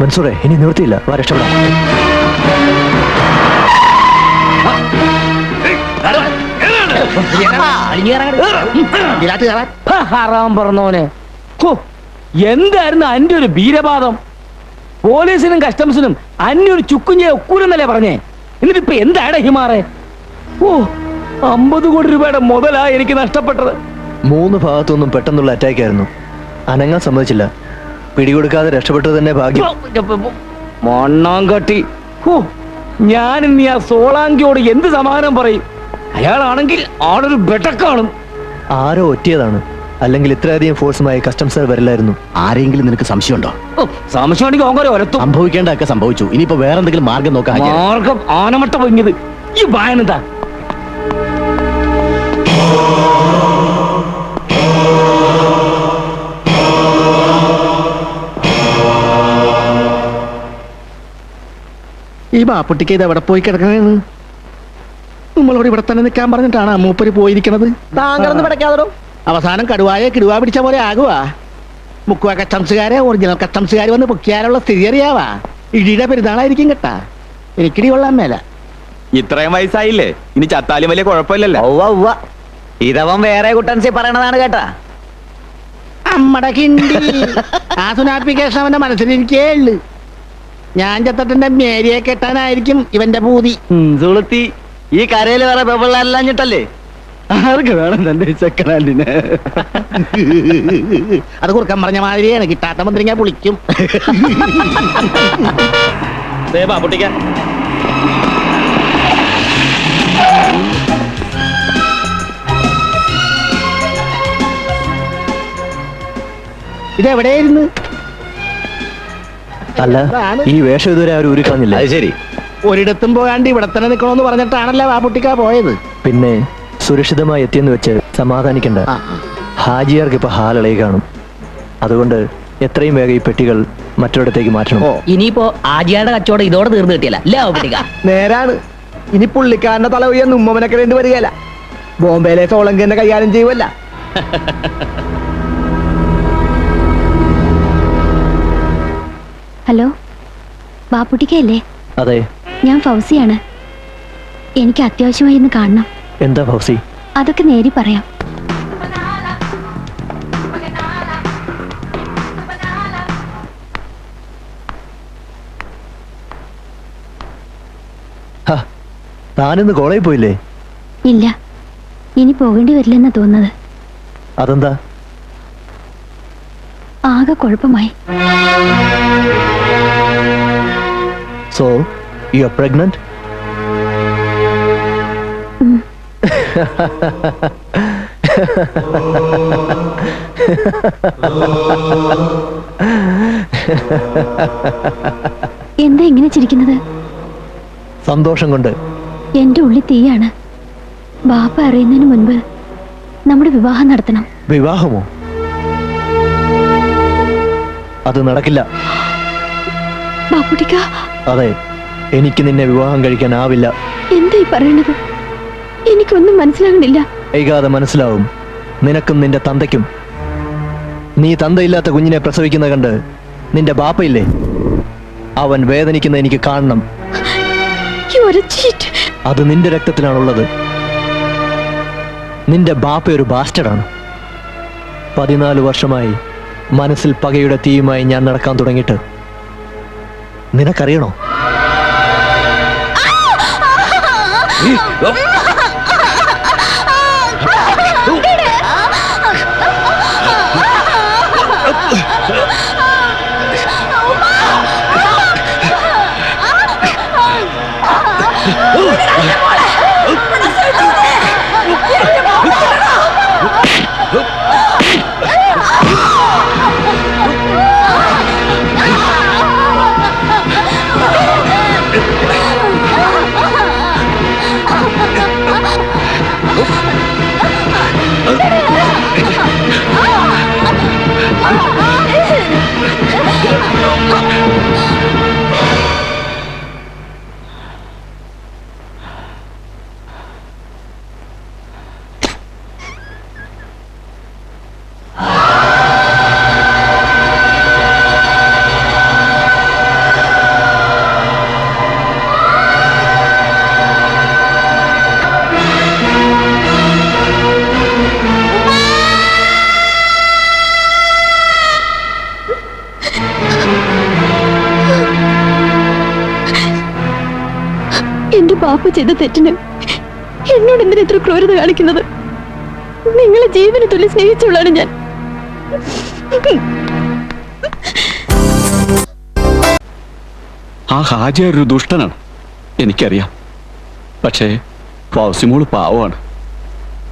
മൻസൂറെ, ഇനി നിവൃത്തിയില്ല. വാ, രക്ഷപ്പെടാം. ഹറാം പറഞ്ഞോനെ. എന്തായിരുന്നു അന്റെ ഒരു വീരപാദം? പോലീസിനും കസ്റ്റംസിനും അന്യ ഒരു ചുക്കുഞ്ഞെ ഒക്കൂലെന്നല്ലേ പറഞ്ഞേ? എന്നിട്ടിപ്പൊ എന്താണ് ഹിമാറെ? 50 കോടി രൂപയുടെ മുതലാ എനിക്ക് നഷ്ടപ്പെട്ടത്. 3 ഭാഗത്തുനിന്നും പെട്ടെന്നുള്ള അറ്റാക്ക് ആയിരുന്നു. അനങ്ങാൻ സമ്മതിച്ചില്ല. പിടികൊടുക്കാതെ രക്ഷപ്പെട്ടത് തന്നെ ഭാഗ്യം. മണ്ണാങ്കട്ടി. ഞാൻ ഇനി ആ സോളാങ്കിയോട് എന്ത് സമാധാനം പറയും? അയാളാണെങ്കിൽ ആളൊരു ബെട്ടക്കാണ്. ആരോ ഒറ്റിയതാണ്. അല്ലെങ്കിൽ ഇത്രയധികം ഫോഴ്സുമായി കസ്റ്റംസ് വരില്ലായിരുന്നു. ആരെങ്കിലും നിനക്ക് സംശയമുണ്ടോ? സംശയമാണെങ്കിൽ ഓങ്കരെ ഒരത്തും. സംഭവിക്കേണ്ടതൊക്കെ സംഭവിച്ചു. ഇനിയിപ്പോ വേറെ എന്തെങ്കിലും മാർഗം നോക്കാം. മാർഗം ആനമട്ട പൊങ്ങിയത് ഈ ബായനെന്താ? ഈ ബാപ്പുട്ടിക്ക് ഇത് എവിടെ പോയി കിടക്കണേന്ന്? നമ്മളോട് ഇവിടെ തന്നെ നിൽക്കാൻ പറഞ്ഞിട്ടാണ് മൂപ്പര് പോയിരിക്കണത്. താങ്കളൊന്ന് പിടയ്ക്കാതോ. അവസാനം കിടുവാ പിടിച്ച പോലെ ആകുവാ. മുക്കുവ കസ്റ്റംസുകാരെ ഒറിജിനൽ കസ്റ്റംസുകാർ വന്ന് പൊക്കിയാലുള്ള സ്ഥിതി അറിയാവാ. ഇടിയുടെ പെരുന്നാളായിരിക്കും കേട്ടാ. എനിക്കിടി കൊള്ളാൻ മേല. ഇത്രയും വയസ്സായില്ലേ, ഇനി ചത്താലും വലിയ കുഴപ്പമില്ലല്ലോ. ഇതവൻ വേറെ കുട്ടൻസി പറയണതാണ് കേട്ടാ. അമ്മടെ കിണ്ടി. ആ സുനാപ്പിക്കേഷൻ അവന്റെ മനസ്സിലിരിക്കേ ഉള്ളു. ഞാൻ ചത്തട്ടിന്റെ മേരിയെ കെട്ടാനായിരിക്കും ഇവന്റെ പൂതി. സുളുത്തി, ഈ കരയിൽ വേറെ പെപ്പിള്ളാരില്ലാഞ്ഞിട്ടല്ലേ? ആർക്ക് വേണം തന്റെ സെക്കൻഡിന്? അത് കുറുക്കൻ പറഞ്ഞ മാതിരിയാണ്. കിട്ടാത്ത മന്ത്രിങ്ങ പുളിക്കും. ബാപ്പുട്ടിക്ക ഇതെവിടെയായിരുന്നു? അല്ല, ഈ വേഷം ഇതുവരെ ആരും ഉരുക്കളഞ്ഞില്ല. അത് ശരി. ഒരിടത്തും പോകാണ്ട് ഇവിടെ തന്നെ നിൽക്കണമെന്ന് പറഞ്ഞിട്ടാണല്ലോ ബാപ്പുട്ടിക്ക പോയത്. പിന്നെ സുരക്ഷിതമായി എത്തിയെന്ന് വെച്ച് സമാധാനിക്കണ്ട. ഹാജിയാർക്ക് ഇപ്പൊ ഹാലളയി കാണും. അതുകൊണ്ട് എത്രയും വേഗം ഈ പെട്ടികൾ മറ്റൊരിടത്തേക്ക് മാറ്റണം. ഇനിയിപ്പോ ആജിയാരുടെ കച്ചവടം ഇതോടെ തീർന്നു കിട്ടിയല്ല. നേരാണ്. ഇനി പുള്ളിക്കാരന്റെ തല ഒയ്യാൻ ഉമ്മവനൊക്കെ വേണ്ടി വരികയല്ല. ബോംബെയിലെ സോളങ്കി തന്നെ കൈകാര്യം ചെയ്യുമല്ല. ഹലോ, ബാപ്പുട്ടിക്കല്ലേ? അതെ, ഞാൻ ഫൗസിയാണ്. എനിക്ക് അത്യാവശ്യമായി ഇന്ന് കാണണം. എന്താ ഫൗസി? അതൊക്കെ നേരി പറയാം. താനിന്ന് കോളേജിൽ പോയില്ലേ? ഇല്ല, ഇനി പോകേണ്ടി വരില്ലെന്നാ തോന്നുന്നത്. അതെന്താ? ആകെ കുഴപ്പമായി. So you are pregnant? എന്താ ഇങ്ങനെ ചിരിക്കുന്നത്? സന്തോഷം കൊണ്ട്. എന്റെ ഉള്ളിൽ തീയാണ്. ബാപ്പ അറിയുന്നതിന് മുൻപ് നമ്മുടെ വിവാഹം നടത്തണം. വിവാഹമോ? അത് നടക്കില്ല. ബാപ്പുട്ടിക്ക. അതെ, എനിക്ക് നിന്നെ വിവാഹം കഴിക്കാനാവില്ല. എന്താ ഈ പറയണത്? എനിക്കൊന്നും മനസ്സിലാകണില്ല. വൈകാതെ മനസ്സിലാവും, നിനക്കും നിന്റെ തന്തയ്ക്കും. നീ തന്തയില്ലാത്ത കുഞ്ഞിനെ പ്രസവിക്കുന്ന കണ്ട് നിന്റെ ബാപ്പയില്ലേ, അവൻ വേദനിക്കുന്ന എനിക്ക് കാണണം. അത് നിന്റെ രക്തത്തിലാണുള്ളത്. നിന്റെ ബാപ്പ ഒരു ബാസ്റ്റഡാണ്. 14 വർഷമായി മനസ്സിൽ പകയുടെ തീയുമായി ഞാൻ നടക്കാൻ തുടങ്ങിയിട്ട് നിനക്കറിയണോ? എന്റെ പാപ്പ ചെയ്ത തെറ്റിന് എന്നോട് എന്തിനാ ഇത്ര ക്രൂരത കാണിക്കുന്നത്? നിങ്ങളെ ജീവന് തുല്യ സ്നേഹിച്ചവളാണ് ഞാൻ. ആ ഹാജിയാർ ഒരു ദുഷ്ടനാണ്, എനിക്കറിയാം. പക്ഷേ ഫൗസിമോള് പാവമാണ്.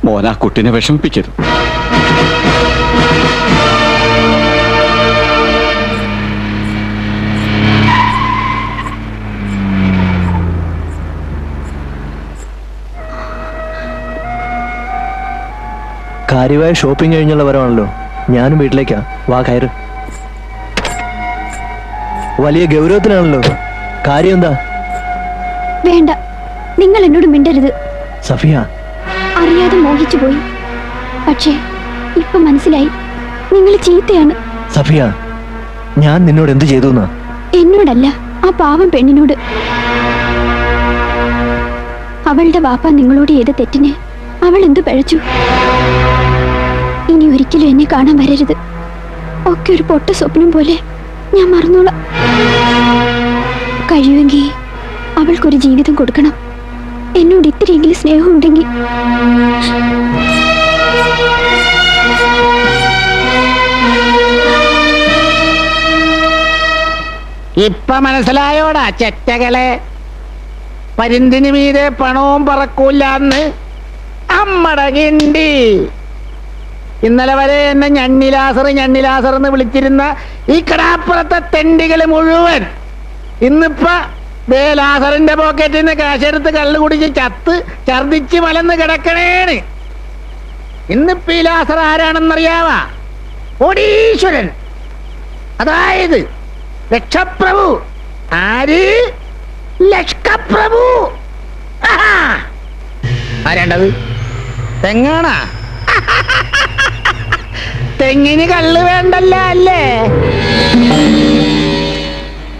മോനാ കുട്ടിനെ വിഷമിപ്പിക്കരുത്. കാര്യമായ ഷോപ്പിംഗ് കഴിഞ്ഞുള്ള വരവാണല്ലോ. ഞാനും വീട്ടിലേക്കാ. വാ, കയറ്. വലിയ ഗൗരവത്തിലാണല്ലോ. കാര്യം എന്താ? വേണ്ട, നിങ്ങൾ എന്നോട് മിണ്ടരുത്. സഫിയ, അറിയാതെ മോഹിച്ചു പോയി. പക്ഷേ ഇപ്പൊ മനസ്സിലായി, നിങ്ങൾ ചീത്തയാണ്. സഫിയ, ഞാൻ നിന്നോട് എന്ത് ചെയ്തു? എന്നോടല്ല, ആ പാവം പെണ്ണിനോട്. അവളുടെ വാപ്പ നിങ്ങളോട് ചെയ്ത തെറ്റിന് അവൾ എന്തു പഴച്ചു? ഇനി ഒരിക്കലും എന്നെ കാണാൻ വരരുത്. ഒക്കെ ഒരു പൊട്ട സ്വപ്നം പോലെ ഞാൻ മറന്നോളാം. കഴിയുമെങ്കിൽ അവൾക്കൊരു ജീവിതം കൊടുക്കണം. എന്നോട് ഇത്രയെങ്കിലും സ്നേഹം ഉണ്ടെങ്കിൽ. ഇപ്പൊ മനസ്സിലായോടാ ചെറ്റകളെ? പരിന്തിന് മീതെ പണവും പറക്കൂലെന്ന് അമ്മട കിണ്ടി. ഇന്നലെ വരെ എന്നെ ഞണ്ണിലാസർ എന്ന് വിളിച്ചിരുന്ന ഈ കടാപ്പുറത്തെ തെണ്ടികള് മുഴുവൻ ഇന്നിപ്പോ ലാസറിന്റെ പോക്കറ്റിൽ നിന്ന് കാശെടുത്ത് കള്ളു കുടിച്ച് ചത്ത് ഛർദിച്ച് മലന്ന് കിടക്കണേണ്. ഇന്നിപ്പോ ഈ ലാസർ ആരാണെന്നറിയാവാ? കോടീശ്വരൻ, അതായത് ലക്ഷപ്രഭു. ആര്? ലക്ഷപ്രഭു. ആരാണ്ടത്? തെങ്ങാണാ? തെങ്ങിന് കള്ള് വേണ്ടല്ല അല്ലേ?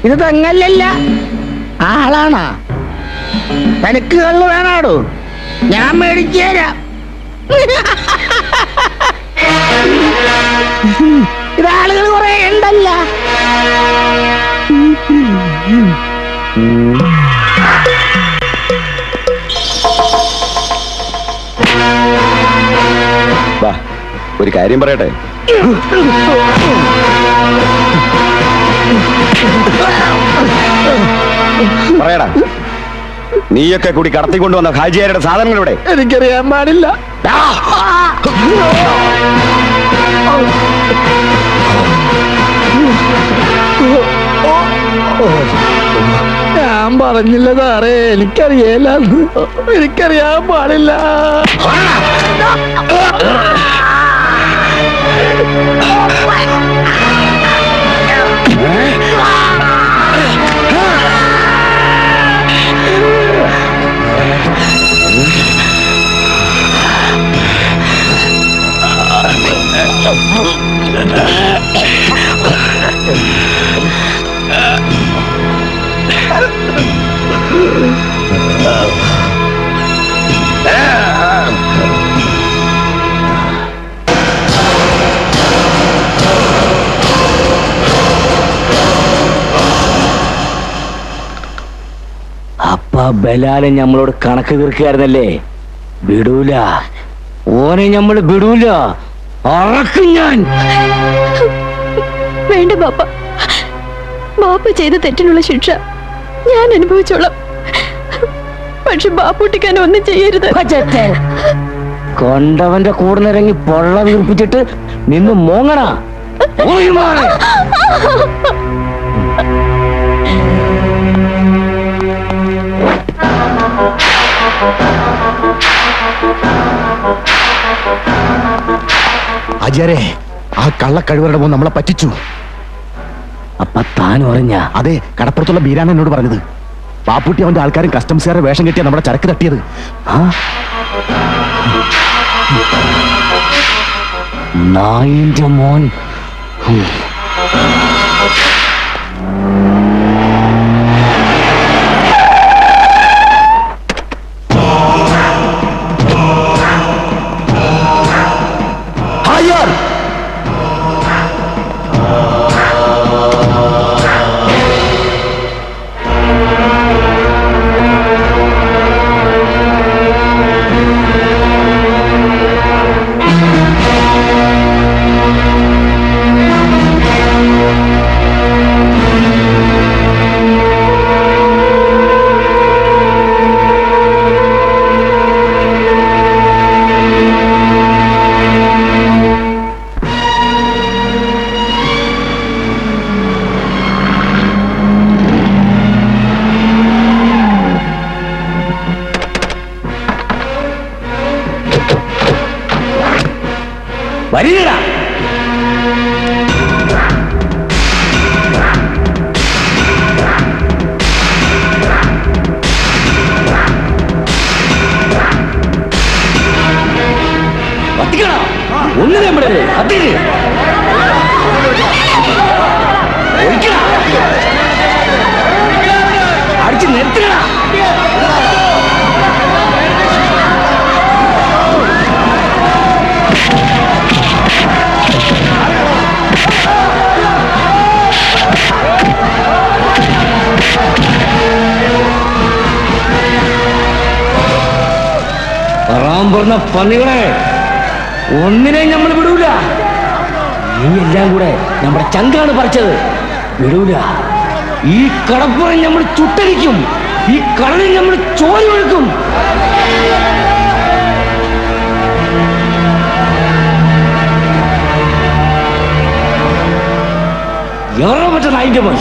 ഇത് തെങ്ങല്ലല്ല, ആളാണാ? തനിക്ക് കള്ള് വേണാടോ? ഞാൻ മേടിച്ചു തരാം. ഇതാളുകൾ കുറെ ഉണ്ടല്ല. വാ, ഒരു കാര്യം പറയട്ടെ. പറയടാ, നീയൊക്കെ കൂടി കടത്തിക്കൊണ്ടുവന്ന ഹാജിയാരുടെ സാധനങ്ങളിവിടെ? എനിക്കറിയാൻ പാടില്ല. ഞാൻ പറഞ്ഞില്ല സാറേ, എനിക്കറിയില്ല. എനിക്കറിയാൻ പാടില്ല. അപ്പ ബലാലെ നമ്മളോട് കണക്ക് തീർക്കായിരുന്നല്ലേ? വിടൂല, ഓനെ നമ്മൾ വിടൂല, അറക്കും ഞാൻ. വേണ്ട ബാപ്പ, ബാപ്പ ചെയ്ത തെറ്റിനുള്ള ശിക്ഷ ഞാൻ അനുഭവിച്ചോളാം. പക്ഷെ ബാപ്പൂട്ടിക്കാൻ ഒന്നും ചെയ്യരുത്. കൊണ്ടവന്റെ കൂടെ നിറങ്ങി പൊള്ള വീർപ്പിച്ചിട്ട് നിന്ന് മോങ്ങണ. ആചാരേ, ആ കള്ളക്കഴിവരുടെ മോൻ നമ്മളെ പറ്റിച്ചു. അപ്പൊ താൻ പറഞ്ഞ? അതെ, കടപ്പുറത്തുള്ള ബീരാൻ എന്നോട് പറഞ്ഞത്. പാപ്പുട്ടി അവന്റെ ആൾക്കാരും കസ്റ്റംസുകാരെ വേഷം കെട്ടിയാ നമ്മുടെ ചരക്ക് തട്ടിയത്. നായിന്റെ മോൻ. വരികടാ. ഒന്ന് നമ്മുടെ അതിന് അടിച്ച് നിർത്തണ. പറഞ്ഞ പന്നികളെ ഒന്നിനെ നമ്മൾ വിടൂല. നീ എല്ലാം കൂടെ നമ്മുടെ ചങ്കാണ് പറിച്ചത്. വിടൂല. ഈ കടപ്പുറം നമ്മൾ ചുട്ടരിക്കും. ഈ കടലിൽ നമ്മൾ ചോര ഒഴുക്കും. എവരോ മറ്റേ നായിന്റെ മോൻ.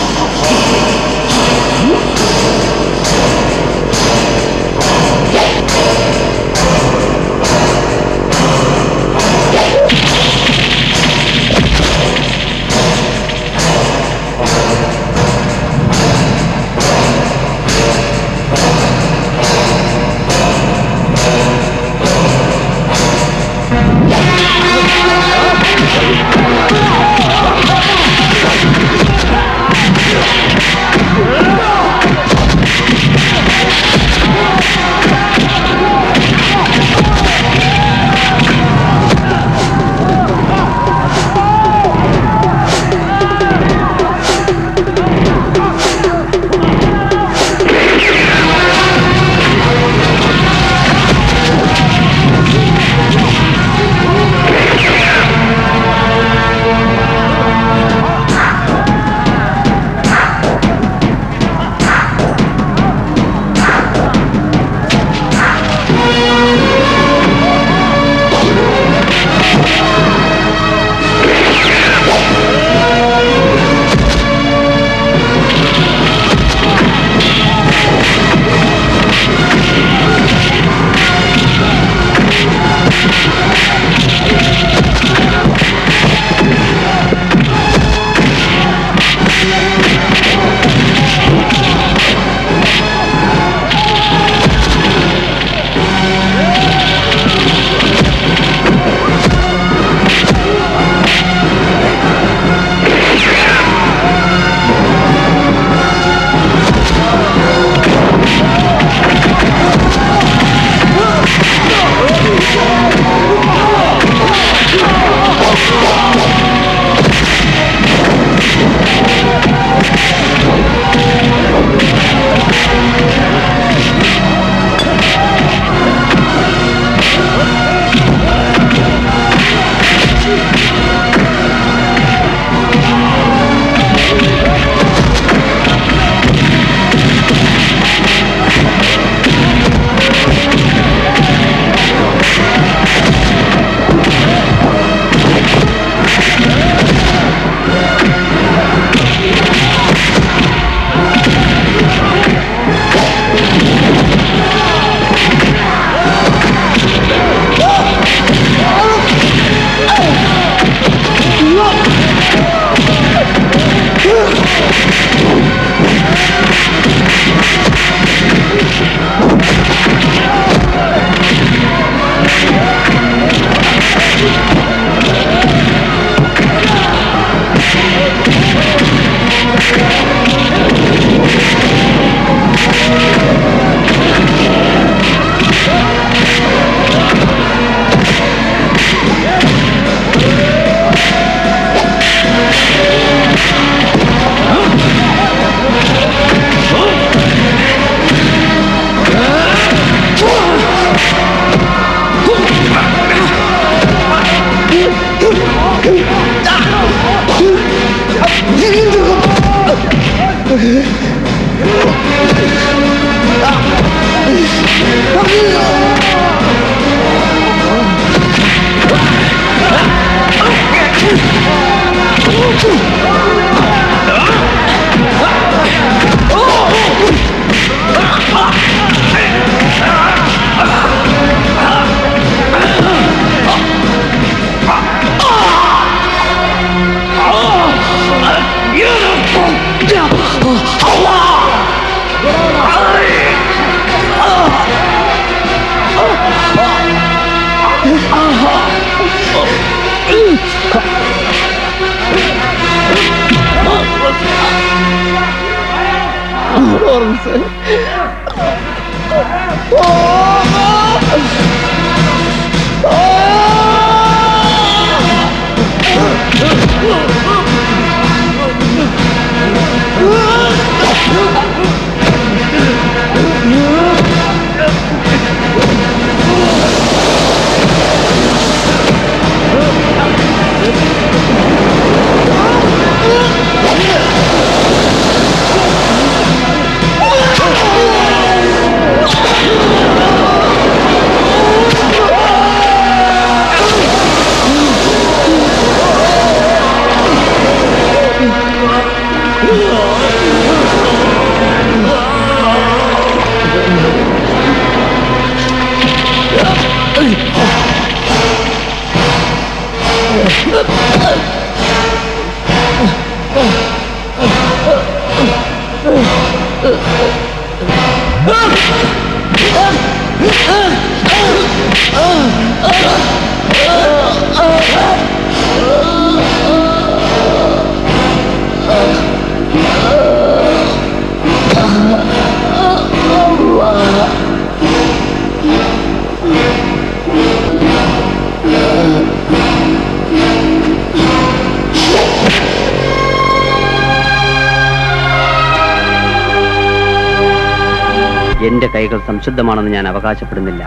എന്റെ കൈകൾ സംശുദ്ധമാണെന്ന് ഞാൻ അവകാശപ്പെടുന്നില്ല.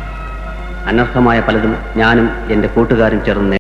അനർഹമായ പലതും ഞാനും എന്റെ കൂട്ടുകാരും ചേർന്ന്